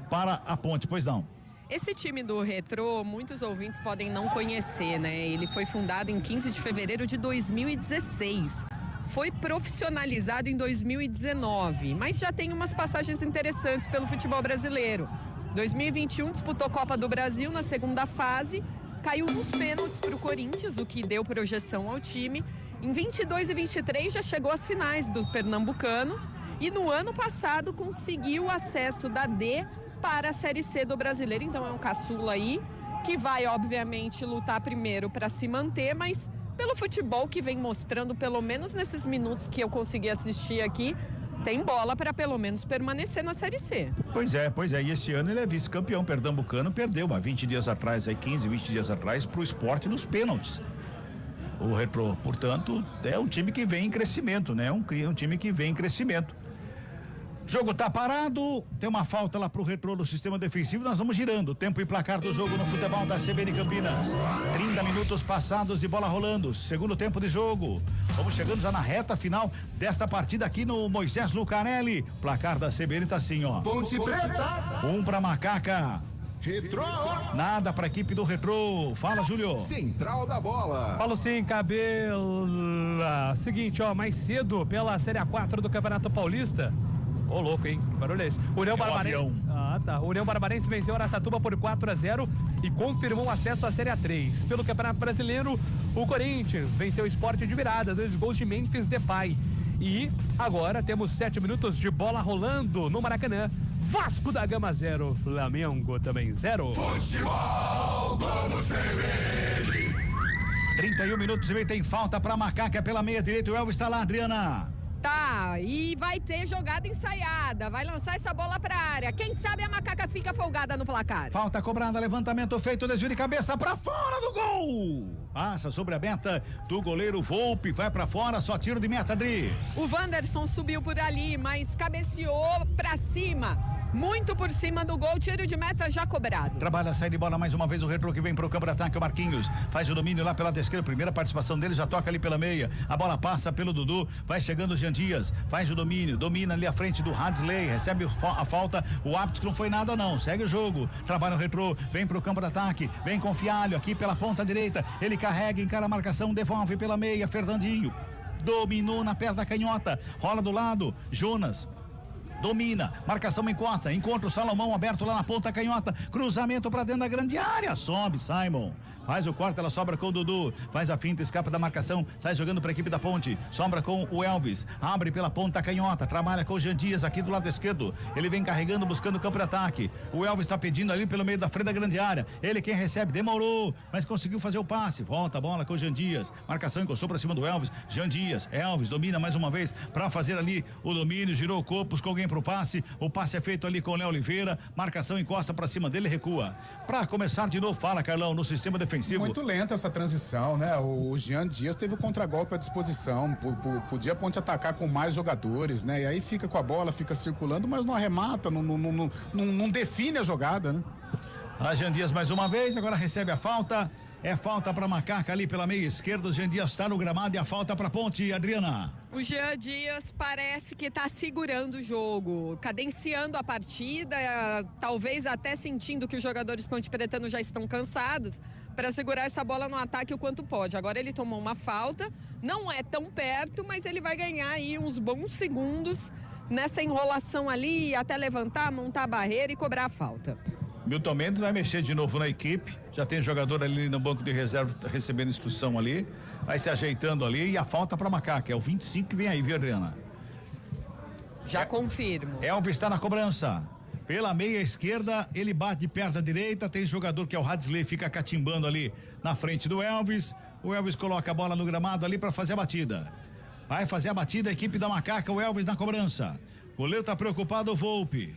para a Ponte, pois não. Esse time do Retrô, muitos ouvintes podem não conhecer, né? Ele foi fundado em 15 de fevereiro de 2016. Foi profissionalizado em 2019, mas já tem umas passagens interessantes pelo futebol brasileiro. 2021 disputou Copa do Brasil na segunda fase, caiu nos pênaltis para o Corinthians, o que deu projeção ao time. Em 22 e 23 já chegou às finais do Pernambucano e no ano passado conseguiu acesso da D para a Série C do Brasileiro. Então é um caçula aí que vai obviamente lutar primeiro para se manter, mas pelo futebol que vem mostrando, pelo menos nesses minutos que eu consegui assistir aqui, tem bola para pelo menos permanecer na Série C. Pois é, e este ano ele é vice-campeão pernambucano, perdeu há 20 dias atrás, 15, 20 dias atrás, pro Sport nos pênaltis. O Retrô, portanto, é um time que vem em crescimento, né? Um time que vem em crescimento. Jogo tá parado, tem uma falta lá pro Retrô do sistema defensivo, nós vamos girando. Tempo e placar do jogo no futebol da CBN Campinas. 30 minutos passados de bola rolando, segundo tempo de jogo. Vamos chegando já na reta final desta partida aqui no Moisés Lucarelli. Placar da CBN tá assim, ó. Ponte Preta. 1 pra Macaca. Retrô. Nada pra equipe do Retrô. Fala, Júlio. Central da bola. Falo sim, Cabela. Seguinte, ó, mais cedo pela Série A4 do Campeonato Paulista. Ô, louco, hein? Que barulho é esse? União Barbarense. União Barbarense venceu Araçatuba por 4-0 e confirmou acesso à Série A3. Pelo Campeonato Brasileiro, o Corinthians venceu o Sport de virada, 2 gols de Memphis Depay. E agora temos 7 minutos de bola rolando no Maracanã. Vasco da Gama 0, Flamengo também 0. Futebol Globo CBN. 31 minutos e meio, tem falta pra Macaca pela meia direita. O Elvis está lá, Adriana. Tá, e vai ter jogada ensaiada, vai lançar essa bola pra área. Quem sabe a Macaca fica folgada no placar. Falta cobrada, levantamento feito, desvio de cabeça pra fora do gol. Passa sobre a meta do goleiro Volpe, vai pra fora, só tiro de meta, Adri. O Wanderson subiu por ali, mas cabeceou pra cima. Muito por cima do gol, tiro de meta já cobrado. Trabalha a saída de bola mais uma vez o Retrô que vem pro campo de ataque, o Marquinhos faz o domínio lá pela esquerda, primeira participação dele, já toca ali pela meia, a bola passa pelo Dudu, vai chegando o Jean Dias, faz o domínio, domina ali à frente do Hadsley, recebe a falta, o árbitro que não foi nada não, segue o jogo, trabalha o Retrô, vem pro campo de ataque, vem com Fialho aqui pela ponta direita, ele carrega, encara a marcação, devolve pela meia, Fernandinho, dominou na perna canhota, rola do lado, Jonas, domina, marcação encosta, encontra o Salomão aberto lá na ponta canhota, cruzamento pra dentro da grande área, sobe Simon. Faz o corte, ela sobra com o Dudu, faz a finta, escapa da marcação, sai jogando para a equipe da Ponte, sobra com o Elvis, abre pela ponta canhota, trabalha com o Jean Dias aqui do lado esquerdo, ele vem carregando, buscando o campo de ataque, o Elvis está pedindo ali pelo meio da frente da grande área, ele quem recebe, demorou, mas conseguiu fazer o passe, volta a bola com o Jean Dias, marcação encostou para cima do Elvis, Jean Dias, Elvis domina mais uma vez para fazer ali o domínio, girou o corpo, buscou alguém para o passe é feito ali com o Léo Oliveira, marcação encosta para cima dele, recua, para começar de novo, fala Carlão, no sistema defensivo. Muito lenta essa transição, né? O Jean Dias teve o contragolpe à disposição, podia a Ponte atacar com mais jogadores, né? E aí fica com a bola, fica circulando, mas não arremata, não define a jogada, né? A Jean Dias mais uma vez, agora recebe a falta, é falta para Macaca ali pela meia esquerda, o Jean Dias está no gramado e a falta para Ponte, Adriana. O Jean Dias parece que está segurando o jogo, cadenciando a partida, talvez até sentindo que os jogadores ponte-pretanos já estão cansados para segurar essa bola no ataque o quanto pode. Agora ele tomou uma falta, não é tão perto, mas ele vai ganhar aí uns bons segundos nessa enrolação ali, até levantar, montar a barreira e cobrar a falta. Milton Mendes vai mexer de novo na equipe, já tem jogador ali no banco de reserva recebendo instrução ali, vai se ajeitando ali e a falta para Macaca, é o 25 que vem aí, viu, Adriana? Já confirmo. Elvis está na cobrança. Pela meia esquerda, ele bate de perna direita, tem jogador que é o Hadsley, fica catimbando ali na frente do Elvis. O Elvis coloca a bola no gramado ali para fazer a batida. Vai fazer a batida a equipe da Macaca, o Elvis na cobrança. O goleiro tá preocupado, o Volpe.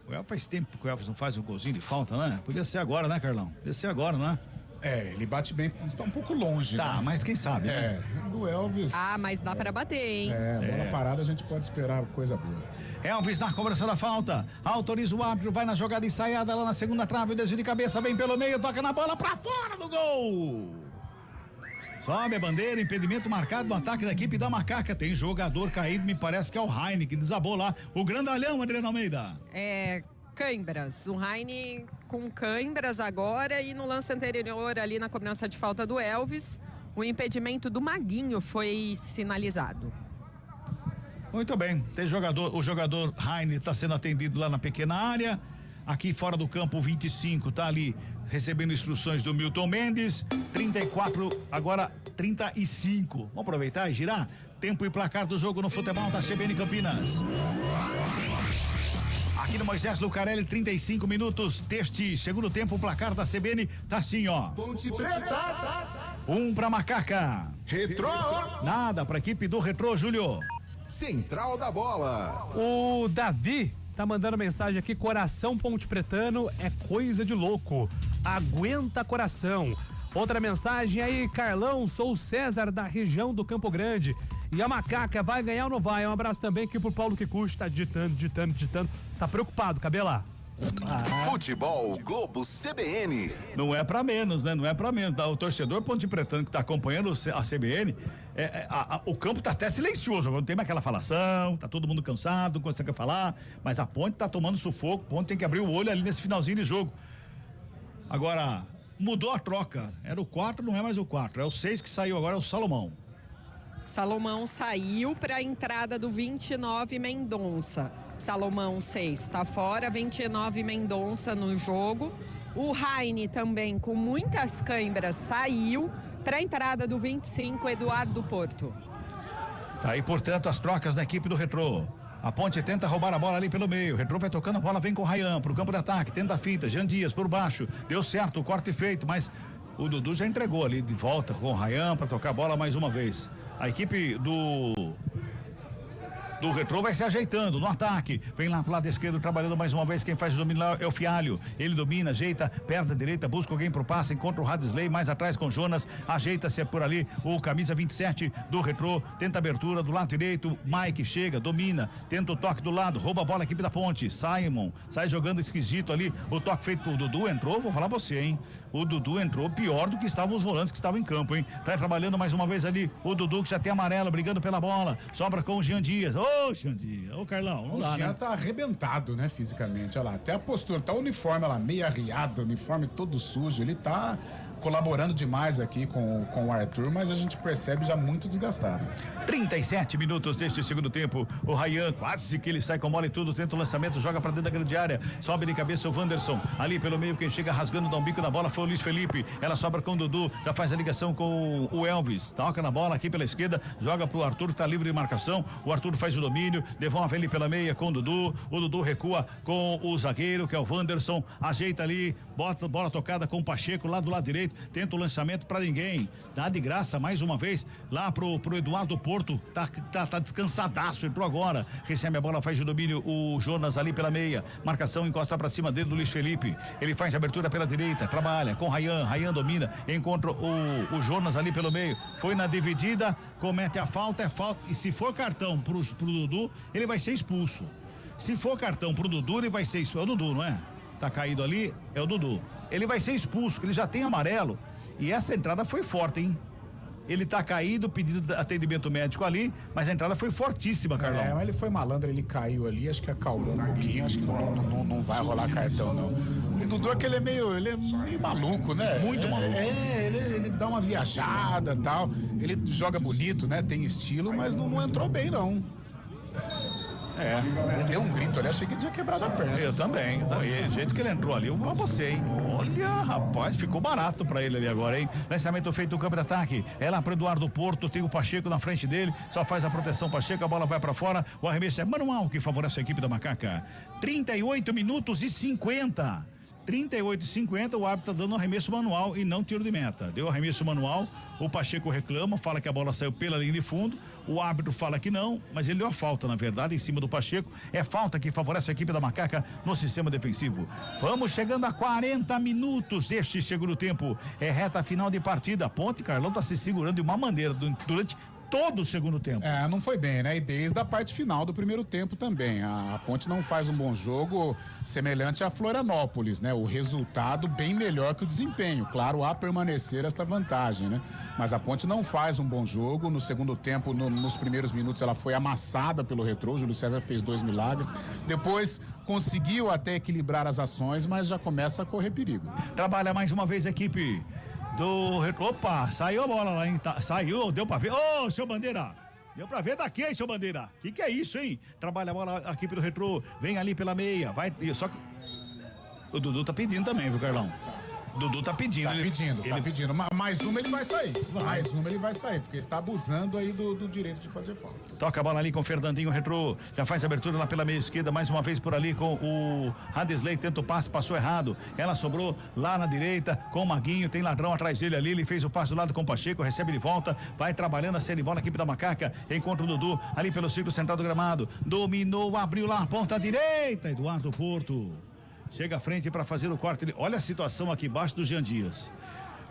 O Elvis faz tempo que o Elvis não faz um golzinho de falta, né? Podia ser agora, né, Carlão? Podia ser agora, né? É, ele bate bem, tá um pouco longe. Tá, né? Mas quem sabe, né? Do Elvis. Ah, mas dá para bater, hein? Bola parada a gente pode esperar coisa boa. Elvis na cobrança da falta, autoriza o árbitro, vai na jogada ensaiada lá na segunda trave, o desvio de cabeça, vem pelo meio, toca na bola pra fora do gol. Sobe a bandeira, impedimento marcado no ataque da equipe da Macaca, tem jogador caído, me parece que é o Heine, que desabou lá, o grandalhão, Adriano Almeida. Cãibras, o Heine com cãibras agora e no lance anterior ali na cobrança de falta do Elvis, o impedimento do Maguinho foi sinalizado. Muito bem, tem jogador, o jogador Heine está sendo atendido lá na pequena área, aqui fora do campo 25 tá ali recebendo instruções do Milton Mendes, 34, agora 35, vamos aproveitar e girar, tempo e placar do jogo no futebol da CBN Campinas. Aqui no Moisés Lucarelli, 35 minutos deste segundo tempo, o placar da CBN tá assim, ó. Ponte Preta. 1 pra Macaca. Retrô. Nada pra equipe do Retrô, Júlio. Central da bola. O Davi tá mandando mensagem aqui, coração ponte pretano é coisa de louco. Aguenta coração. Outra mensagem aí, Carlão, sou o César da região do Campo Grande. E a Macaca vai ganhar ou não vai? Um abraço também aqui pro Paulo Kikuchi, tá ditando. Tá preocupado, Cabela? Futebol Globo CBN. Não é pra menos, né? Não é pra menos. O torcedor ponte pretano que tá acompanhando a CBN, o campo tá até silencioso, não tem mais aquela falação, tá todo mundo cansado, não consegue falar, mas a Ponte tá tomando sufoco, a Ponte tem que abrir o olho ali nesse finalzinho de jogo. Agora, mudou a troca, era o 4, não é mais o 4, é o 6 que saiu agora, é o Salomão. Salomão saiu para a entrada do 29 Mendonça. Salomão 6 está fora, 29 Mendonça no jogo. O Heine também com muitas câimbras saiu para a entrada do 25 Eduardo Porto. Tá aí, portanto, as trocas da equipe do Retrô. A Ponte tenta roubar a bola ali pelo meio. O Retrô vai tocando a bola, vem com o Rayan pro campo de ataque, tenta a fita, Jean Dias por baixo. Deu certo, o corte feito, mas o Dudu já entregou ali de volta com o Rayan para tocar a bola mais uma vez. A equipe do Retrô vai se ajeitando no ataque, vem lá pro lado esquerdo trabalhando mais uma vez, quem faz o domínio lá é o Fialho, ele domina, ajeita, perna direita, busca alguém pro passe, encontra o Hadsley mais atrás com o Jonas, ajeita-se por ali o camisa 27 do Retrô, tenta abertura do lado direito, Mike chega, domina, tenta o toque do lado, rouba a bola a equipe da Ponte, Simon, sai jogando esquisito ali, o toque feito pro Dudu, entrou, vou falar pra você, hein, o Dudu entrou pior do que estavam os volantes que estavam em campo, hein, tá trabalhando mais uma vez ali, o Dudu que já tem amarelo, brigando pela bola, sobra com o Jean Dias, Ô, Xandinha, ô, Carlão, não o dá, Jean né? tá arrebentado, né, fisicamente, olha lá. Até a postura, tá o uniforme lá, meio arriado, uniforme todo sujo. Ele tá colaborando demais aqui com o Arthur, mas a gente percebe já muito desgastado. 37 minutos deste segundo tempo. O Ryan, quase que ele sai com bola e tudo, tenta o lançamento, joga pra dentro da grande área. Sobe de cabeça o Wanderson. Ali pelo meio, quem chega rasgando, dá um bico na bola foi o Luiz Felipe. Ela sobra com o Dudu, já faz a ligação com o Elvis. Toca na bola aqui pela esquerda, joga pro Arthur, que tá livre de marcação. O Arthur faz o domínio, devolve ele pela meia com o Dudu. O Dudu recua com o zagueiro, que é o Wanderson. Ajeita ali, bota bola tocada com o Pacheco lá do lado direito. Tenta o lançamento pra ninguém. Dá de graça mais uma vez lá pro Eduardo Porto. Tá descansadaço, entrou agora. Recebe a bola, faz o domínio o Jonas ali pela meia. Marcação, encosta pra cima dele do Luiz Felipe. Ele faz a abertura pela direita, trabalha com Ryan domina, encontra o Jonas ali pelo meio. Foi na dividida, comete a falta, é falta. E se for cartão pro Dudu, ele vai ser expulso. Se for cartão pro Dudu, ele vai ser expulso. É o Dudu, não é? Tá caído ali, é o Dudu. Ele vai ser expulso, ele já tem amarelo. E essa entrada foi forte, hein? Ele tá caído, pedindo atendimento médico ali, mas a entrada foi fortíssima, Carlão. Mas ele foi malandro, ele caiu ali, acho que acalmou um pouquinho, acho que não vai rolar cartão, não. O Dudu é que ele é meio maluco, né? Muito maluco. Ele dá uma viajada e tal, ele joga bonito, né? Tem estilo, mas não entrou bem, não. Ele deu um grito ali, achei que ele tinha quebrado a perna. Eu também. O jeito que ele entrou ali, eu você, hein? Olha, rapaz, ficou barato pra ele ali agora, hein? Lançamento feito no campo de ataque. É lá pro Eduardo Porto, tem o Pacheco na frente dele, só faz a proteção Pacheco, a bola vai pra fora. O arremesso é manual que favorece a equipe da Macaca. 38 minutos e 50. 38 e 50, o árbitro tá dando um arremesso manual e não tiro de meta. Deu arremesso manual, o Pacheco reclama, fala que a bola saiu pela linha de fundo, o árbitro fala que não, mas ele deu a falta, na verdade, em cima do Pacheco. É falta que favorece a equipe da Macaca no sistema defensivo. Vamos chegando a 40 minutos deste segundo tempo. É reta final de partida. A Ponte, Carlão, tá se segurando de uma maneira durante todo o segundo tempo. Não foi bem, né? E desde a parte final do primeiro tempo também. A Ponte não faz um bom jogo semelhante a Florianópolis, né? O resultado bem melhor que o desempenho. Claro, há permanecer esta vantagem, né? Mas a Ponte não faz um bom jogo. No segundo tempo, nos primeiros minutos, ela foi amassada pelo Retrô. O Júlio César fez 2 milagres. Depois conseguiu até equilibrar as ações, mas já começa a correr perigo. Trabalha mais uma vez a equipe do Retrô. Opa, saiu a bola lá, hein? Saiu, deu pra ver. Ô, seu Bandeira! Deu pra ver daqui, hein, seu Bandeira? Que é isso, hein? Trabalha a bola a equipe do Retrô, vem ali pela meia, vai, só que o Dudu tá pedindo também, viu, Carlão? Dudu tá pedindo. Tá pedindo. Mais uma ele vai sair. Mais uma ele vai sair, porque está abusando aí do direito de fazer faltas. Toca a bola ali com o Fernandinho Retrô. Já faz a abertura lá pela meia esquerda, mais uma vez por ali com o Radesley. Tenta o passe, passou errado. Ela sobrou lá na direita com o Maguinho. Tem ladrão atrás dele ali. Ele fez o passe do lado com o Pacheco, recebe de volta. Vai trabalhando a série de bola, a equipe da Macaca. Encontra o Dudu ali pelo círculo central do gramado. Dominou, abriu lá a ponta direita. Eduardo Porto chega à frente para fazer o corte. Olha a situação aqui embaixo do Jean Dias.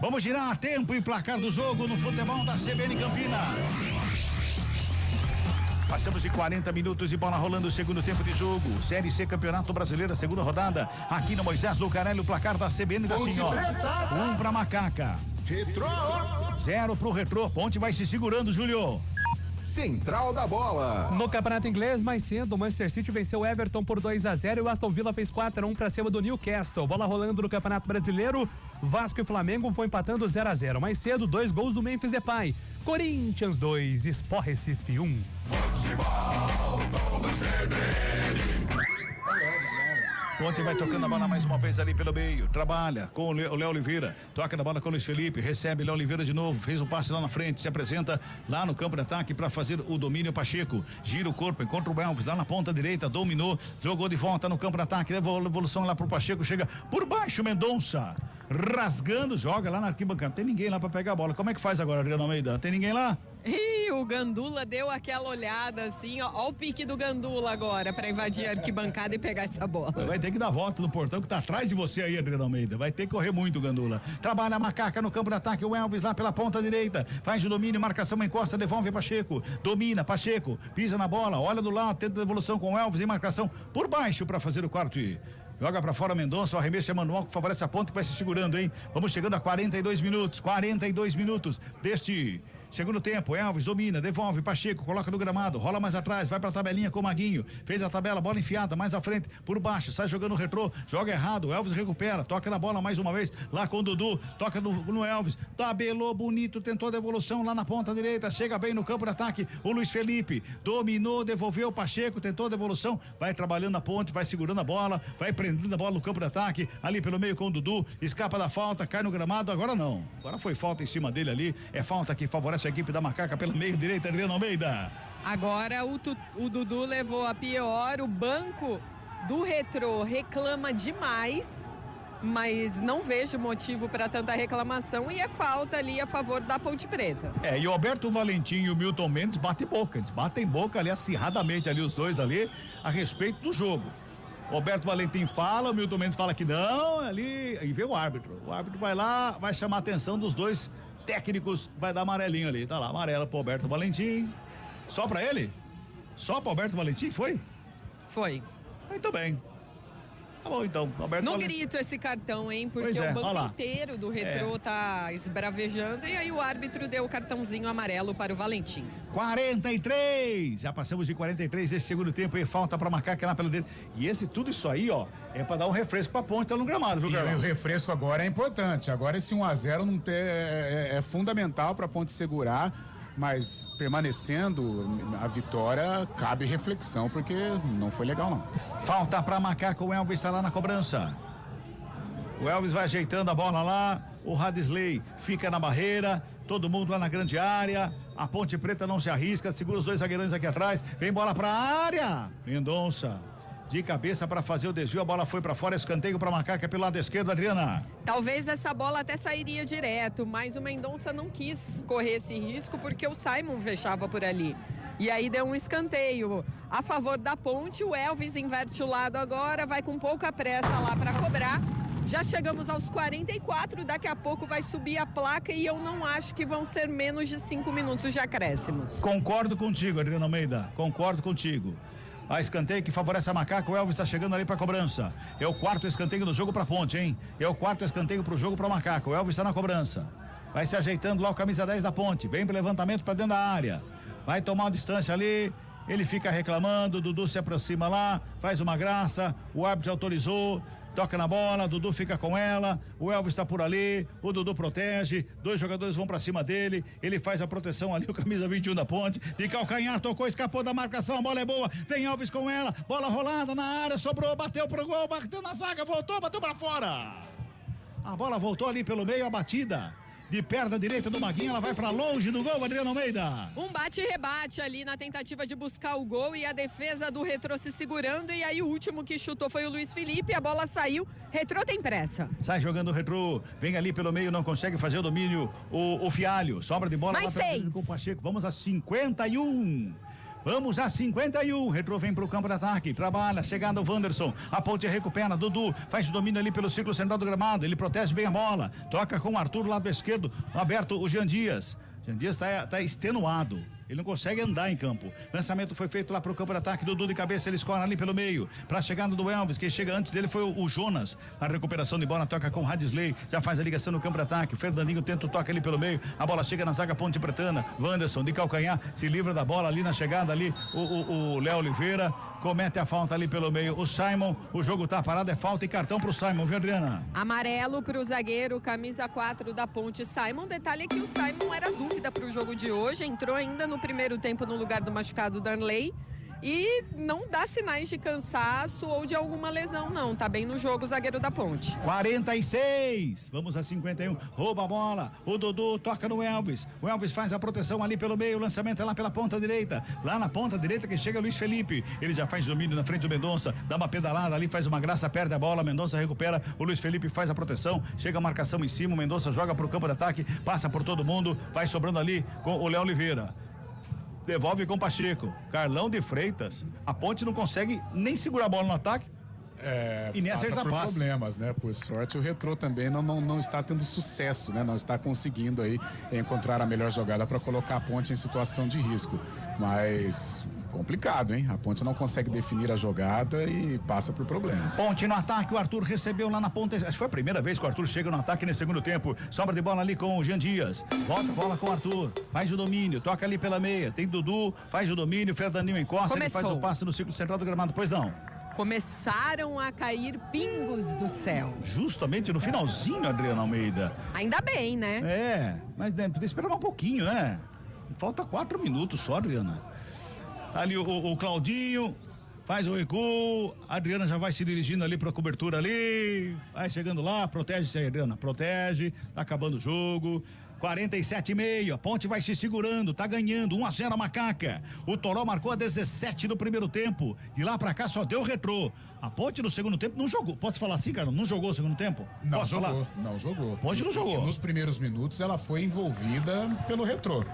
Vamos girar tempo e placar do jogo no futebol da CBN Campinas. Passamos de 40 minutos e bola rolando o segundo tempo de jogo. Série C Campeonato Brasileiro, segunda rodada. Aqui no Moisés Lucarelli, o placar da CBN da senhora. 1 pra Macaca. Retrô. 0 pro Retrô. Ponte vai se segurando, Júlio. Central da Bola. No Campeonato Inglês, mais cedo, o Manchester City venceu o Everton por 2-0 e o Aston Villa fez 4-1 pra cima do Newcastle. Bola rolando no Campeonato Brasileiro, Vasco e Flamengo foi empatando 0-0. Mais cedo, 2 gols do Memphis Depay. Corinthians 2, Sport Recife 1. Ponte vai tocando a bola mais uma vez ali pelo meio. Trabalha com o Léo Oliveira. Toca na bola com o Luiz Felipe. Recebe Léo Oliveira de novo. Fez o passe lá na frente. Se apresenta lá no campo de ataque para fazer o domínio. Pacheco gira o corpo. Encontra o Elvis lá na ponta direita. Dominou. Jogou de volta no campo de ataque. Levou a evolução lá pro Pacheco. Chega por baixo. Mendonça rasgando. Joga lá na arquibancada. Tem ninguém lá para pegar a bola. Como é que faz agora, Adriano Almeida? Tem ninguém lá? E o Gandula deu aquela olhada assim, ó o pique do Gandula agora para invadir a arquibancada e pegar essa bola. Vai ter que dar volta no portão que tá atrás de você aí, Adriano Almeida. Vai ter que correr muito, Gandula. Trabalha a Macaca no campo de ataque, o Elvis lá pela ponta direita. Faz o domínio, marcação, encosta, devolve Pacheco. Domina, Pacheco, pisa na bola, olha do lado, tenta devolução com o Elvis em marcação por baixo para fazer o quarto. Joga pra fora Mendonça, o arremesso é manual que favorece a ponta que vai se segurando, hein? Vamos chegando a 42 minutos deste Segundo tempo, Elvis domina, devolve, Pacheco, coloca no gramado, rola mais atrás, vai pra tabelinha com o Maguinho, fez a tabela, bola enfiada, mais à frente, por baixo, sai jogando retrô, joga errado, Elvis recupera, toca na bola mais uma vez, lá com o Dudu, toca no Elvis, tabelou bonito, tentou a devolução lá na ponta direita, chega bem no campo de ataque, o Luiz Felipe, dominou, devolveu o Pacheco, tentou a devolução, vai trabalhando na ponte, vai segurando a bola, vai prendendo a bola no campo de ataque, ali pelo meio com o Dudu, escapa da falta, cai no gramado, agora não, agora foi falta em cima dele ali, é falta que favorece a equipe da Macaca pelo meio direito, Adriano Almeida. Agora o Dudu levou a pior, o banco do Retrô reclama demais, mas não vejo motivo para tanta reclamação e é falta ali a favor da Ponte Preta. E o Alberto Valentim e o Milton Mendes batem boca, eles batem boca ali acirradamente ali os dois ali a respeito do jogo. O Alberto Valentim fala, o Milton Mendes fala que não, ali, e vê o árbitro vai lá, vai chamar a atenção dos dois técnicos, vai dar amarelinho ali, tá lá, amarela pro Alberto Valentim. Só pra ele? Só pro Alberto Valentim, foi? Foi. Muito bem. Tá bom, então. Alberto no Valentim. Grito esse cartão, hein? Porque o banco inteiro do Retrô tá esbravejando e aí o árbitro deu o cartãozinho amarelo para o Valentim. 43! Já passamos de 43 esse segundo tempo e falta pra marcar aquela pela dele. E tudo isso aí, ó, é pra dar um refresco pra Ponte, tá no gramado, viu, Carlão? E o refresco agora é importante. Agora esse 1-0 não é fundamental pra Ponte segurar. Mas permanecendo a vitória, cabe reflexão, porque não foi legal não. Falta pra Macaco, o Elvis está lá na cobrança. O Elvis vai ajeitando a bola lá, o Radisley fica na barreira, todo mundo lá na grande área, a Ponte Preta não se arrisca, segura os dois zagueirões aqui atrás, vem bola pra área, Mendonça. De cabeça para fazer o desvio, a bola foi para fora, escanteio para Macaca pelo lado esquerdo, Adriana. Talvez essa bola até sairia direto, mas o Mendonça não quis correr esse risco porque o Simon fechava por ali. E aí deu um escanteio a favor da Ponte, o Elvis inverte o lado agora, vai com pouca pressa lá para cobrar. Já chegamos aos 44, daqui a pouco vai subir a placa e eu não acho que vão ser menos de 5 minutos de acréscimos. Concordo contigo, Adriana Almeida, concordo contigo. A escanteio que favorece a Macaca, o Elvis está chegando ali para cobrança. É o quarto escanteio do jogo para Ponte, hein? É o quarto escanteio pro jogo para Macaca. O Elvis está na cobrança. Vai se ajeitando lá o camisa 10 da Ponte. Vem pro levantamento para dentro da área. Vai tomar uma distância ali. Ele fica reclamando, o Dudu se aproxima lá, faz uma graça, o árbitro autorizou. Toca na bola, Dudu fica com ela, o Elvis está por ali, o Dudu protege, dois jogadores vão pra cima dele, ele faz a proteção ali, o camisa 21 da Ponte, de calcanhar, tocou, escapou da marcação, a bola é boa, vem Elvis com ela, bola rolada na área, sobrou, bateu pro gol, bateu na zaga, voltou, bateu pra fora. A bola voltou ali pelo meio, a batida. De perna direita do Maguinho, ela vai pra longe do gol, Adriano Almeida. Um bate e rebate ali na tentativa de buscar o gol e a defesa do Retrô se segurando e aí o último que chutou foi o Luiz Felipe, a bola saiu, Retrô tem pressa. Sai jogando o Retrô, vem ali pelo meio, não consegue fazer o domínio, o Fialho, sobra de bola. Mais 6. Com o Pacheco, vamos a 51. Vamos a 51, Retrô vem pro campo de ataque, trabalha, chegada o Wanderson, a Ponte recupera, Dudu faz o domínio ali pelo círculo central do gramado, ele protege bem a bola, toca com o Arthur, lado esquerdo, aberto o Jean Dias tá extenuado, ele não consegue andar em campo. Lançamento foi feito lá pro campo de ataque, Dudu de cabeça, ele escorre ali pelo meio, pra chegada do Elvis, quem chega antes dele foi o Jonas, na recuperação de bola, toca com o Radisley, já faz a ligação no campo de ataque, o Fernandinho tenta o toque ali pelo meio, a bola chega na zaga Ponte Pretana, Wanderson de calcanhar, se livra da bola ali na chegada ali, o Léo Oliveira, comete a falta ali pelo meio, o Simon, o jogo tá parado, é falta e cartão pro Simon, viu, Adriana? Amarelo pro zagueiro, camisa 4 da Ponte, Simon, detalhe é que o Simon era dúvida pro jogo de hoje, entrou ainda no primeiro tempo no lugar do machucado Darley e não dá sinais de cansaço ou de alguma lesão não, tá bem no jogo o zagueiro da Ponte. 46, vamos a 51, rouba a bola, o Dudu toca no Elvis, o Elvis faz a proteção ali pelo meio, o lançamento é lá pela ponta direita, lá na ponta direita que chega Luiz Felipe, ele já faz domínio na frente do Mendonça, dá uma pedalada ali, faz uma graça, perde a bola, Mendonça recupera, o Luiz Felipe faz a proteção, chega a marcação em cima, o Mendonça joga pro campo de ataque, passa por todo mundo, vai sobrando ali com o Léo Oliveira. Devolve com o Pacheco, Carlão de Freitas, a Ponte não consegue nem segurar a bola no ataque e nem acertar passe. Problemas, né? Por sorte o Retrô também não está tendo sucesso, né? Não está conseguindo aí encontrar a melhor jogada para colocar a Ponte em situação de risco, mas Complicado, hein? A Ponte não consegue definir a jogada e passa por problemas. Ponte no ataque, o Arthur recebeu lá na ponta. Acho que foi a primeira vez que o Arthur chega no ataque nesse segundo tempo. Sobra de bola ali com o Jean Dias. Volta a bola com o Arthur. Faz o domínio, toca ali pela meia. Tem Dudu, faz o domínio, Fernandinho encosta, ele faz o passe no círculo central do gramado. Pois não. Começaram a cair pingos do céu. Justamente no finalzinho, Adriana Almeida. Ainda bem, né? É, mas né, podia esperar um pouquinho, né? Falta 4 minutos só, Adriana. Ali o Claudinho faz o recuo, a Adriana já vai se dirigindo ali pra cobertura ali, vai chegando lá, protege-se aí, Adriana, protege, tá acabando o jogo. 47,5, a Ponte vai se segurando, tá ganhando, 1-0 a Macaca. O Toró marcou a 17 no primeiro tempo, de lá pra cá só deu Retrô. A Ponte no segundo tempo não jogou, posso falar assim, cara, não jogou o segundo tempo? Não Posso jogou, falar? não jogou. Ponte não jogou. Nos primeiros minutos ela foi envolvida pelo Retrô.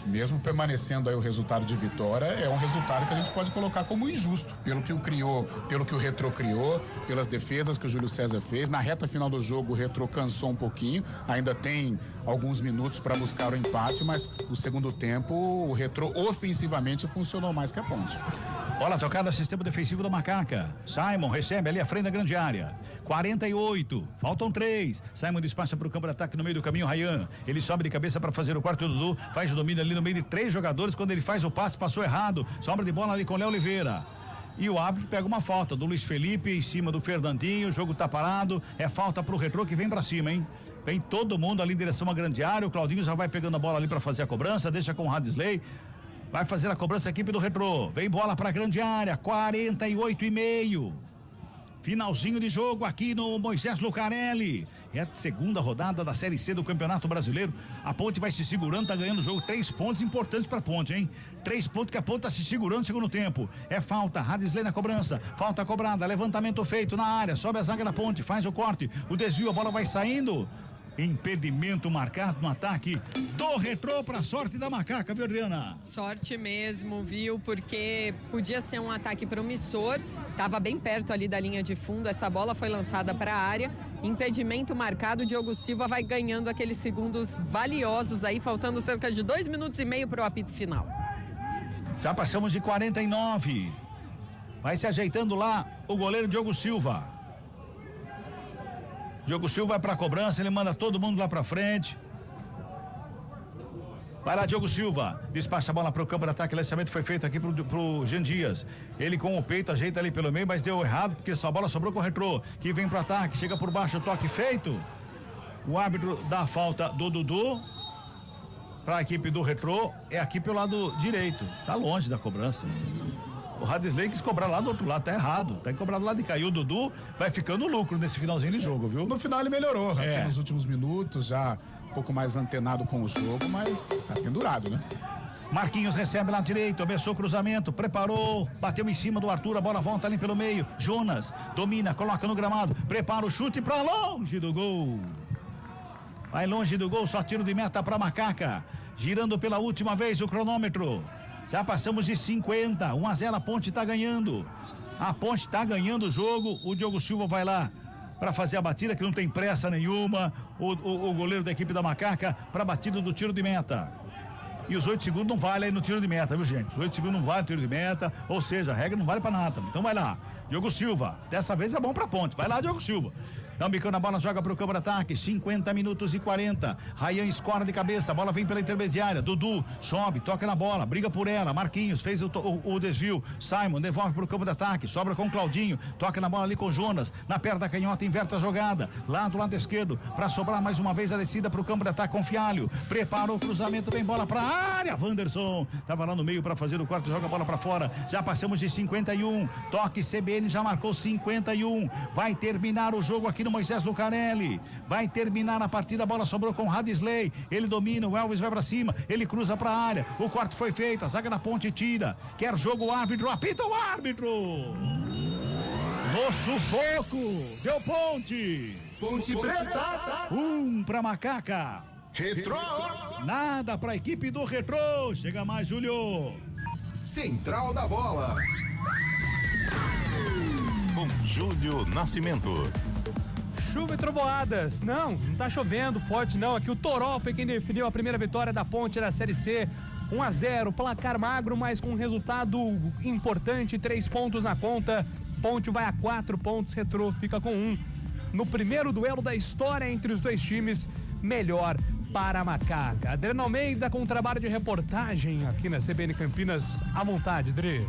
Mesmo permanecendo aí o resultado de vitória, é um resultado que a gente pode colocar como injusto, pelo que o Retrô criou, pelas defesas que o Júlio César fez. Na reta final do jogo, o Retrô cansou um pouquinho, ainda tem alguns minutos para buscar o empate, mas no segundo tempo, o Retrô ofensivamente funcionou mais que a Ponte. Bola tocada, sistema defensivo da Macaca. Simon recebe ali à frente da grande área. 48, faltam 3. Simon despacha para o campo de ataque no meio do caminho, Ryan. Ele sobe de cabeça para fazer o quarto Dudu, faz o domínio ali no meio de 3 jogadores. Quando ele faz o passe, passou errado. Sobra de bola ali com o Léo Oliveira. E o árbitro pega uma falta do Luiz Felipe em cima do Fernandinho. O jogo tá parado. É falta pro Retrô que vem para cima, hein? Vem todo mundo ali em direção à grande área. O Claudinho já vai pegando a bola ali para fazer a cobrança. Deixa com o Radisley. Vai fazer a cobrança a equipe do Retrô. Vem bola para a grande área. 48,5. Finalzinho de jogo aqui no Moisés Lucarelli. É a segunda rodada da Série C do Campeonato Brasileiro. A Ponte vai se segurando, tá ganhando o jogo. 3 pontos importantes pra Ponte, hein? 3 pontos que a Ponte tá se segurando no segundo tempo. É falta, Radisley na cobrança. Falta cobrada, levantamento feito na área. Sobe a zaga da Ponte, faz o corte. O desvio, a bola vai saindo. Impedimento marcado no ataque do Retrô pra sorte da Macaca, viu, Adriana? Sorte mesmo, viu? Porque podia ser um ataque promissor, tava bem perto ali da linha de fundo, essa bola foi lançada para a área, impedimento marcado, Diogo Silva vai ganhando aqueles segundos valiosos aí, faltando cerca de 2 minutos e meio para o apito final. Já passamos de 49. Vai se ajeitando lá o goleiro Diogo Silva. Diogo Silva vai pra cobrança, ele manda todo mundo lá pra frente. Vai lá, Diogo Silva, despacha a bola pro campo de ataque, o lançamento foi feito aqui pro Jean Dias. Ele com o peito ajeita ali pelo meio, mas deu errado, porque só a bola sobrou com o Retrô, que vem pro ataque, chega por baixo, o toque feito. O árbitro dá a falta do Dudu pra equipe do Retrô, é aqui pelo lado direito, tá longe da cobrança. O Radisley quis cobrar lá do outro lado, tá errado. Tem que cobrar do lado de cá. E o Dudu vai ficando lucro nesse finalzinho de jogo, viu? No final ele melhorou, aqui nos últimos minutos, já um pouco mais antenado com o jogo, mas tá pendurado, né? Marquinhos recebe lá direito, abençoou o cruzamento, preparou, bateu em cima do Arthur, a bola volta ali pelo meio. Jonas domina, coloca no gramado, prepara o chute pra longe do gol. Vai longe do gol, só tiro de meta pra Macaca. Girando pela última vez o cronômetro. Já passamos de 50, 1-0, a Ponte tá ganhando. A Ponte tá ganhando o jogo, o Diogo Silva vai lá para fazer a batida, que não tem pressa nenhuma. O goleiro da equipe da Macaca para batida do tiro de meta. E os 8 segundos não vale aí no tiro de meta, viu, gente? Os 8 segundos não vale no tiro de meta, ou seja, a regra não vale para nada. Então vai lá, Diogo Silva, dessa vez é bom pra Ponte, vai lá, Diogo Silva. Dá um bicão na bola, joga pro campo de ataque, 50 minutos e 40. Ryan escora de cabeça, a bola vem pela intermediária. Dudu sobe, toca na bola, briga por ela. Marquinhos fez o desvio. Simon devolve pro campo de ataque, sobra com o Claudinho, toca na bola ali com o Jonas. Na perna da canhota, inverte a jogada. Lá do lado esquerdo, pra sobrar mais uma vez a descida pro campo de ataque com Fialho. Preparou o cruzamento, vem bola pra área. Wanderson tava lá no meio pra fazer o corte, joga a bola pra fora. Já passamos de 51. Toque CBN já marcou 51. Vai terminar o jogo aqui no Moisés Lucarelli, vai terminar a partida, a bola sobrou com o Radisley, ele domina, o Elvis vai pra cima, ele cruza pra área, o quarto foi feito, a zaga da Ponte tira, quer jogo o árbitro, apita o árbitro, no sufoco, deu Ponte, Ponte Preta, 1 pra Macaca, Retrô, nada pra equipe do Retrô, chega mais, Júlio. Central da Bola, com Júlio Nascimento. Chuva e trovoadas. Não tá chovendo forte não. Aqui o Toró foi quem definiu a primeira vitória da Ponte na Série C 1-0, placar magro, mas com resultado importante, 3 pontos na conta. Ponte vai a 4 pontos, Retrô fica com 1. No primeiro duelo da história entre os dois times, melhor para a Macaca. Adriano Almeida com um trabalho de reportagem aqui na CBN Campinas. À vontade, Dri.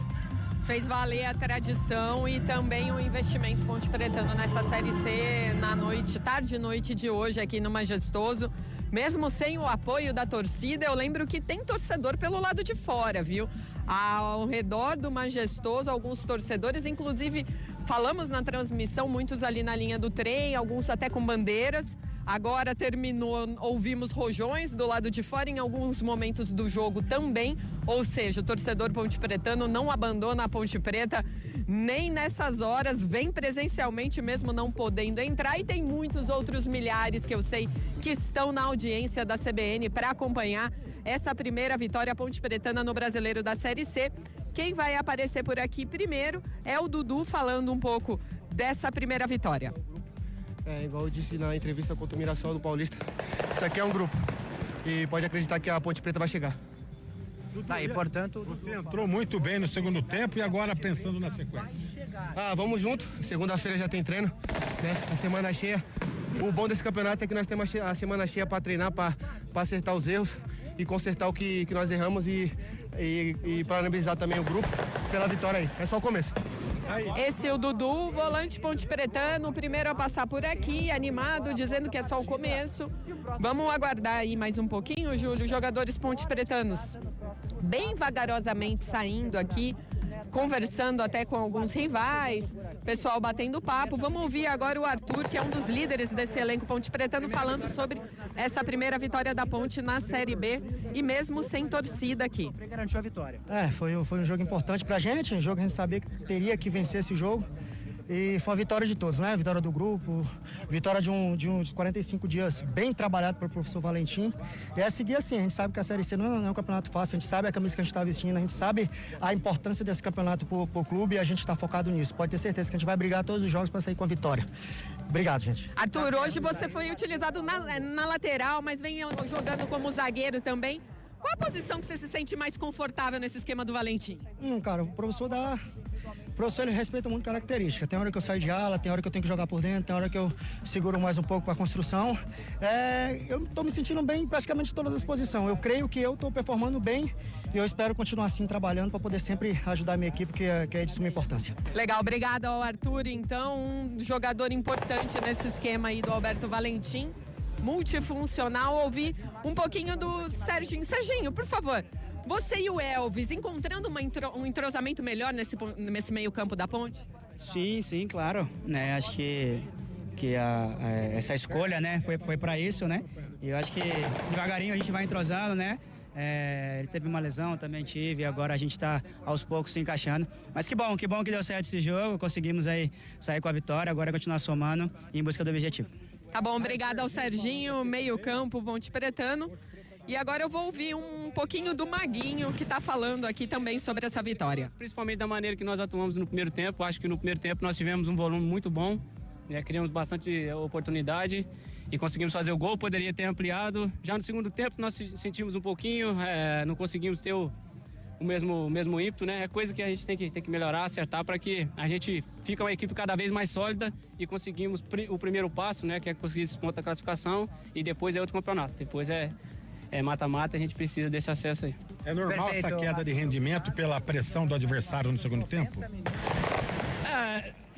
Fez valer a tradição e também o investimento Ponte Pretano nessa Série C na noite, tarde e noite de hoje aqui no Majestoso. Mesmo sem o apoio da torcida, eu lembro que tem torcedor pelo lado de fora, viu? Ao redor do Majestoso, alguns torcedores, inclusive falamos na transmissão, muitos ali na linha do trem, alguns até com bandeiras. Agora terminou, ouvimos rojões do lado de fora em alguns momentos do jogo também, ou seja, o torcedor ponte pretano não abandona a Ponte Preta nem nessas horas, vem presencialmente mesmo não podendo entrar, e tem muitos outros milhares que eu sei que estão na audiência da CBN para acompanhar essa primeira vitória ponte pretana no Brasileiro da Série C. Quem vai aparecer por aqui primeiro é o Dudu, falando um pouco dessa primeira vitória. Igual eu disse na entrevista contra o Mirassol do Paulista, isso aqui é um grupo e pode acreditar que a Ponte Preta vai chegar. E portanto, você entrou muito bem no segundo tempo e agora pensando na sequência. Vamos junto, segunda-feira já tem treino, né? A semana cheia. O bom desse campeonato é que nós temos a semana cheia para treinar, para acertar os erros e consertar o que nós erramos e parabenizar também o grupo pela vitória aí. É só o começo. Esse é o Dudu, volante ponte pretano, o primeiro a passar por aqui, animado, dizendo que é só o começo. Vamos aguardar aí mais um pouquinho, Júlio. Jogadores ponte pretanos bem vagarosamente saindo aqui, conversando até com alguns rivais, pessoal batendo papo. Vamos ouvir agora o Arthur, que é um dos líderes desse elenco ponte pretano, falando sobre essa primeira vitória da Ponte na Série B e mesmo sem torcida aqui. Garantiu a vitória. Foi um jogo importante pra gente, um jogo que a gente sabia que teria que vencer esse jogo. E foi a vitória de todos, né? Vitória do grupo, vitória de uns 45 dias bem trabalhado pelo professor Valentim. E é seguir assim, a gente sabe que a Série C não é um campeonato fácil, a gente sabe a camisa que a gente está vestindo, a gente sabe a importância desse campeonato pro clube e a gente está focado nisso. Pode ter certeza que a gente vai brigar todos os jogos para sair com a vitória. Obrigado, gente. Arthur, hoje você foi utilizado na lateral, mas vem jogando como zagueiro também. Qual a posição que você se sente mais confortável nesse esquema do Valentim? Cara, o professor ele respeita muito característica. Tem hora que eu saio de ala, tem hora que eu tenho que jogar por dentro, tem hora que eu seguro mais um pouco para a construção. Eu estou me sentindo bem em praticamente todas as posições. Eu creio que eu estou performando bem e eu espero continuar assim trabalhando para poder sempre ajudar a minha equipe, que é de suma importância. Legal, obrigado ao Arthur, então, um jogador importante nesse esquema aí do Alberto Valentim. Multifuncional. Ouvir um pouquinho do Serginho. Serginho, por favor, você e o Elvis encontrando um entrosamento melhor nesse meio campo da Ponte? Sim, claro, né? Acho que essa escolha, né, foi para isso, né? E eu acho que devagarinho a gente vai entrosando, né? Ele teve uma lesão, também tive, agora a gente está aos poucos se encaixando. Mas que bom que deu certo esse jogo, conseguimos aí sair com a vitória, agora continuar somando em busca do objetivo. Tá bom, obrigada ao Serginho, meio campo, ponte pretano. E agora eu vou ouvir um pouquinho do Maguinho, que está falando aqui também sobre essa vitória. Principalmente da maneira que nós atuamos no primeiro tempo. Acho que no primeiro tempo nós tivemos um volume muito bom, criamos bastante oportunidade e conseguimos fazer o gol, poderia ter ampliado. Já no segundo tempo nós sentimos um pouquinho, não conseguimos ter o mesmo ímpeto, né? É coisa que a gente tem que melhorar, acertar para que a gente fique uma equipe cada vez mais sólida e conseguimos o primeiro passo, né? Que é conseguir esse ponto da classificação e depois é outro campeonato. Depois é mata-mata, a gente precisa desse acesso aí. É normal essa queda de rendimento pela pressão do adversário no segundo tempo?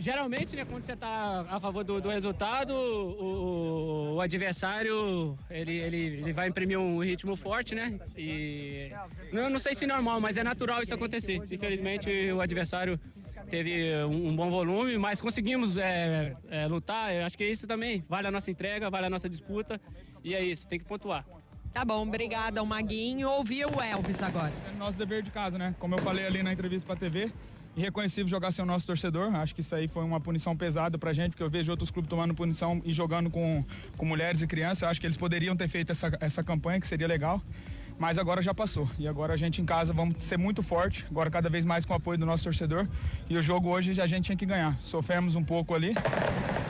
Geralmente, né, quando você está a favor do resultado, o adversário ele vai imprimir um ritmo forte, né? E não sei se é normal, mas é natural isso acontecer. Infelizmente, o adversário teve um bom volume, mas conseguimos lutar. Eu acho que isso também vale a nossa entrega, vale a nossa disputa e é isso, tem que pontuar. Tá bom, obrigada, o Maguinho. Ouvir o Elvis agora. É nosso dever de casa, né? Como eu falei ali na entrevista pra TV, irreconhecível jogar sem o nosso torcedor. Acho que isso aí foi uma punição pesada pra gente, porque eu vejo outros clubes tomando punição e jogando com mulheres e crianças. Eu acho que eles poderiam ter feito essa campanha, que seria legal. Mas agora já passou. E agora a gente em casa vamos ser muito forte, agora cada vez mais com o apoio do nosso torcedor. E o jogo hoje a gente tinha que ganhar. Sofremos um pouco ali,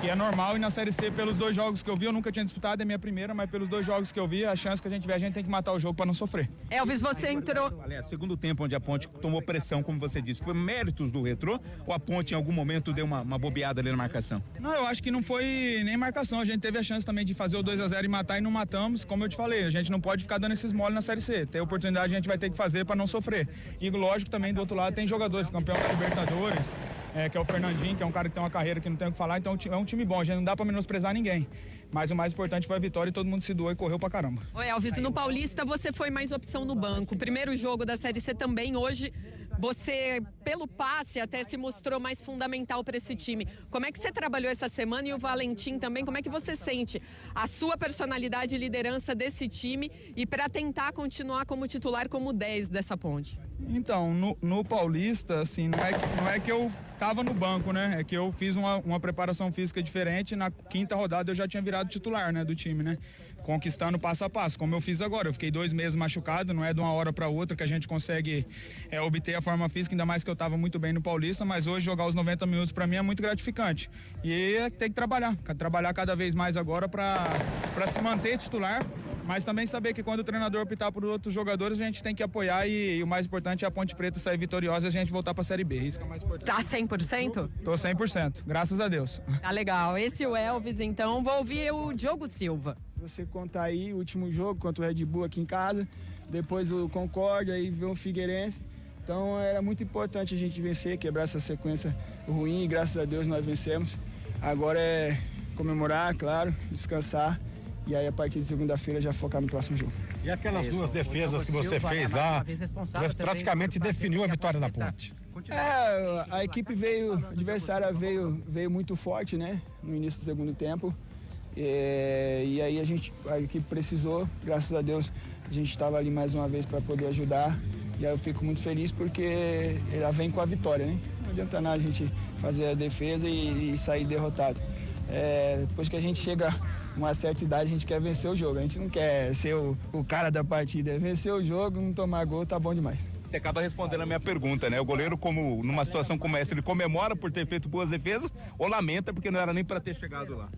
que é normal, e na Série C, pelos 2 jogos que eu vi, eu nunca tinha disputado, é minha primeira, mas pelos 2 jogos que eu vi, a chance que a gente tiver, a gente tem que matar o jogo para não sofrer. Elvis, você entrou... Segundo tempo onde a Ponte tomou pressão, como você disse, foi méritos do Retrô ou a Ponte em algum momento deu uma bobeada ali na marcação? Não, eu acho que não foi nem marcação, a gente teve a chance também de fazer o 2-0 e matar e não matamos, como eu te falei, a gente não pode ficar dando esses mole na Série C, ter oportunidade a gente vai ter que fazer para não sofrer. E lógico também do outro lado tem jogadores, campeão da Libertadores, que é o Fernandinho, que é um cara que tem uma carreira que não tem o que falar, então é um time bom, a gente não dá para menosprezar ninguém. Mas o mais importante foi a vitória e todo mundo se doou e correu pra caramba. Ô Elvis, no Paulista você foi mais opção no banco. Primeiro jogo da Série C também, hoje você, pelo passe, até se mostrou mais fundamental para esse time. Como é que você trabalhou essa semana e o Valentim também? Como é que você sente a sua personalidade e liderança desse time e para tentar continuar como titular, como 10 dessa Ponte? Então, no Paulista, assim, não é que eu tava no banco, né? É que eu fiz uma preparação física diferente. Na 5ª rodada eu já tinha virado titular, né, do time, né? Conquistando passo a passo, como eu fiz agora. Eu fiquei 2 meses machucado, não é de uma hora para outra que a gente consegue obter a forma física, ainda mais que eu estava muito bem no Paulista, mas hoje jogar os 90 minutos para mim é muito gratificante. E tem que trabalhar cada vez mais agora para se manter titular, mas também saber que quando o treinador optar por outros jogadores, a gente tem que apoiar e o mais importante é a Ponte Preta sair vitoriosa e a gente voltar para a Série B. Isso que é o mais importante. Tá 100%? Tô 100%, graças a Deus. Tá legal. Esse é o Elvis, então. Vou ouvir o Diogo Silva. Se você contar aí o último jogo contra o Red Bull aqui em casa, depois o Concórdia, aí veio o Figueirense. Então era muito importante a gente vencer, quebrar essa sequência ruim e graças a Deus nós vencemos. Agora é comemorar, claro, descansar e aí a partir de segunda-feira já focar no próximo jogo. E aquelas 2 defesas que você fez lá, praticamente definiu a vitória da Ponte. A equipe veio, a adversária veio muito forte, né, no início do segundo tempo. E aí a equipe precisou, graças a Deus, a gente estava ali mais uma vez para poder ajudar. E aí eu fico muito feliz porque ela vem com a vitória, né? Não adianta nada a gente fazer a defesa e sair derrotado. Depois que a gente chega a uma certa idade, a gente quer vencer o jogo. A gente não quer ser o cara da partida. É vencer o jogo, não tomar gol, tá bom demais. Você acaba respondendo a minha pergunta, né? O goleiro, como numa situação como essa, ele comemora por ter feito boas defesas ou lamenta porque não era nem para ter chegado lá?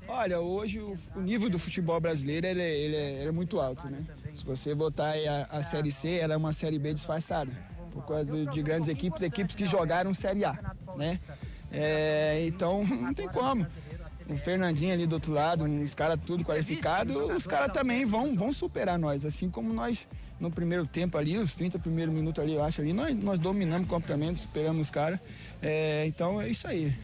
Olha, hoje o nível do futebol brasileiro ele é muito alto, né? Se você botar aí a Série C, ela é uma Série B disfarçada, por causa de grandes equipes que jogaram Série A, né? Então, não tem como. O Fernandinho ali do outro lado, os caras tudo qualificados, os caras também vão superar nós, assim como nós no primeiro tempo ali, os 30 primeiros minutos ali, eu acho ali, nós dominamos completamente, superamos os caras. Então é isso aí,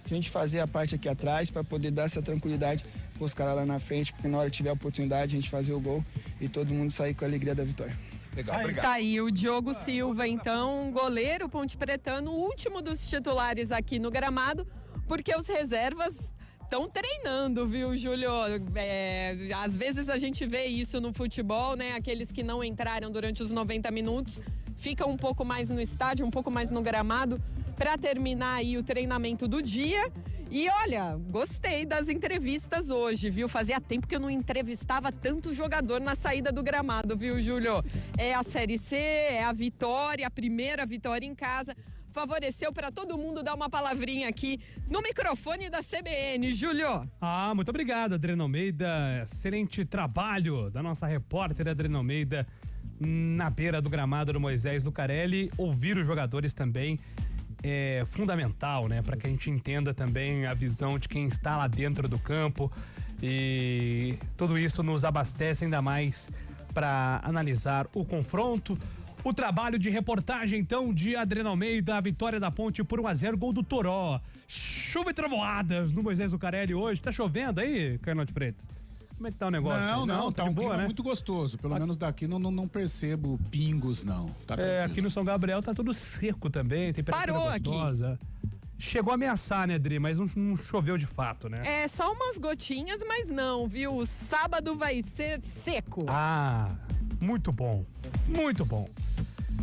a gente fazer a parte aqui atrás para poder dar essa tranquilidade para os caras lá na frente, porque na hora que tiver a oportunidade a gente fazer o gol e todo mundo sair com a alegria da vitória. Legal, obrigado. Tá aí o Diogo Silva, então, goleiro ponte pretano, o último dos titulares aqui no gramado, porque os reservas estão treinando, viu, Júlio? Às vezes a gente vê isso no futebol, né? Aqueles que não entraram durante os 90 minutos ficam um pouco mais no estádio, um pouco mais no gramado, para terminar aí o treinamento do dia. E olha, gostei das entrevistas hoje, viu? Fazia tempo que eu não entrevistava tanto jogador na saída do gramado, viu, Júlio? É a Série C, é a vitória, a primeira vitória em casa. Favoreceu para todo mundo dar uma palavrinha aqui no microfone da CBN, Júlio. Muito obrigado, Adriana Almeida. Excelente trabalho da nossa repórter Adriana Almeida na beira do gramado do Moisés Lucarelli. Ouvir os jogadores também é fundamental, né? Para que a gente entenda também a visão de quem está lá dentro do campo, e tudo isso nos abastece ainda mais para analisar o confronto. O trabalho de reportagem, então, de Adriana Almeida, a vitória da Ponte por 1-0, gol do Toró. Chuva e trovoadas no Moisés Lucarelli hoje. Tá chovendo aí, Carlos de Freitas? Como é que tá o negócio? Não, tá um boa, clima né? muito gostoso. Pelo menos daqui não percebo pingos, não. Tá aqui no São Gabriel tá tudo seco também, temperatura Parou gostosa. Aqui. Chegou a ameaçar, né, Adri? Mas não choveu de fato, né? Só umas gotinhas, mas não, viu? O sábado vai ser seco. Muito bom. Muito bom.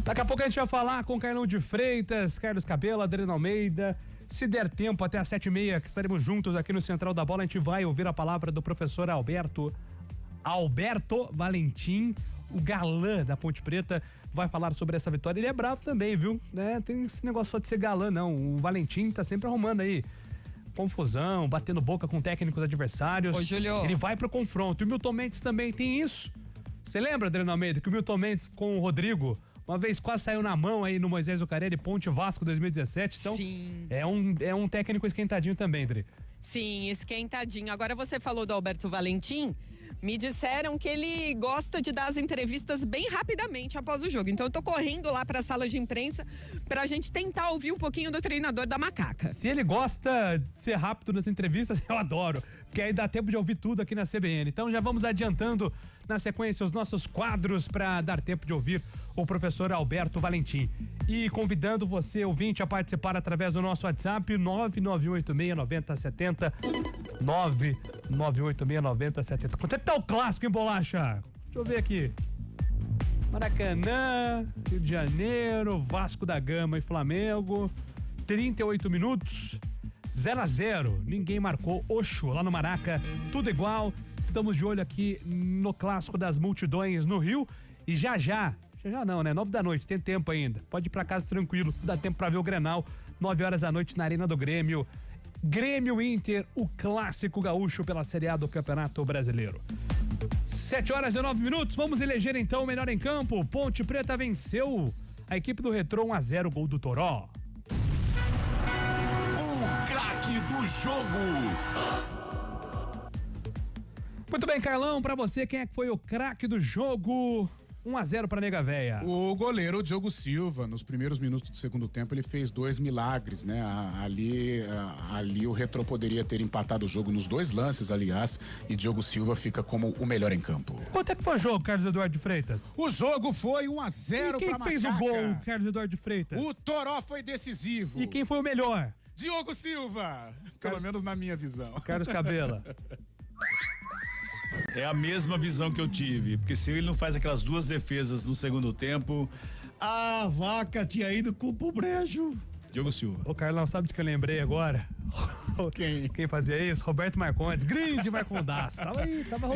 Daqui a pouco a gente vai falar com Carlão de Freitas, Carlos Cabelo, Adriana Almeida. Se der tempo, até às 7h30, que estaremos juntos aqui no Central da Bola, a gente vai ouvir a palavra do professor Alberto Valentim, o galã da Ponte Preta, vai falar sobre essa vitória. Ele é bravo também, viu? Tem esse negócio só de ser galã, não. O Valentim tá sempre arrumando aí confusão, batendo boca com técnicos adversários. Ô, Júlio. Ele vai pro confronto. E o Milton Mendes também tem isso. Você lembra, Adriano Almeida, que o Milton Mendes com o Rodrigo uma vez quase saiu na mão aí no Moisés Zucarelli, Ponte Vasco 2017. Então, sim, é um técnico esquentadinho também, Dri. Sim, esquentadinho. Agora você falou do Alberto Valentim. Me disseram que ele gosta de dar as entrevistas bem rapidamente após o jogo. Então eu tô correndo lá pra sala de imprensa pra gente tentar ouvir um pouquinho do treinador da Macaca. Se ele gosta de ser rápido nas entrevistas, eu adoro. Porque aí dá tempo de ouvir tudo aqui na CBN. Então já vamos adiantando na sequência os nossos quadros pra dar tempo de ouvir o professor Alberto Valentim. E convidando você, ouvinte, a participar através do nosso WhatsApp 991869070. 991869070. Quanto é que tá o clássico, hein, Bolacha? Deixa eu ver aqui. Maracanã, Rio de Janeiro, Vasco da Gama e Flamengo. 38 minutos, 0-0. Ninguém marcou. Oxo, lá no Maraca, tudo igual. Estamos de olho aqui no clássico das multidões no Rio. E já não, né? 9 da noite, tem tempo ainda. Pode ir pra casa tranquilo, dá tempo pra ver o Grenal. 9 horas da noite na Arena do Grêmio. Grêmio Inter, o clássico gaúcho pela Série A do Campeonato Brasileiro. 7h09, vamos eleger então o melhor em campo. Ponte Preta venceu a equipe do Retrô 1-0, gol do Toró. O craque do jogo. Muito bem, Carlão, pra você, quem é que foi o craque do jogo? 1-0 pra Nega Véia. O goleiro Diogo Silva, nos primeiros minutos do segundo tempo, ele fez 2 milagres, né? Ali o Retrô poderia ter empatado o jogo nos 2 lances, aliás, e Diogo Silva fica como o melhor em campo. Quanto é que foi o jogo, Carlos Eduardo de Freitas? O jogo foi 1-0 pra quem fez o gol, Carlos Eduardo de Freitas? O Toró foi decisivo. E quem foi o melhor? Diogo Silva, pelo menos na minha visão. Carlos Cabela. É a mesma visão que eu tive, porque se ele não faz aquelas 2 defesas no segundo tempo, a vaca tinha ido pro brejo. Diogo Silva. Ô, Carlão, sabe de que eu lembrei agora? Quem fazia isso? Roberto Marcondes, grande Marcondaço. Tava aí, tava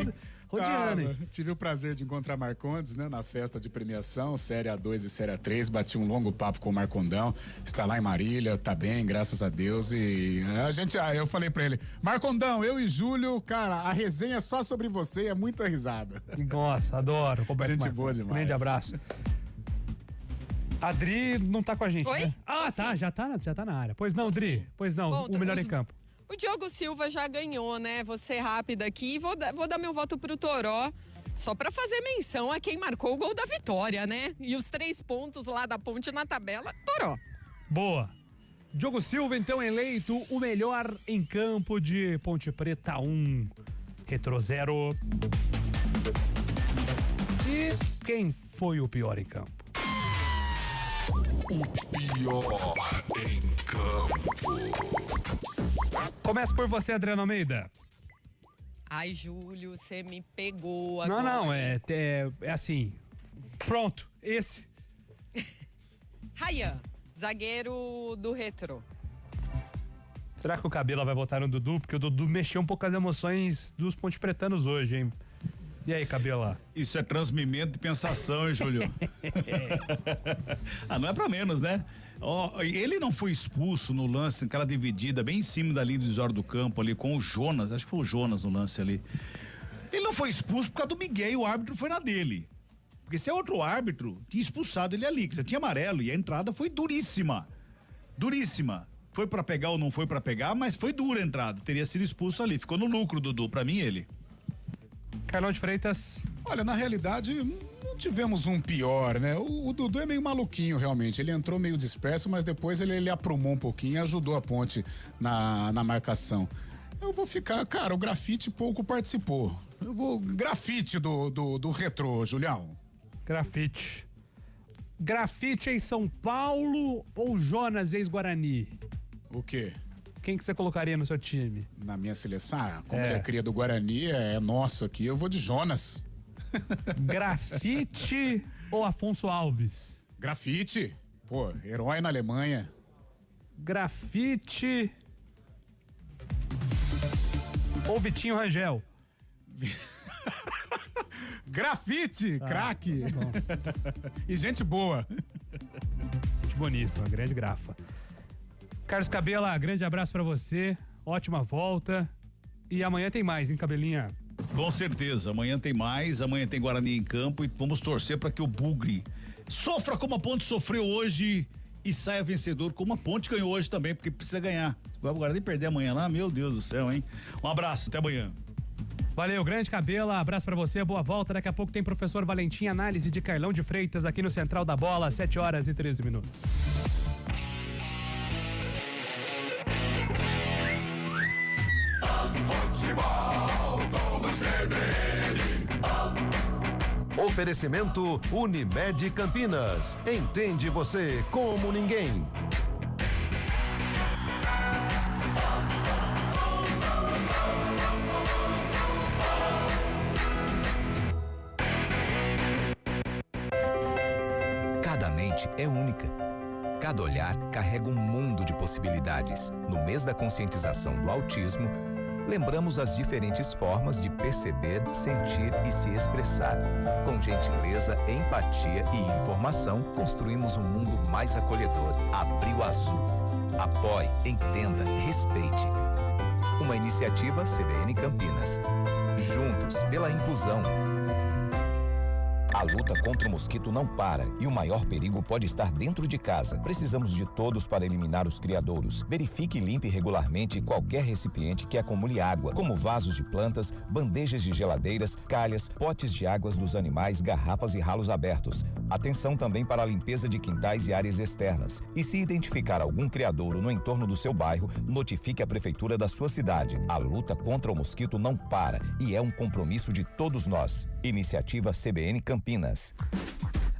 rodeando, hein? Tive o prazer de encontrar Marcondes, né, na festa de premiação, Série A2 e Série A3, bati um longo papo com o Marcondão, está lá em Marília, tá bem, graças a Deus, e eu falei pra ele, Marcondão, eu e Júlio, cara, a resenha é só sobre você, é muita risada. Nossa, adoro, Roberto Gente Marcondes, boa demais. Grande abraço. A Dri não tá com a gente, Oi? né? Ah, tá, já tá na área. Pois não, Dri, pois não, Bom, o melhor em campo. O Diogo Silva já ganhou, né? Vou ser rápida aqui e vou dar meu voto pro Toró, só pra fazer menção a quem marcou o gol da vitória, né? E os 3 pontos lá da Ponte na tabela, Toró. Boa. Diogo Silva, então, eleito o melhor em campo de Ponte Preta 1, Retrô 0. E quem foi o pior em campo? O pior em campo. Começa por você, Adriano Almeida. Ai, Júlio, você me pegou agora. Não, é assim. Pronto, esse. Rayan, zagueiro do Retrô. Será que o Cabela vai votar no Dudu? Porque o Dudu mexeu um pouco as emoções dos ponte pretanos hoje, hein? E aí, Cabela? Isso é transmimento de pensação, hein, Júlio? Não é pra menos, né? Ele não foi expulso no lance, naquela dividida bem em cima da linha divisória do campo ali com o Jonas, acho que foi o Jonas no lance ali. Ele não foi expulso por causa do Miguel e o árbitro foi na dele. Porque se é outro árbitro, tinha expulsado ele ali, que já tinha amarelo e a entrada foi duríssima. Duríssima. Foi pra pegar ou não foi pra pegar, mas foi dura a entrada. Teria sido expulso ali. Ficou no lucro, Dudu, pra mim ele. Carlão de Freitas. Olha, na realidade, não tivemos um pior, né? O Dudu é meio maluquinho, realmente. Ele entrou meio disperso, mas depois ele aprumou um pouquinho e ajudou a Ponte na marcação. Eu vou ficar, cara, o Grafite pouco participou. Eu vou Grafite do Retrô, Julião. Grafite. Grafite em São Paulo ou Jonas ex-Guarani? O quê? Quem que você colocaria no seu time? Na minha seleção? Como ele é cria do Guarani, é nosso aqui, eu vou de Jonas. Grafite ou Afonso Alves? Grafite. Pô, herói na Alemanha. Grafite ou Vitinho Rangel? Grafite, craque. Tá e gente boa. Gente boníssima, grande grafa. Carlos Cabela, grande abraço pra você. ótima volta. E amanhã tem mais, hein, Cabelinha? Com certeza, amanhã tem mais, amanhã tem Guarani em campo e vamos torcer para que o Bugre sofra como a Ponte sofreu hoje e saia vencedor como a Ponte ganhou hoje também, porque precisa ganhar. O Guarani perder amanhã lá, meu Deus do céu, hein? Um abraço, até amanhã. Valeu, grande Cabela, abraço pra você, boa volta. Daqui a pouco tem professor Valentim, análise de Carlão de Freitas aqui no Central da Bola, 7h13. Futebol do CBN. Oferecimento Unimed Campinas. Entende você como ninguém. Cada mente é única. Cada olhar carrega um mundo de possibilidades. No mês da conscientização do autismo, lembramos as diferentes formas de perceber, sentir e se expressar. Com gentileza, empatia e informação, construímos um mundo mais acolhedor. Abril Azul. Apoie, entenda, respeite. Uma iniciativa CBN Campinas. Juntos pela inclusão. A luta contra o mosquito não para e o maior perigo pode estar dentro de casa. Precisamos de todos para eliminar os criadouros. Verifique e limpe regularmente qualquer recipiente que acumule água, como vasos de plantas, bandejas de geladeiras, calhas, potes de águas dos animais, garrafas e ralos abertos. Atenção também para a limpeza de quintais e áreas externas. E se identificar algum criadouro no entorno do seu bairro, notifique a prefeitura da sua cidade. A luta contra o mosquito não para e é um compromisso de todos nós. Iniciativa CBN Campinas.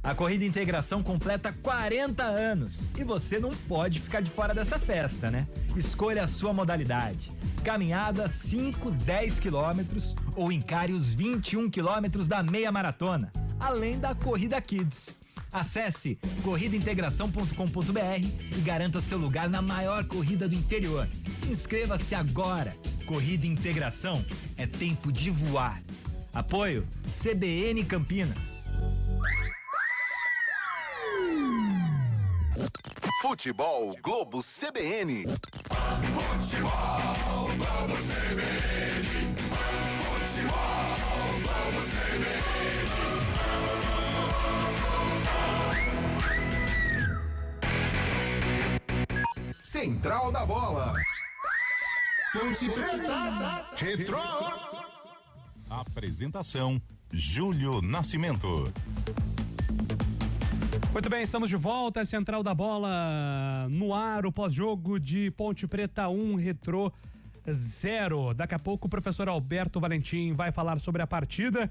A Corrida Integração completa 40 anos e você não pode ficar de fora dessa festa, né? Escolha a sua modalidade. Caminhada 5, 10 quilômetros ou encare os 21 quilômetros da meia maratona, além da Corrida Kids. Acesse corridaintegração.com.br e garanta seu lugar na maior corrida do interior. Inscreva-se agora. Corrida Integração é tempo de voar. Apoio CBN Campinas. Futebol Globo CBN. Futebol Globo CBN. Futebol Globo CBN. Central da Bola. Ponte Preta. Retrô. Apresentação: Júlio Nascimento. Muito bem, estamos de volta, Central da Bola no ar, o pós-jogo de Ponte Preta 1, Retrô 0. Daqui a pouco o professor Alberto Valentim vai falar sobre a partida.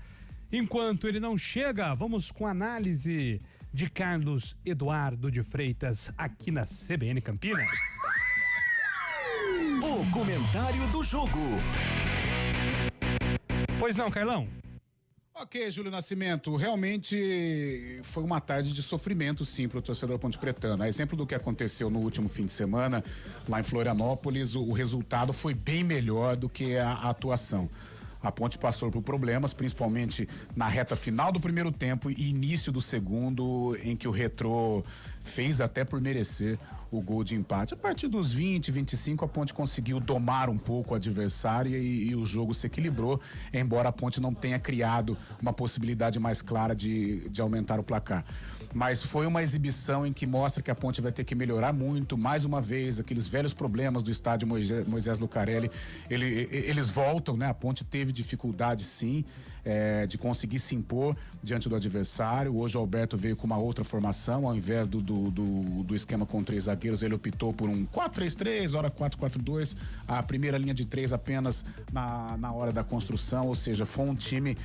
Enquanto ele não chega, vamos com a análise de Carlos Eduardo de Freitas aqui na CBN Campinas. O comentário do jogo. Pois não, Carlão? Ok, Júlio Nascimento, realmente foi uma tarde de sofrimento, sim, para o torcedor pontepretano. A exemplo do que aconteceu no último fim de semana, lá em Florianópolis, o resultado foi bem melhor do que a atuação. A Ponte passou por problemas, principalmente na reta final do primeiro tempo e início do segundo, em que o Retrô fez até por merecer o gol de empate. A partir dos 20, 25, a Ponte conseguiu domar um pouco o adversário e o jogo se equilibrou, embora a Ponte não tenha criado uma possibilidade mais clara de aumentar o placar. Mas foi uma exibição em que mostra que a Ponte vai ter que melhorar muito, mais uma vez, aqueles velhos problemas do estádio Moisés Lucarelli, eles voltam, né? A Ponte teve dificuldade, sim, de conseguir se impor diante do adversário. Hoje o Alberto veio com uma outra formação, ao invés do esquema com 3 zagueiros, ele optou por um 4-3-3, hora 4-4-2, a primeira linha de 3 apenas na hora da construção, ou seja, foi um time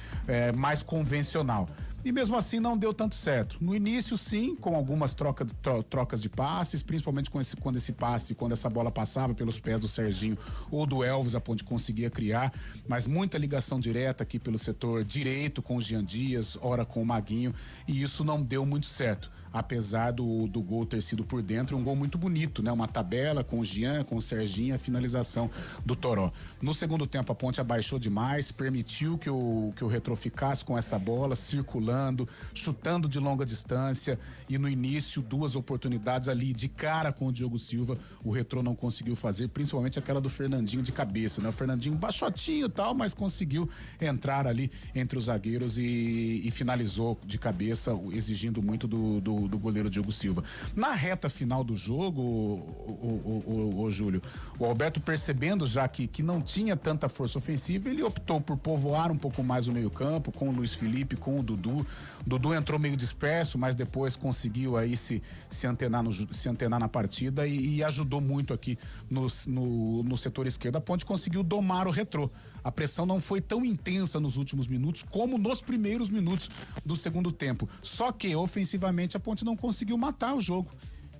mais convencional. E mesmo assim não deu tanto certo. No início, sim, com algumas trocas de passes, principalmente quando essa bola passava pelos pés do Serginho ou do Elvis, a Ponte conseguia criar, mas muita ligação direta aqui pelo setor direito com o Jean Dias, ora com o Maguinho, e isso não deu muito certo. Apesar do gol ter sido por dentro, um gol muito bonito, né? Uma tabela com o Jean, com o Serginho, a finalização do Toró. No segundo tempo, a Ponte abaixou demais, permitiu que o Retrô ficasse com essa bola, circulando driblando, chutando de longa distância, e no início 2 oportunidades ali de cara com o Diogo Silva, o Retrô não conseguiu fazer, principalmente aquela do Fernandinho de cabeça, né? O Fernandinho baixotinho e tal, mas conseguiu entrar ali entre os zagueiros e finalizou de cabeça, exigindo muito do goleiro Diogo Silva. Na reta final do jogo, o Júlio, o Alberto, percebendo já que não tinha tanta força ofensiva, ele optou por povoar um pouco mais o meio-campo com o Luiz Felipe, com o Dudu. O Dudu entrou meio disperso, mas depois conseguiu aí se antenar na partida e ajudou muito aqui no setor esquerdo. A Ponte conseguiu domar o Retrô. A pressão não foi tão intensa nos últimos minutos como nos primeiros minutos do segundo tempo. Só que ofensivamente a Ponte não conseguiu matar o jogo.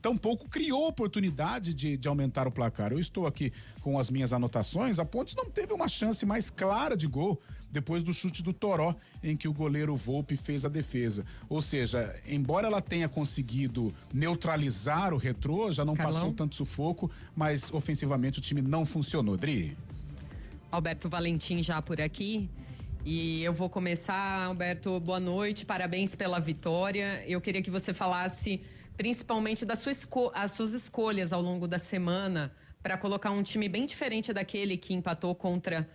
Tampouco criou oportunidade de aumentar o placar. Eu estou aqui com as minhas anotações. A Ponte não teve uma chance mais clara de gol depois do chute do Toró, em que o goleiro Volpi fez a defesa. Ou seja, embora ela tenha conseguido neutralizar o Retrô, já não passou tanto sufoco, mas ofensivamente o time não funcionou. Dri? Alberto Valentim já por aqui. E eu vou começar, Alberto, boa noite, parabéns pela vitória. Eu queria que você falasse principalmente das suas escolhas ao longo da semana para colocar um time bem diferente daquele que empatou contra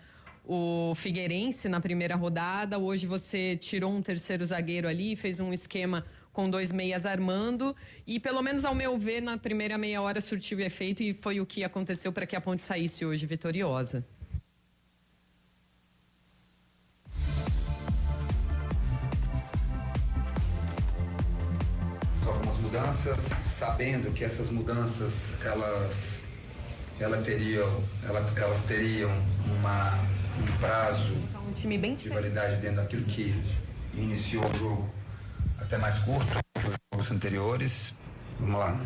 o Figueirense na primeira rodada. Hoje você tirou um terceiro zagueiro ali, fez um esquema com 2 meias armando e, pelo menos ao meu ver, na primeira meia hora surtiu efeito e foi o que aconteceu para que a Ponte saísse hoje vitoriosa. Algumas mudanças, sabendo que essas mudanças elas teriam um prazo de validade dentro daquilo que iniciou o jogo até mais curto que os jogos anteriores. Vamos lá.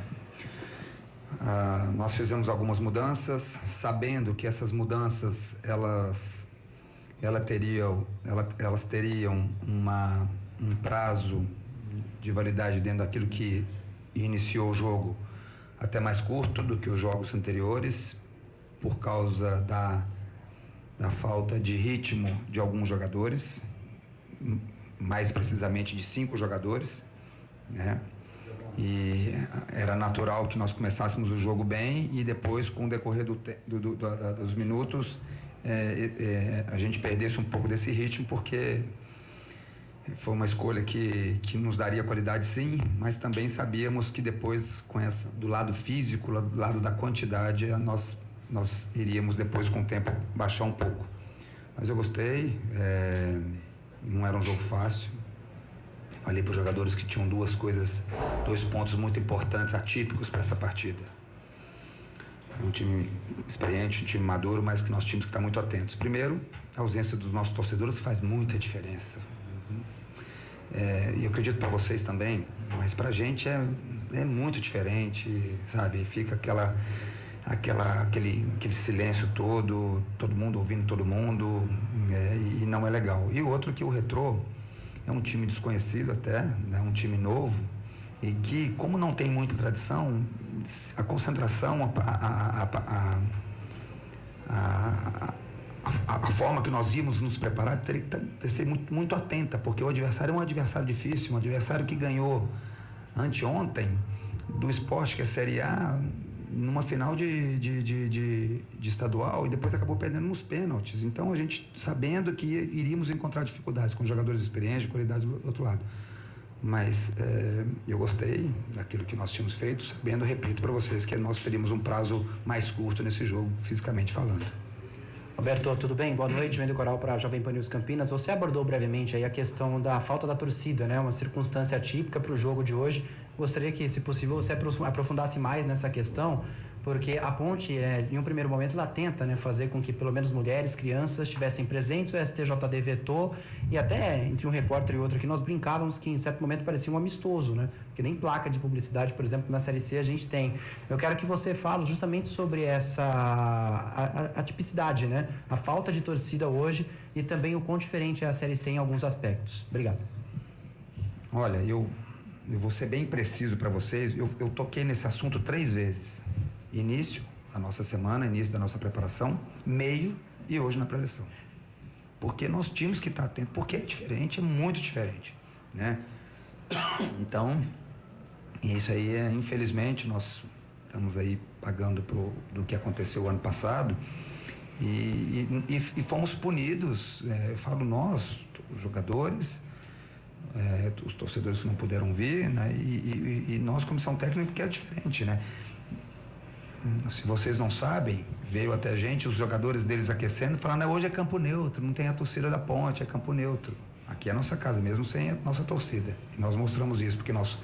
Nós fizemos algumas mudanças, sabendo que essas mudanças elas teriam um prazo de validade dentro daquilo que iniciou o jogo até mais curto do que os jogos anteriores, por causa da falta de ritmo de alguns jogadores, mais precisamente de 5 jogadores, né? E era natural que nós começássemos o jogo bem e depois, com o decorrer dos minutos, a gente perdesse um pouco desse ritmo, porque foi uma escolha que nos daria qualidade, sim, mas também sabíamos que depois, do lado físico, do lado da quantidade, nós iríamos depois, com o tempo, baixar um pouco. Mas eu gostei, não era um jogo fácil. Falei para os jogadores que tinham 2 pontos muito importantes, atípicos para essa partida. É um time experiente, um time maduro, mas que nós tínhamos que estar muito atentos. Primeiro, a ausência dos nossos torcedores faz muita diferença. E eu acredito para vocês também, mas para a gente é muito diferente, sabe? Fica aquele silêncio todo mundo ouvindo todo mundo, e não é legal. E o outro, que o Retrô é um time desconhecido até, né? Um time novo, e que, como não tem muita tradição, a concentração, a forma que nós íamos nos preparar teria que ser muito, muito atenta, porque o adversário é um adversário difícil, um adversário que ganhou anteontem do Sport, que é Série A, numa final de estadual, e depois acabou perdendo nos pênaltis. Então a gente, sabendo que iríamos encontrar dificuldades com jogadores experientes, de qualidade do outro lado. Mas eu gostei daquilo que nós tínhamos feito, sabendo, repito para vocês, que nós teríamos um prazo mais curto nesse jogo, fisicamente falando. Alberto, tudo bem? Boa noite, Wendel Coral para a Jovem Pan News Campinas. Você abordou brevemente aí a questão da falta da torcida, né? Uma circunstância atípica para o jogo de hoje. Gostaria que, se possível, você aprofundasse mais nessa questão, porque a Ponte, em um primeiro momento, ela tenta, né, fazer com que pelo menos mulheres, crianças estivessem presentes. O STJD vetou, e até entre um repórter e outro aqui nós brincávamos que em certo momento parecia um amistoso, né? Porque nem placa de publicidade, por exemplo, na Série C a gente tem. Eu quero que você fale justamente sobre essa atipicidade, né? A falta de torcida hoje e também o quão diferente é a Série C em alguns aspectos. Obrigado. Olha, eu vou ser bem preciso para vocês. Eu toquei nesse assunto 3 vezes. Início da nossa semana, início da nossa preparação, meio e hoje na preleção. Porque nós tínhamos que estar atentos, porque é diferente, é muito diferente. né? Então, isso aí infelizmente, nós estamos aí pagando do que aconteceu ano passado e fomos punidos, eu falo nós, os jogadores, os torcedores que não puderam vir, né? E nós, comissão técnica, que é diferente, né? Se vocês não sabem, veio até a gente, os jogadores deles aquecendo, falando, hoje é campo neutro, não tem a torcida da Ponte, é campo neutro. Aqui é a nossa casa, mesmo sem a nossa torcida. E nós mostramos isso, porque nós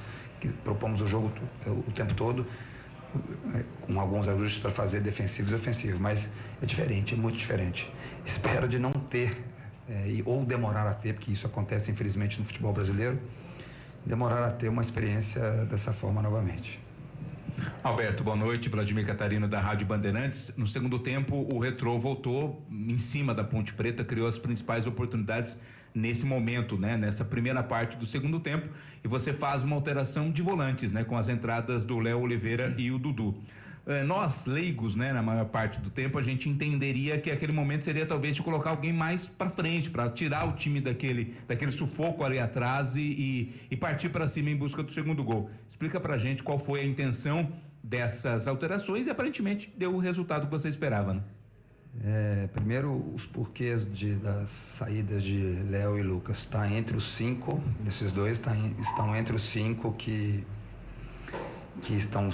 propomos o jogo o tempo todo, com alguns ajustes para fazer defensivos e ofensivos, mas é diferente, é muito diferente. Espero de não ter, ou demorar a ter, porque isso acontece infelizmente no futebol brasileiro, demorar a ter uma experiência dessa forma novamente. Alberto, boa noite. Vladimir Catarino, da Rádio Bandeirantes. No segundo tempo, o Retrô voltou em cima da Ponte Preta, criou as principais oportunidades nesse momento, né? Nessa primeira parte do segundo tempo, e você faz uma alteração de volantes, né? Com as entradas do Léo Oliveira e o Dudu. Nós, leigos, né? Na maior parte do tempo, a gente entenderia que aquele momento seria talvez de colocar alguém mais para frente, para tirar o time daquele sufoco ali atrás e partir para cima em busca do segundo gol. Explica pra gente qual foi a intenção dessas alterações e aparentemente deu o resultado que você esperava, né? Primeiro, os porquês das saídas de Léo e Lucas. Está entre os 5, esses dois estão entre os 5 que estão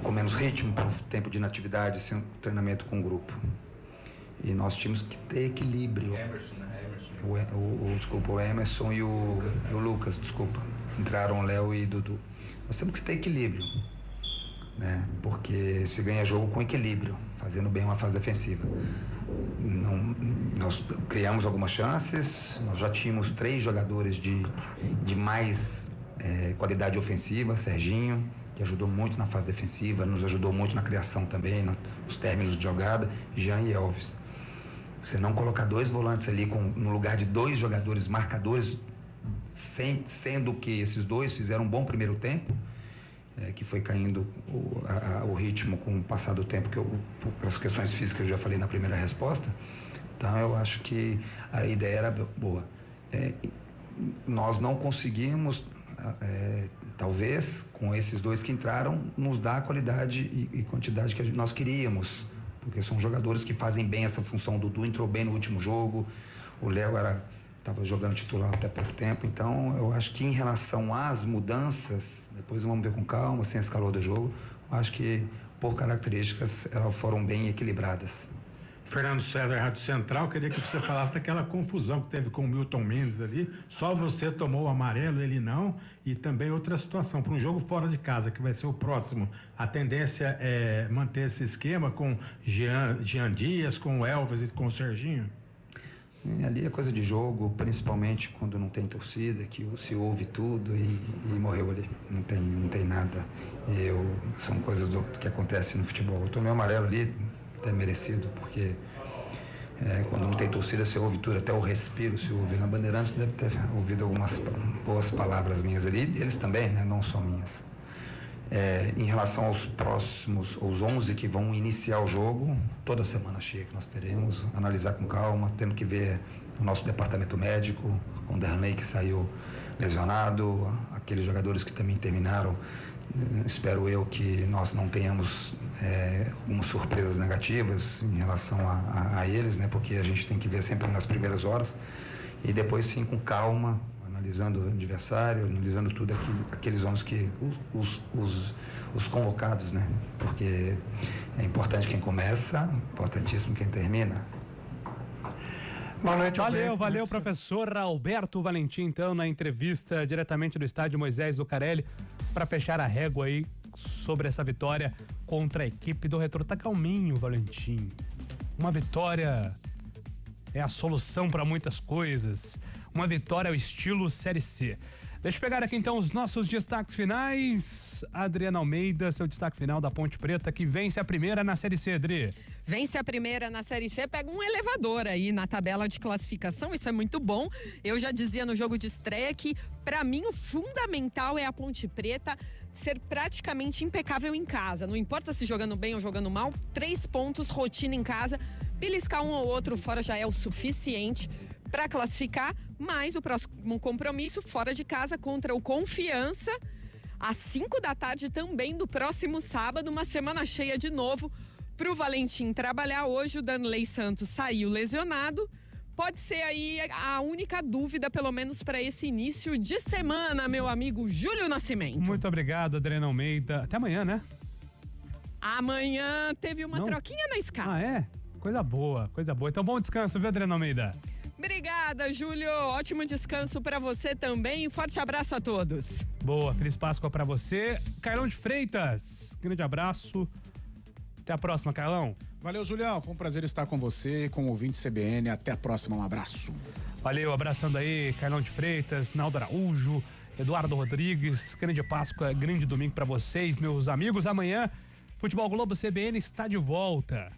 com menos ritmo, por tempo de inatividade, sem treinamento com o grupo. E nós tínhamos que ter equilíbrio. Emerson, né? O Emerson e o Lucas, desculpa. Entraram Léo e Dudu. Nós temos que ter equilíbrio, né? Porque se ganha jogo com equilíbrio, fazendo bem uma fase defensiva. Nós criamos algumas chances, nós já tínhamos 3 jogadores de mais qualidade ofensiva, Serginho, que ajudou muito na fase defensiva, nos ajudou muito na criação também, nos términos de jogada, Jean e Elvis. Você não colocar 2 volantes ali no lugar de 2 jogadores marcadores, sendo que esses 2 fizeram um bom primeiro tempo, que foi caindo o ritmo com o passar do tempo, pelas questões físicas que eu já falei na primeira resposta. Então eu acho que a ideia era boa. Nós não conseguimos, talvez, com esses 2 que entraram, nos dar a qualidade e quantidade que nós queríamos, porque são jogadores que fazem bem essa função. O Dudu entrou bem no último jogo, o Léo estava jogando titular até pouco tempo. Então eu acho que em relação às mudanças, depois vamos ver com calma, sem esse calor do jogo, eu acho que por características elas foram bem equilibradas. Fernando César, Rádio Central, queria que você falasse daquela confusão que teve com o Milton Mendes ali. Só você tomou o amarelo, ele não. E também outra situação, para um jogo fora de casa, que vai ser o próximo, a tendência é manter esse esquema com Jean Dias, com o Elvis e com o Serginho? Ali é coisa de jogo, principalmente quando não tem torcida, que se ouve tudo e morreu ali. Não tem nada. São coisas que acontecem no futebol. Eu tomei o amarelo ali, até merecido, porque quando não tem torcida você ouve tudo, até o respiro se ouve. Na Bandeirantes deve ter ouvido algumas boas palavras minhas ali, eles também, né? Não só minhas. Em relação aos próximos, os 11 que vão iniciar o jogo, toda semana cheia que nós teremos, analisar com calma, tendo que ver o nosso departamento médico, com o Derlei que saiu lesionado, aqueles jogadores que também terminaram. Espero eu que nós não tenhamos algumas surpresas negativas em relação a eles, né? Porque a gente tem que ver sempre nas primeiras horas e depois sim com calma, analisando o adversário, analisando tudo aqueles 11 que os convocados, né? Porque é importante quem começa, importantíssimo quem termina. Boa noite, valeu, professor Alberto Valentim, então, na entrevista diretamente do estádio Moisés Zucarelli, para fechar a régua aí sobre essa vitória contra a equipe do Retrô. Tá calminho, Valentim. Uma vitória é a solução para muitas coisas. Uma vitória ao estilo Série C. Deixa eu pegar aqui então os nossos destaques finais. Adriana Almeida, seu destaque final da Ponte Preta, que vence a primeira na Série C, Adri. Vence a primeira na Série C, pega um elevador aí na tabela de classificação, isso é muito bom. Eu já dizia no jogo de estreia que, pra mim, o fundamental é a Ponte Preta ser praticamente impecável em casa. Não importa se jogando bem ou jogando mal, 3 pontos, rotina em casa. Beliscar um ou outro fora já é o suficiente. para classificar, mais o próximo compromisso fora de casa contra o Confiança, às 5 da tarde também do próximo sábado, uma semana cheia de novo para o Valentim trabalhar. Hoje o Danley Santos saiu lesionado, pode ser aí a única dúvida, pelo menos para esse início de semana, meu amigo Júlio Nascimento. Muito obrigado, Adriana Almeida. Até amanhã, né? Amanhã teve uma troquinha na escala. Ah, é? Coisa boa, coisa boa. Então, bom descanso, viu, Adriana Almeida? Obrigada, Júlio. Ótimo descanso para você também. Forte abraço a todos. Boa, feliz Páscoa para você. Carlão de Freitas, grande abraço. Até a próxima, Carlão. Valeu, Julião. Foi um prazer estar com você, com o ouvinte CBN. Até a próxima, um abraço. Valeu, abraçando aí, Carlão de Freitas, Naldo Araújo, Eduardo Rodrigues. Grande Páscoa, grande domingo para vocês, meus amigos. Amanhã, Futebol Globo CBN está de volta.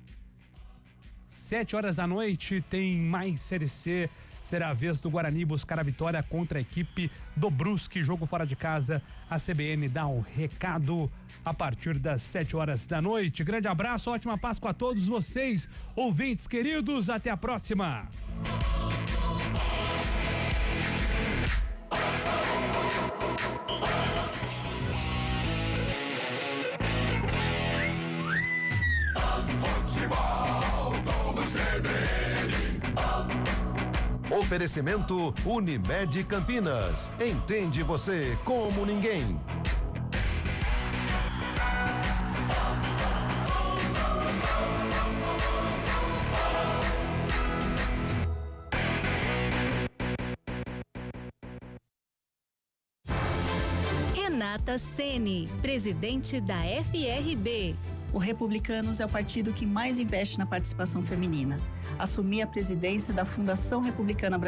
7h da noite tem mais Série C. Será a vez do Guarani buscar a vitória contra a equipe do Brusque. Jogo fora de casa. A CBN dá um recado a partir das 7h da noite. Grande abraço, ótima Páscoa a todos vocês, ouvintes queridos. Até a próxima. Oferecimento Unimed Campinas. Entende você como ninguém. Renata Ceni, presidente da FRB. O Republicanos é o partido que mais investe na participação feminina. Assumi a presidência da Fundação Republicana Brasileira.